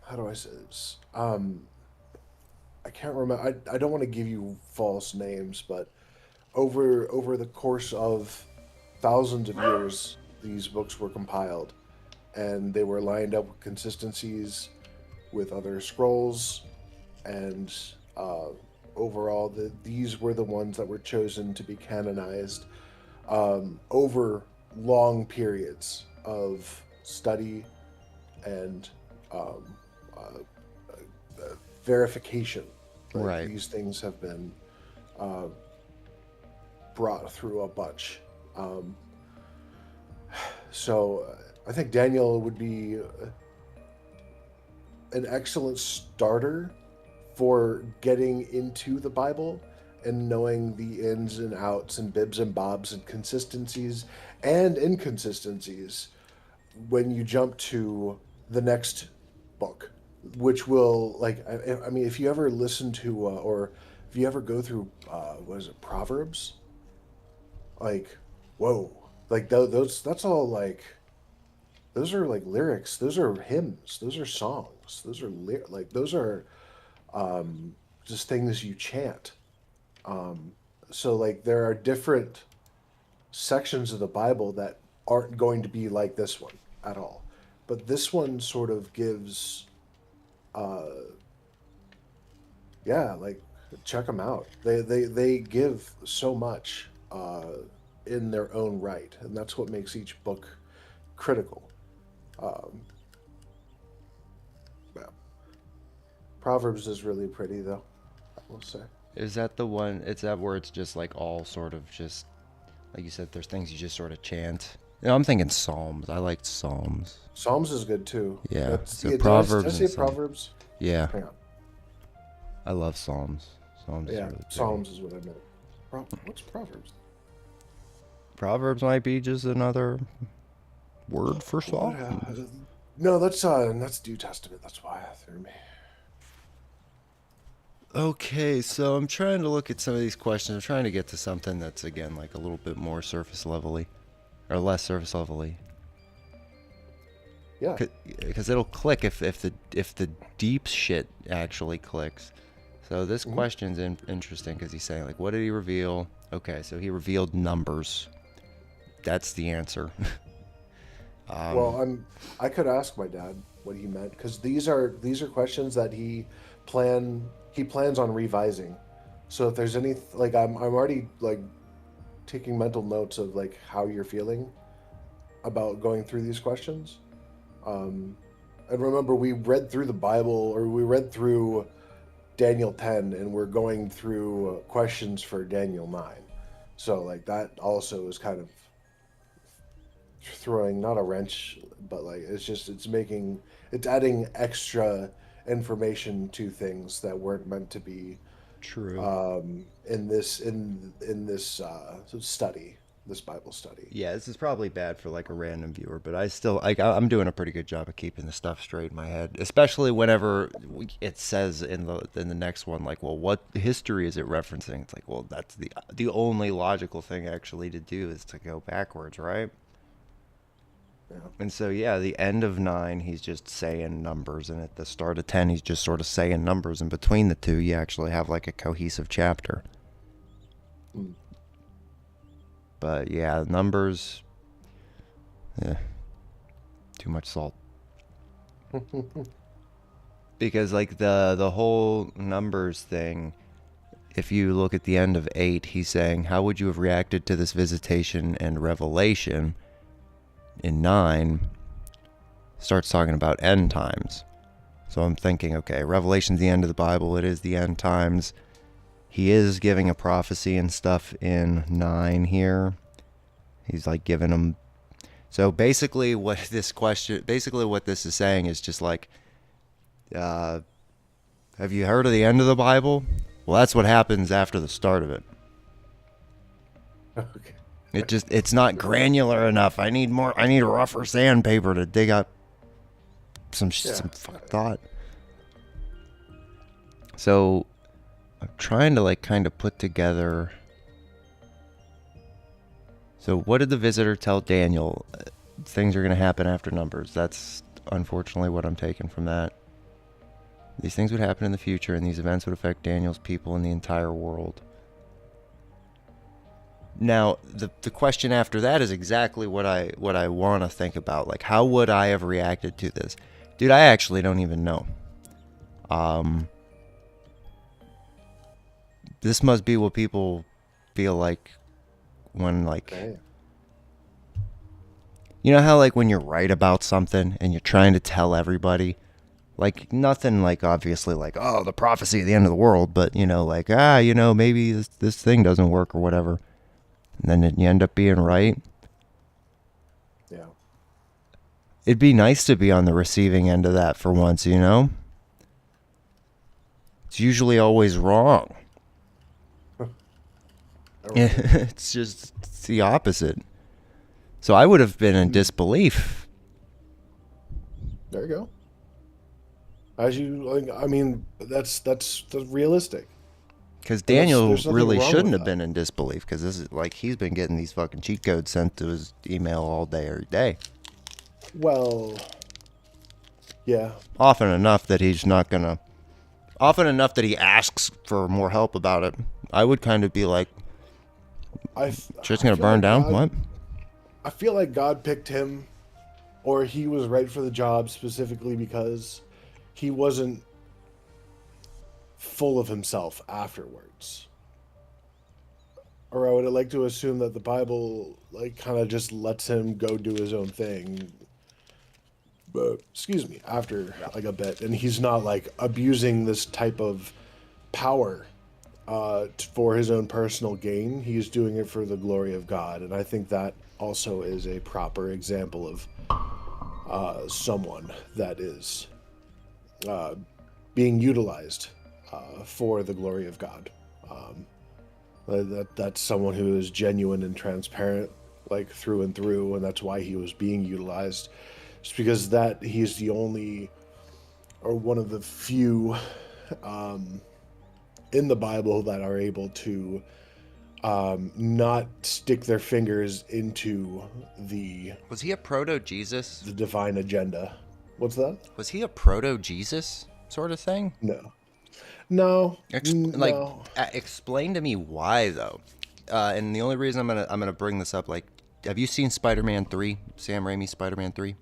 how do I say this? I can't remember. I don't want to give you false names, but over the course of thousands of years, these books were compiled, and they were lined up with consistencies with other scrolls, and uh, overall, these were the ones that were chosen to be canonized over long periods of study and um, uh, verification. Like Right. these things have been uh, brought through a bunch. Um, so I think Daniel would be an excellent starter for getting into the Bible and knowing the ins and outs and bibs and bobs and consistencies and inconsistencies when you jump to the next book, which will like I mean, if you ever listen to or if you ever go through what is it, Proverbs, like whoa, like those that's all like those are like lyrics. Those are hymns. Those are songs. Those are those are just things you chant. So like there are different sections of the Bible that aren't going to be like this one at all. But this one sort of gives, yeah, like check them out. They give so much in their own right, and that's what makes each book critical. Um, yeah. Proverbs is really pretty, though, I will say. Is that the one? It's that where it's just like all sort of just like you said. There's things you just sort of chant. You know, I'm thinking Psalms. I like Psalms. Psalms is good too. Yeah. So Yeah, Proverbs did I and say Psalms. Proverbs? Yeah, Hang on. I love Psalms. Psalms is Yeah, really pretty. Psalms is what I meant. What's Proverbs? Proverbs might be just another word for What, Psalms. no, that's New Testament. That's why I threw me. Okay, so I'm trying to look at some of these questions. I'm trying to get to something that's again like a little bit more surface levelly, or less surface levelly, Yeah. because it'll click if the deep shit actually clicks. So this Mhm. question's interesting because he's saying like, what did he reveal? Okay, so he revealed numbers. That's the answer. Well, I could ask my dad what he meant because these are questions that he plans on revising. So if there's any like I'm already like taking mental notes of like how you're feeling about going through these questions. Um, and remember, we read through the Bible or we read through Daniel 10, and we're going through questions for Daniel 9. So like that also is kind of throwing not a wrench, but like it's adding extra information to things that weren't meant to be True. in this study, this Bible study. Yeah, this is probably bad for like a random viewer, but I still I'm doing a pretty good job of keeping the stuff straight in my head, especially whenever it says in the next one like, well, what history is it referencing? It's like, well, that's the only logical thing actually to do is to go backwards, right? Yeah. And so yeah, the end of 9 he's just saying numbers, and at the start of 10 he's just sort of saying numbers, and between the two you actually have like a cohesive chapter. Mm. But yeah, numbers, yeah, too much salt. Because like the whole numbers thing, if you look at the end of 8, he's saying, how would you have reacted to this visitation and revelation? In 9, starts talking about end times. So I'm thinking, okay, Revelation's the end of the Bible. It is the end times. He is giving a prophecy and stuff in 9 here. He's like giving them. So basically what this is saying is just like, have you heard of the end of the Bible? Well, that's what happens after the start of it. Okay. It's not granular enough. I need rougher sandpaper to dig up some fucking thought. So I'm trying to like kind of put together. So what did the visitor tell Daniel? Things are going to happen after numbers. That's unfortunately what I'm taking from that. These things would happen in the future, and these events would affect Daniel's people and the entire world. Now, the question after that is exactly what I want to think about. Like, how would I have reacted to this? Dude, I actually don't even know. This must be what people feel like when, like... Okay. You know how, like, when you're right about something and you're trying to tell everybody? Like, nothing, like, obviously, like, oh, the prophecy of the end of the world. But, you know, like, maybe this thing doesn't work or whatever. And then you end up being right. Yeah. It'd be nice to be on the receiving end of that for once, you know? It's usually always wrong. It's the opposite. So I would have been in disbelief. There you go. As you, like, I mean, that's realistic. Because Daniel there's nothing really wrong shouldn't with have that. been in disbelief, because this is like he's been getting these fucking cheat codes sent to his email all day, every day. Well, yeah. Often enough that he's not gonna. Often enough that he asks for more help about it. I would kind of be like, shit's gonna feel burn like down? God, What? I feel like God picked him, or he was right for the job specifically because he wasn't full of himself afterwards. Or I would like to assume that the Bible like kind of just lets him go do his own thing. But excuse me, after like a bit, and he's not like abusing this type of power for his own personal gain. He's doing it for the glory of God, and I think that also is a proper example of someone that is being utilized for the glory of God. That's someone who is genuine and transparent, like through and through, and that's why he was being utilized. Just because that he's the only, or one of the few, in the Bible that are able to not stick their fingers into Was he a proto Jesus? the divine agenda. What's that? Was he a proto Jesus sort of thing? No, no, no. Explain to me why though. And the only reason I'm gonna bring this up, like, have you seen Spider-Man 3? Sam Raimi's Spider-Man 3?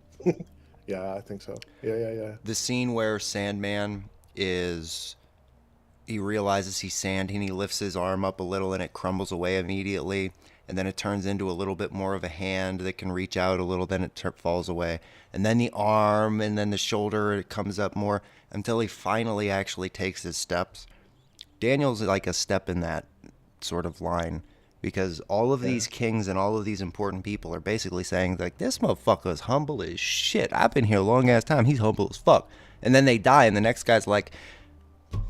Yeah, I think so. Yeah. The scene where Sandman he realizes he's sand and he lifts his arm up a little and it crumbles away immediately, and then it turns into a little bit more of a hand that can reach out a little, then it falls away, and then the arm, and then the shoulder, it comes up more until he finally actually takes his steps. Daniel's like a step in that sort of line, because all of these kings and all of these important people are basically saying, like, this motherfucker is humble as shit. I've been here a long ass time. He's humble as fuck. And then they die, and the next guy's like,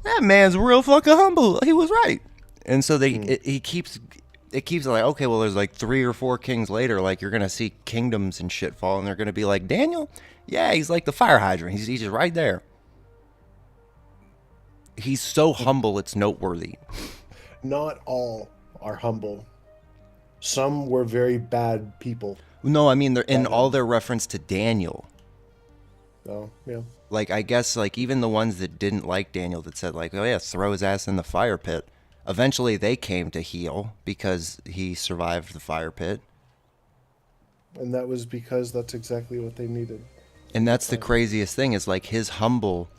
that man's real fucking humble. He was right. And so it keeps like, okay, well, there's like 3 or 4 kings later, like, you're gonna see kingdoms and shit fall, and they're gonna be like, Daniel, yeah, he's like the fire hydrant. He's just right there. He's so humble, it's noteworthy. Not all are humble. Some were very bad people. No, I mean, they're in all their reference to Daniel. Oh, yeah. Like, I guess, like, even the ones that didn't like Daniel, that said, like, oh yeah, throw his ass in the fire pit, eventually they came to heel because he survived the fire pit. And that was because that's exactly what they needed. And that's the craziest thing, is like his humble,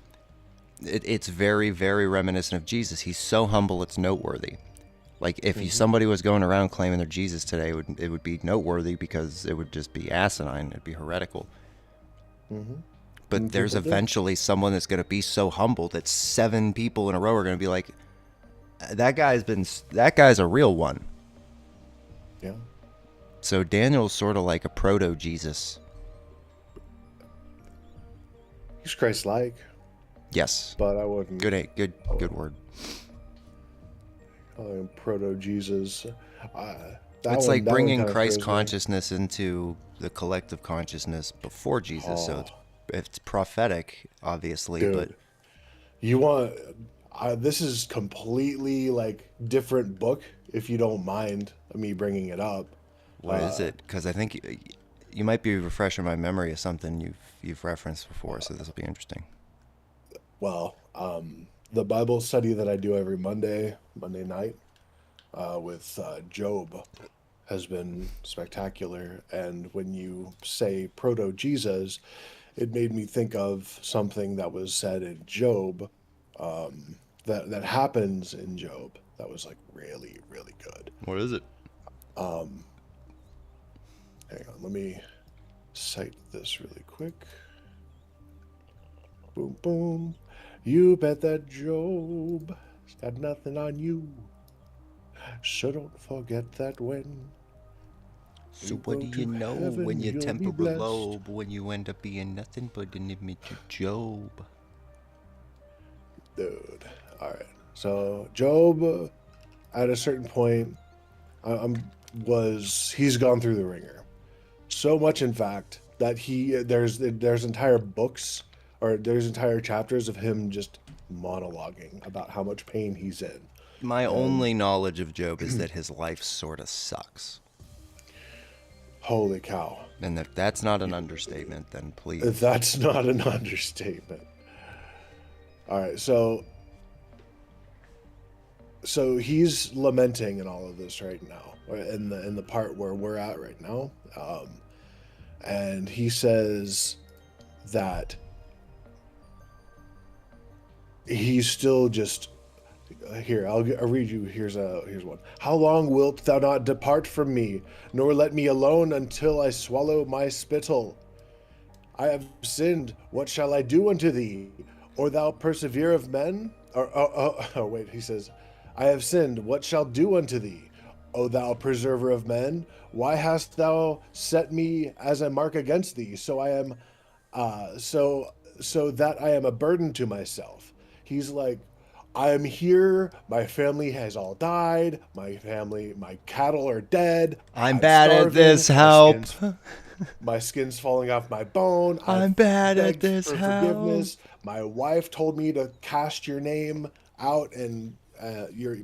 it's very, very reminiscent of Jesus. He's so humble, it's noteworthy. Like, if somebody was going around claiming they're Jesus today, it would be noteworthy, because it would just be asinine. It'd be heretical. But there's eventually someone that's going to be so humble that 7 people in a row are going to be like, that guy's a real one. Yeah. So Daniel's sort of like a proto-Jesus. He's Christ-like, Yes. but I wouldn't Good word. call him proto-Jesus. It's like bringing Christ consciousness into the collective consciousness before Jesus. So it's prophetic, obviously. Dude, but you want... this is completely, like, different book, if you don't mind me bringing it up. what is it? Because I think you might be refreshing my memory of something you've referenced before, so this will be interesting. Well, the Bible study that I do every Monday night, with Job has been spectacular. And when you say proto-Jesus, it made me think of something that was said in Job, that happens in Job, that was like really, really good. What is it? Hang on, let me cite this really quick. Boom, boom. You bet that Job's got nothing on you. So don't forget that when So what do you know heaven, when your you'll be temporal blessed. lobe, when you end up being nothing but an image of Job? Dude. All right. So Job, at a certain point, he's gone through the ringer. So much, in fact, that there's entire books, or there's entire chapters of him just monologuing about how much pain he's in. My only knowledge of Job is that his life sort of sucks. Holy cow. And if that's not an understatement, then please. That's not an understatement. All right, so he's lamenting in all of this right now, in the part where we're at right now, and he says that he's still just here. I'll read you. Here's one. How long wilt thou not depart from me, nor let me alone until I swallow my spittle? I have sinned. What shall I do unto thee? Or thou persevere of men? Wait, he says, I have sinned. What shall do unto thee? O thou preserver of men, why hast thou set me as a mark against thee? So I am, so that I am a burden to myself. He's like, I am here. My family has all died. My cattle are dead. I'm bad at this. Help. My skin's falling off my bone. I'm bad at begged this. for Help. forgiveness. My wife told me to cast your name out, and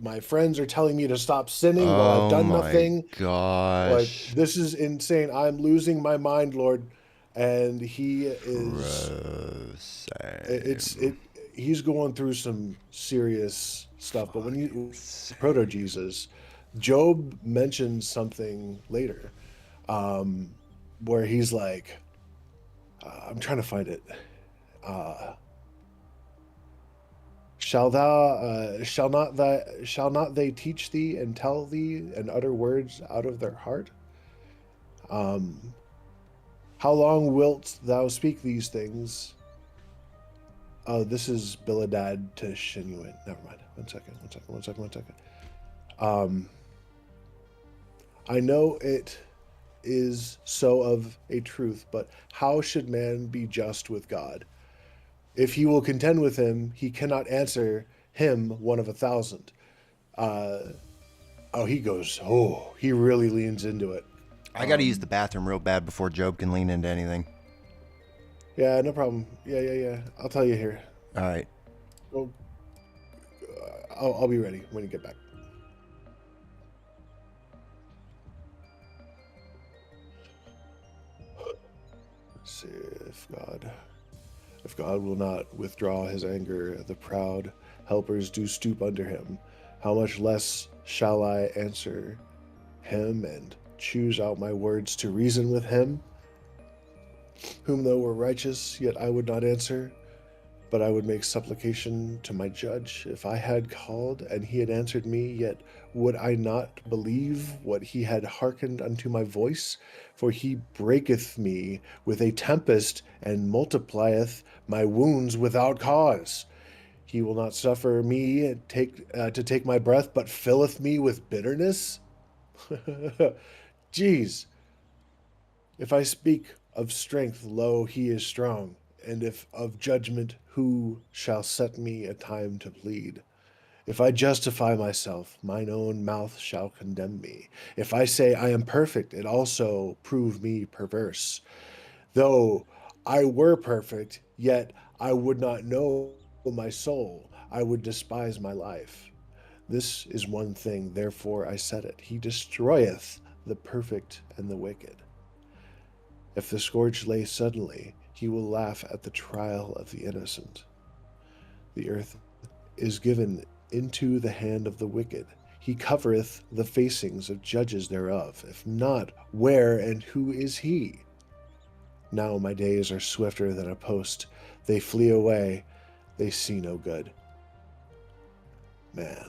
my friends are telling me to stop sinning while I've done nothing. Gosh. Like, this is insane. I'm losing my mind, Lord. And he is. He's going through some serious stuff. But when you proto Jesus, Job mentions something later. Where he's like, I'm trying to find it. Shall not they teach thee and tell thee and utter words out of their heart? How long wilt thou speak these things? Oh, this is Biladad to Shinuit. Never mind. One second. I know it is so of a truth, but how should man be just with God? If he will contend with him, he cannot answer him one of 1,000. He really leans into it. I gotta use the bathroom real bad before Job can lean into anything. Yeah, no problem. Yeah. I'll tell you here. All right. Well, I'll be ready when you get back. See if God will not withdraw his anger, the proud helpers do stoop under him. How much less shall I answer him and choose out my words to reason with him? Whom though were righteous, yet I would not answer, but I would make supplication to my judge. If I had called and he had answered me, yet would I not believe what he had hearkened unto my voice? For he breaketh me with a tempest and multiplieth my wounds without cause. He will not suffer me to take my breath, but filleth me with bitterness. Jeez. If I speak of strength, lo, he is strong. And if of judgment, who shall set me a time to plead? If I justify myself, mine own mouth shall condemn me. If I say I am perfect, it also prove me perverse. Though I were perfect, yet I would not know my soul. I would despise my life. This is one thing, therefore I said it. He destroyeth the perfect and the wicked. If the scourge lay suddenly, he will laugh at the trial of the innocent. The earth is given into the hand of the wicked. He covereth the facings of judges thereof. If not, where and who is he? Now my days are swifter than a post. They flee away. They see no good. Man.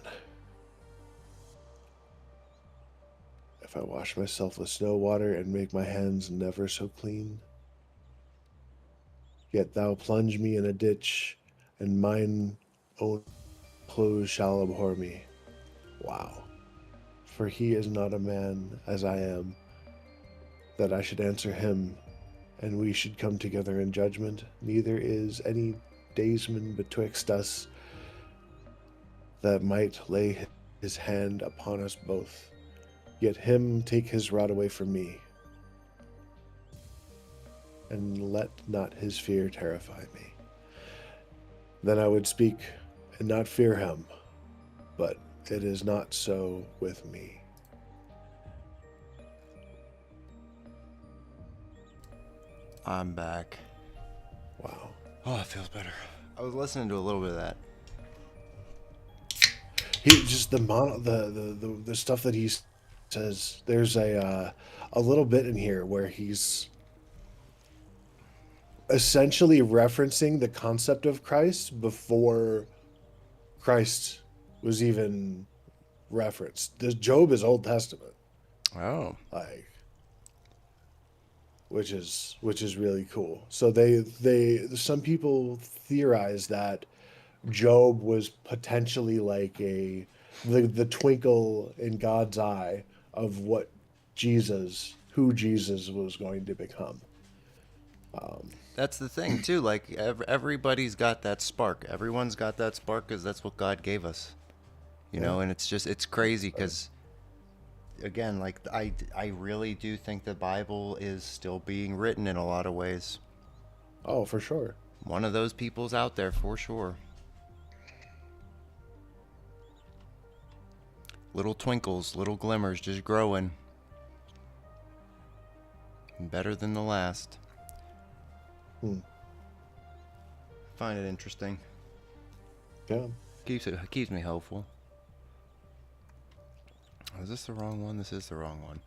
If I wash myself with snow water and make my hands never so clean, yet thou plunge me in a ditch, and mine own clothes shall abhor me. Wow. For he is not a man as I am, that I should answer him, and we should come together in judgment. Neither is any daysman betwixt us that might lay his hand upon us both. Yet him take his rod away from me, and let not his fear terrify me. Then I would speak and not fear him, but it is not so with me. I'm back. Wow. Oh, it feels better. I was listening to a little bit of that. He just the stuff that he says. There's a little bit in here where he's essentially referencing the concept of Christ before Christ was even referenced. Job is Old Testament, Oh. like, which is really cool. So they some people theorize that Job was potentially like the twinkle in God's eye of what who Jesus was going to become. That's the thing, too. Like, everybody's got that spark. Everyone's got that spark because that's what God gave us. You Yeah. know, and it's crazy because, again, like, I really do think the Bible is still being written in a lot of ways. Oh, for sure. One of those people's out there for sure. Little twinkles, little glimmers just growing. Better than the last. Hmm. Find it interesting. Yeah. Keeps me hopeful. Oh, is this the wrong one? This is the wrong one.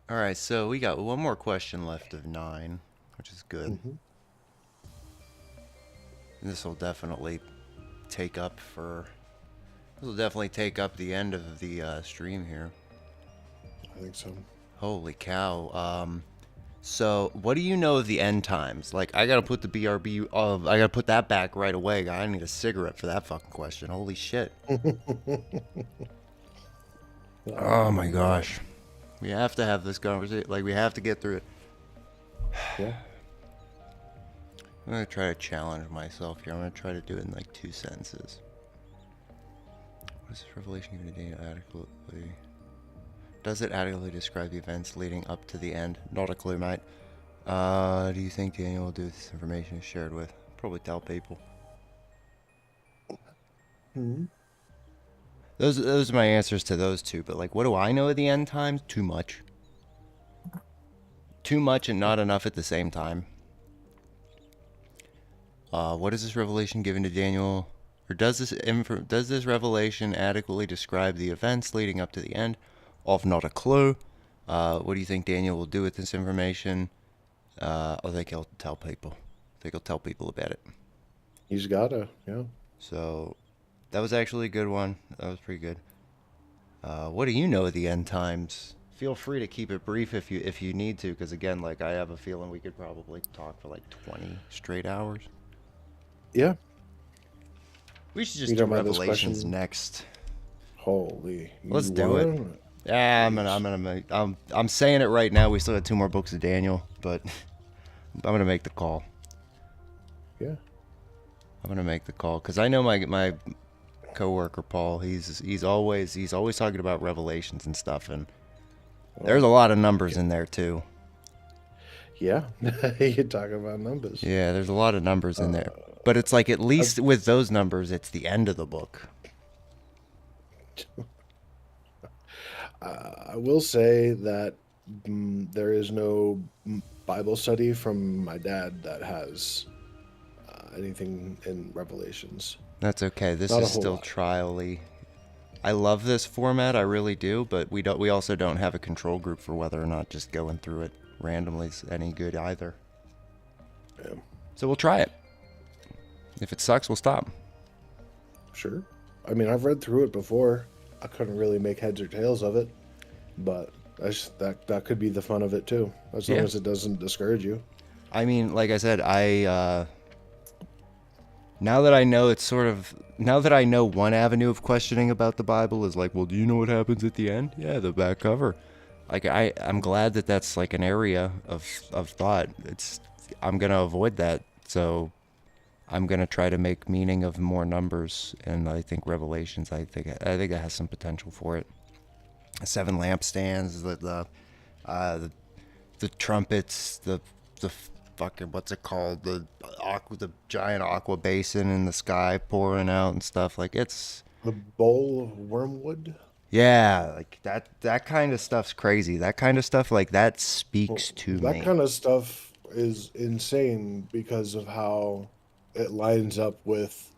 Alright, so we got one more question left of 9, which is good. Mm-hmm. This will definitely take up the end of the stream here. I think so. Holy cow. So what do you know of the end times? Like, I gotta put the BRB I gotta put that back right away. I need a cigarette for that fucking question. Holy shit. Oh my gosh. We have to have this conversation. Like, we have to get through it. Yeah. I'm gonna try to challenge myself here. I'm gonna try to do it in like 2 sentences. What is this revelation given to Daniel adequately? Does it adequately describe the events leading up to the end? Not a clue, mate. Do you think Daniel will do with this information is shared with? Probably tell people. Mm-hmm. Those are my answers to those two. But like, what do I know of the end times? Too much. Too much and not enough at the same time. What is this revelation given to Daniel? Or does this revelation adequately describe the events leading up to the end? Of not a clue. What do you think Daniel will do with this information? I think he'll tell people. I think he'll tell people about it. He's gotta, yeah. So, that was actually a good one. That was pretty good. What do you know of the end times? Feel free to keep it brief if you need to, because again, like, I have a feeling we could probably talk for like 20 straight hours. Yeah. We should just do Revelations next. Holy. Let's do it. Yeah, I'm saying it right now. We still got 2 more books of Daniel, but I'm gonna make the call. Yeah. I'm gonna make the call because I know my coworker Paul. He's always talking about Revelations and stuff, and there's a lot of numbers in there too. Yeah, you talk about numbers. Yeah, there's a lot of numbers in there, but it's like at least with those numbers, it's the end of the book. I will say that there is no Bible study from my dad that has anything in Revelations. That's okay. This Not a is whole still lot. trial-y. I love this format, I really do, but we also don't have a control group for whether or not just going through it randomly is any good either. Yeah. So we'll try it. If it sucks, we'll stop. Sure. I mean, I've read through it before. I couldn't really make heads or tails of it, but that could be the fun of it too, as long as it doesn't discourage you. I mean, like I said, now that I know one avenue of questioning about the Bible is like, well, do you know what happens at the end? Yeah, the back cover. Like, I'm glad that that's like an area of thought. I'm gonna avoid that, so I'm gonna try to make meaning of more numbers, and I think Revelations. I think it has some potential for it. 7 lampstands, the trumpets, the fucking, what's it called, the giant aqua basin in the sky pouring out and stuff. Like, it's The bowl of wormwood. Yeah, like that kind of stuff's crazy. That kind of stuff like that Well, speaks to that me. kind of stuff is insane because of how it lines up with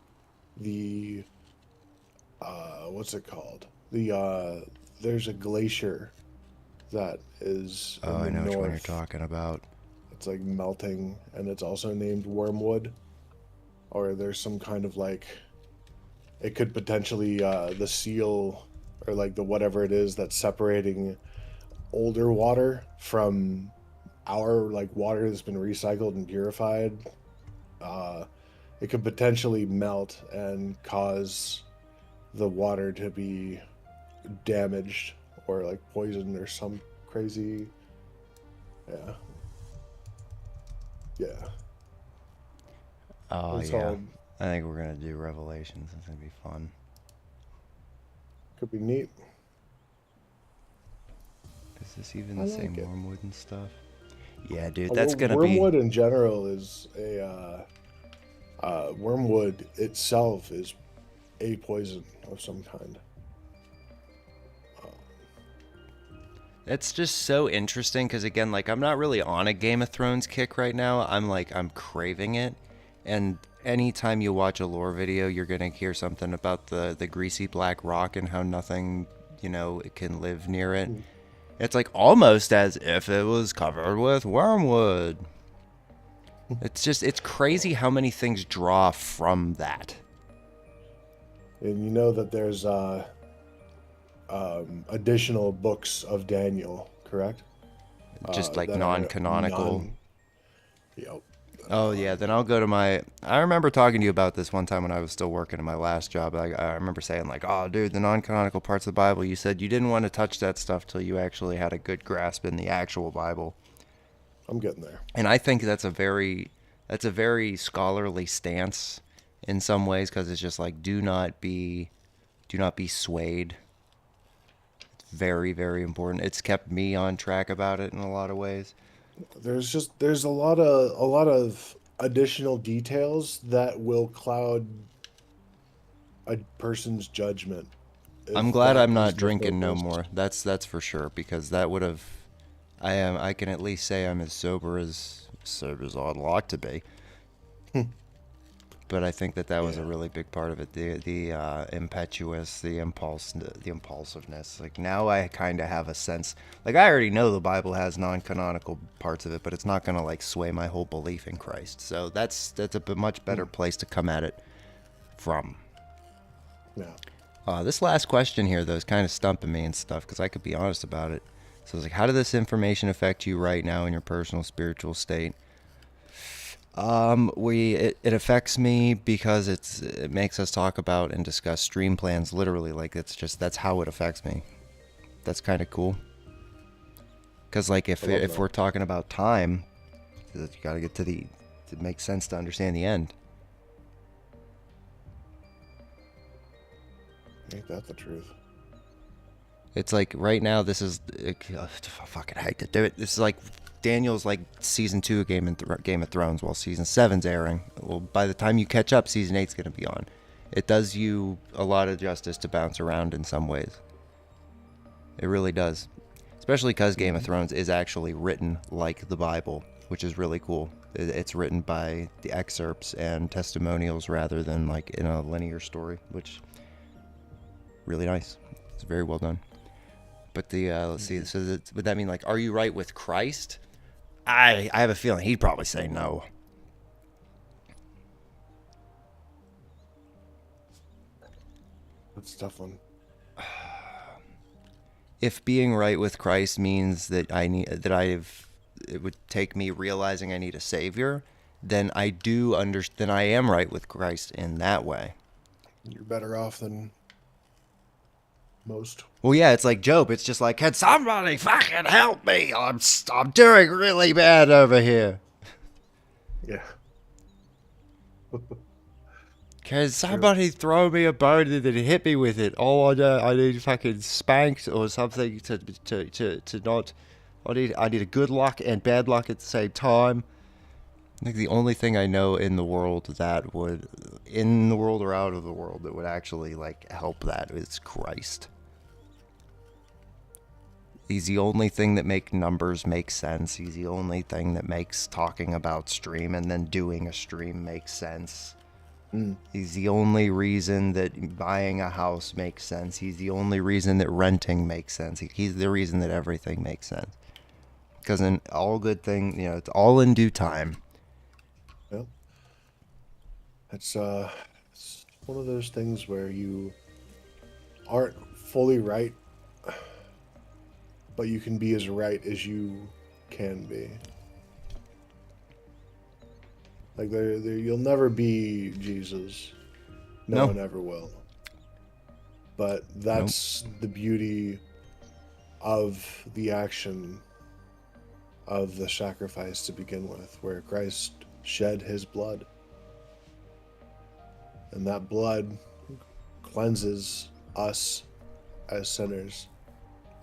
the what's it called? There's a glacier that is Oh, in I the know which one you're north. talking about. It's like melting, and it's also named Wormwood. Or there's some kind of like it could potentially the seal or like the whatever it is that's separating older water from our like water that's been recycled and purified. Uh, it could potentially melt and cause the water to be damaged or like poisoned or some crazy. Yeah, yeah. Oh It's yeah. all I think we're gonna do Revelations. It's gonna be fun. could be neat. Is this even I the like same it. wormwood and stuff? Yeah, dude, that's gonna be. Wormwood in general is a wormwood itself is a poison of some kind. It's just so interesting because again, like I'm not really on a Game of Thrones kick right now. I'm craving it, and anytime you watch a lore video, you're gonna hear something about the greasy black rock and how nothing, it can live near it. Hmm. It's like almost as if it was covered with wormwood. It's crazy how many things draw from that. And you know that there's additional books of Daniel, correct? Just like That are non-canonical. non. Yep. Oh yeah, then I'll go to my. I remember talking to you about this one time when I was still working in my last job. I remember saying like, "Oh, dude, the non-canonical parts of the Bible." You said you didn't want to touch that stuff till you actually had a good grasp in the actual Bible, I'm getting there. and I think that's a very scholarly stance in some ways because it's just like do not be swayed. It's very very important. It's kept me on track about it in a lot of ways. There's a lot of additional details that will cloud a person's judgment I'm if glad that I'm is not their drinking no focus. more. That's for sure because that would have. I can at least say I'm as sober as I'd like to be. But I think that was a Yeah. really big part of it. The impetuous, the impulsiveness. Like now I kind of have a sense. Like I already know the Bible has non-canonical parts of it, but it's not gonna like sway my whole belief in Christ. So that's a much better Hmm. place to come at it from. Yeah. This last question here, though, is kind of stumping me and stuff because I could be honest about it. So it's like, how did this information affect you right now in your personal spiritual state? It affects me because it makes us talk about and discuss stream plans literally. Like that's how it affects me. That's kind of cool. Because like I if love if that. we're talking about time, you got to get to make sense to understand the end. Ain't that the truth? It's like right now, this is. I fucking hate to do it. This is like Daniel's like season 2 of Game of Thrones, while season 7's airing. Well, by the time you catch up, season 8's gonna be on. It does you a lot of justice to bounce around in some ways. It really does, especially because Game of Hmm. Thrones is actually written like the Bible, which is really cool. It's written by the excerpts and testimonials rather than like in a linear story, which really nice. It's very well done. But let's see. So would that mean like, are you right with Christ? I have a feeling he'd probably say no. That's a tough one. If being right with Christ means that it would take me realizing I need a savior, then then I am right with Christ in that way. You're better off than most. Well, yeah, it's like Job. It's just like, can somebody fucking help me? I'm doing really bad over here. Yeah. Can True. somebody throw me a bone and then hit me with it? Oh, I need fucking spanked or something to not. I need a good luck and bad luck at the same time. I think the only thing I know in the world in the world or out of the world, that would actually like help that is Christ. He's the only thing that makes numbers make sense. He's the only thing that makes talking about stream and then doing a stream makes sense. He's the only reason that buying a house makes sense. He's the only reason that renting makes sense. He's the reason that everything makes sense. Because in all good things, it's all in due time. Yeah. It's one of those things where you aren't fully right, but you can be as right as you can be. Like you'll never be Jesus. No one ever will. But that's the beauty of the action of the sacrifice to begin with, where Christ shed his blood. And that blood cleanses us as sinners,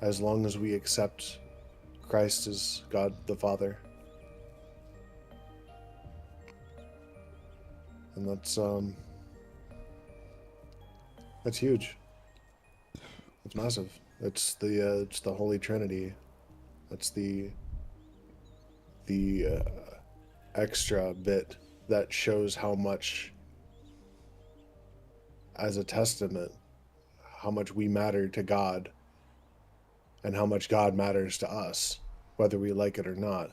as long as we accept Christ as God the Father. And that's huge. It's massive. It's the Holy Trinity. That's the extra bit that shows how much, as a testament, how much we matter to God and how much God matters to us, whether we like it or not.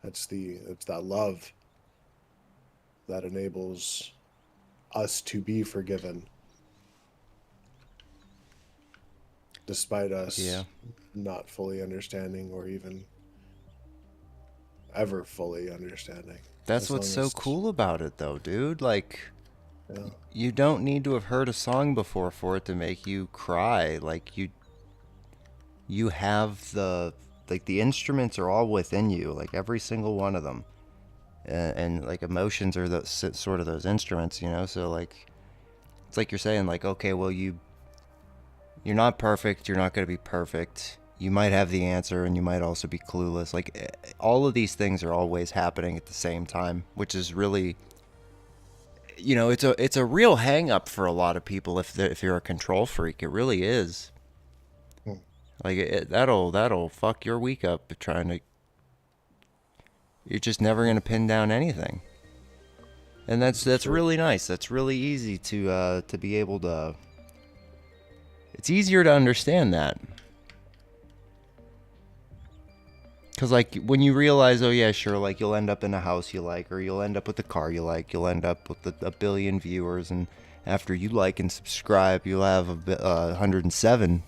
It's that love that enables us to be forgiven, despite us not fully understanding or even ever fully understanding. That's what's so cool about it, though, dude. Like, you don't need to have heard a song before for it to make you cry. Like, you have the instruments are all within you, like every single one of them. And like emotions are sort of those instruments, so like it's like you're saying, like, okay, well, you're not perfect, you're not going to be perfect, you might have the answer and you might also be clueless. Like, all of these things are always happening at the same time, which is really, it's a real hang up for a lot of people if you're a control freak. It really is. Like, that'll fuck your week up trying to. You're just never going to pin down anything. And that's really nice. That's really easy to be able to. It's easier to understand that. Because, like, when you realize, oh yeah, sure, like, you'll end up in a house you like, or you'll end up with a car you like, you'll end up with a billion viewers, and after you like and subscribe, you'll have 107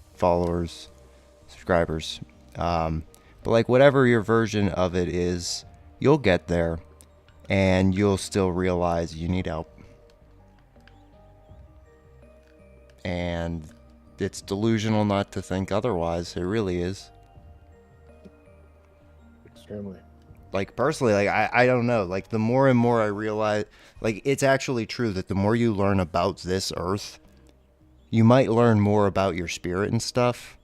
subscribers. But, like, whatever your version of it is, you'll get there, and you'll still realize you need help. And it's delusional not to think otherwise. It really is. Extremely. Like, personally, like, I don't know. Like, the more and more I realize, like, it's actually true that the more you learn about this earth, you might learn more about your spirit and stuff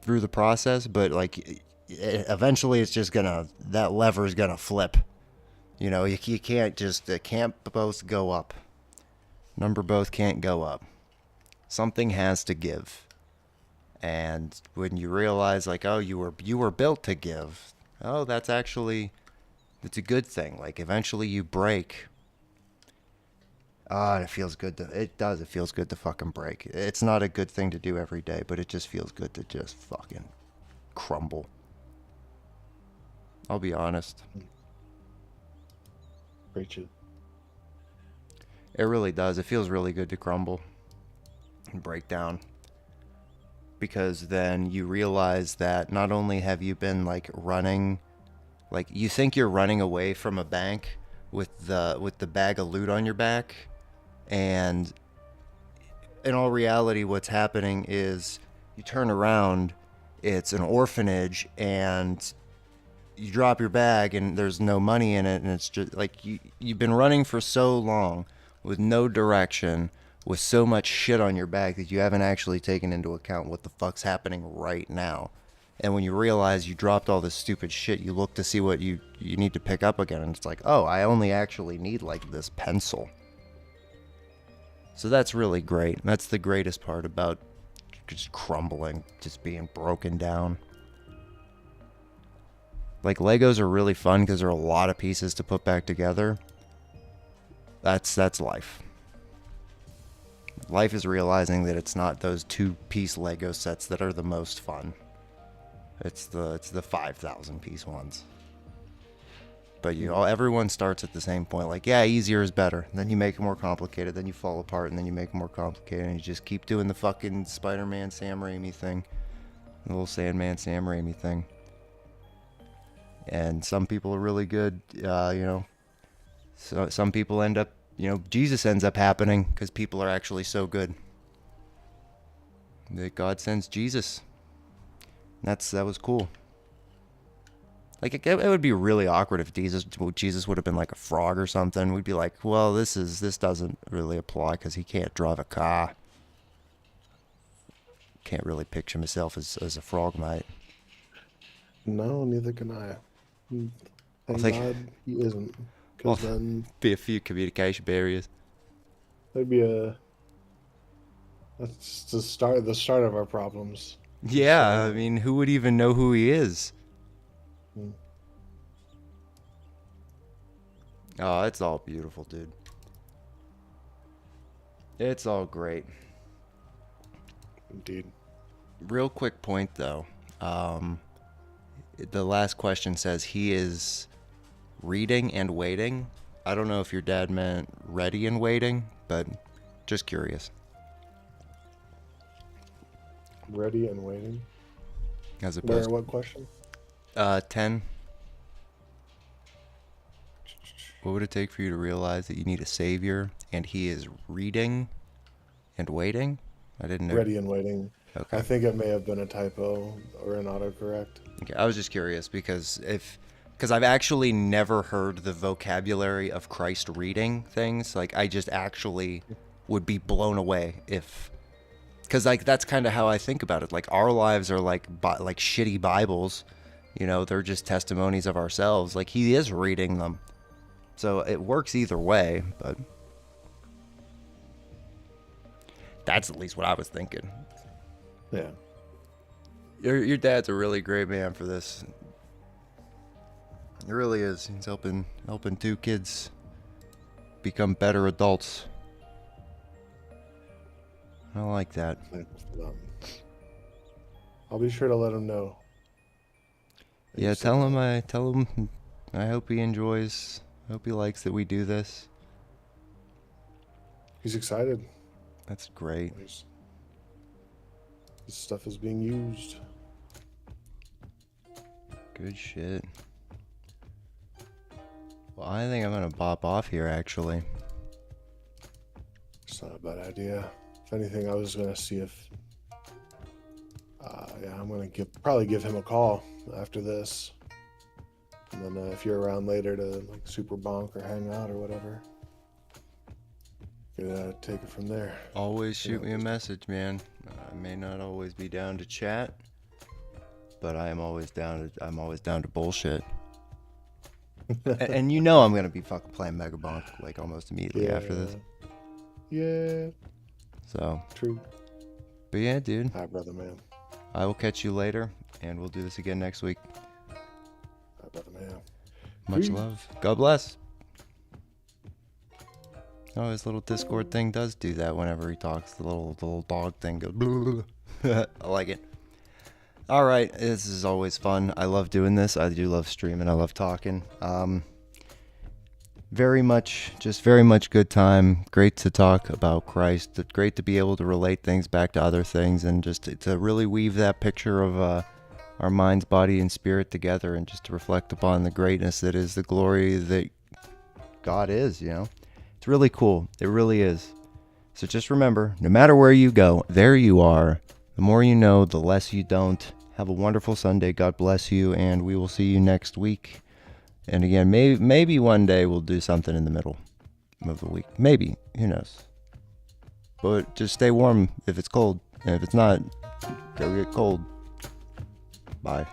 through the process, but, like, eventually it's just that lever's gonna flip. You can't just, it can't both go up. Number both can't go up. Something has to give. And when you realize, like, oh, you were built to give, oh, it's a good thing. Like, eventually you break. Ah, it feels good it feels good to fucking break. It's not a good thing to do every day, but it just feels good to just fucking crumble. I'll be honest. Preach it. It really does. It feels really good to crumble and break down. Because then you realize that not only have you been, like, running, like, you think you're running away from a bank with the bag of loot on your back, and in all reality what's happening is you turn around, it's an orphanage, and you drop your bag and there's no money in it, and it's just like you've been running for so long with no direction, with so much shit on your back that you haven't actually taken into account what the fuck's happening right now. And when you realize you dropped all this stupid shit, you look to see what you need to pick up again, and it's like, oh, I only actually need, like, this pencil. So that's really great. That's the greatest part about just crumbling, just being broken down. Like, Legos are really fun because there are a lot of pieces to put back together. That's life. Life is realizing that it's not those 2-piece Lego sets that are the most fun. It's the 5,000-piece ones. But everyone starts at the same point. Like, yeah, easier is better. Then you make it more complicated. Then you fall apart, and then you make it more complicated, and you just keep doing the fucking Spider-Man Sam Raimi thing, the little Sandman Sam Raimi thing. And some people are really good, So some people end up, Jesus ends up happening because people are actually so good that God sends Jesus. That was cool. Like, it would be really awkward if Jesus would have been like a frog or something. We'd be like, well, this doesn't really apply because he can't drive a car. Can't really picture myself as a frog, mate. No, neither can I. Thank God he isn't. Because then be a few communication barriers. there'd be that's the start of our problems. Yeah, I mean, who would even know who he is? Oh, it's all beautiful, dude. It's all great. Indeed. Real quick point, though. The last question says he is reading and waiting. I don't know if your dad meant ready and waiting, but just curious. Ready and waiting. As opposed What question? 10. What would it take for you to realize that you need a savior and he is reading and waiting? I didn't know. Ready and waiting. Okay. I think it may have been a typo or an autocorrect. Okay, I was just curious because I've actually never heard the vocabulary of Christ reading things. Like, I just actually would be blown away because like that's kind of how I think about it. Like, our lives are like shitty Bibles, they're just testimonies of ourselves. Like, he is reading them, so it works either way. But that's at least what I was thinking. Yeah. Your dad's a really great man for this. He really is. He's helping 2 kids become better adults. I like that. Thanks for that. I'll be sure to let him know. Yeah, tell him I hope he enjoys. I hope he likes that we do this. He's excited. That's great. This stuff is being used. Good shit. Well, I think I'm gonna bop off here, actually. It's not a bad idea. If anything, I was gonna see if I'm gonna probably give him a call after this, and then if you're around later to like super bonk or hang out or whatever, could take it from there. Always shoot me a message, man. I may not always be down to chat, but I'm always down to bullshit. and I'm gonna be fucking playing Mega Bonk like almost immediately after this. Yeah. So. True. But yeah, dude. Hi, brother, man. I will catch you later, and we'll do this again next week. Hi, brother, man. Much Peace. love. God bless. Oh, his little Discord thing does do that whenever he talks. The little dog thing goes. Blah, blah. I like it. All right, this is always fun. I love doing this. I do love streaming. I love talking. Very much good time. Great to talk about Christ. Great to be able to relate things back to other things and just to really weave that picture of our minds, body, and spirit together, and just to reflect upon the greatness that is the glory that God is. It's really cool. It really is. So just remember, no matter where you go, there you are. The more you know, the less you don't. Have a wonderful Sunday. God bless you, and we will see you next week. And again, maybe one day we'll do something in the middle of the week. Maybe. Who knows? But just stay warm if it's cold. And if it's not, go get cold. Bye.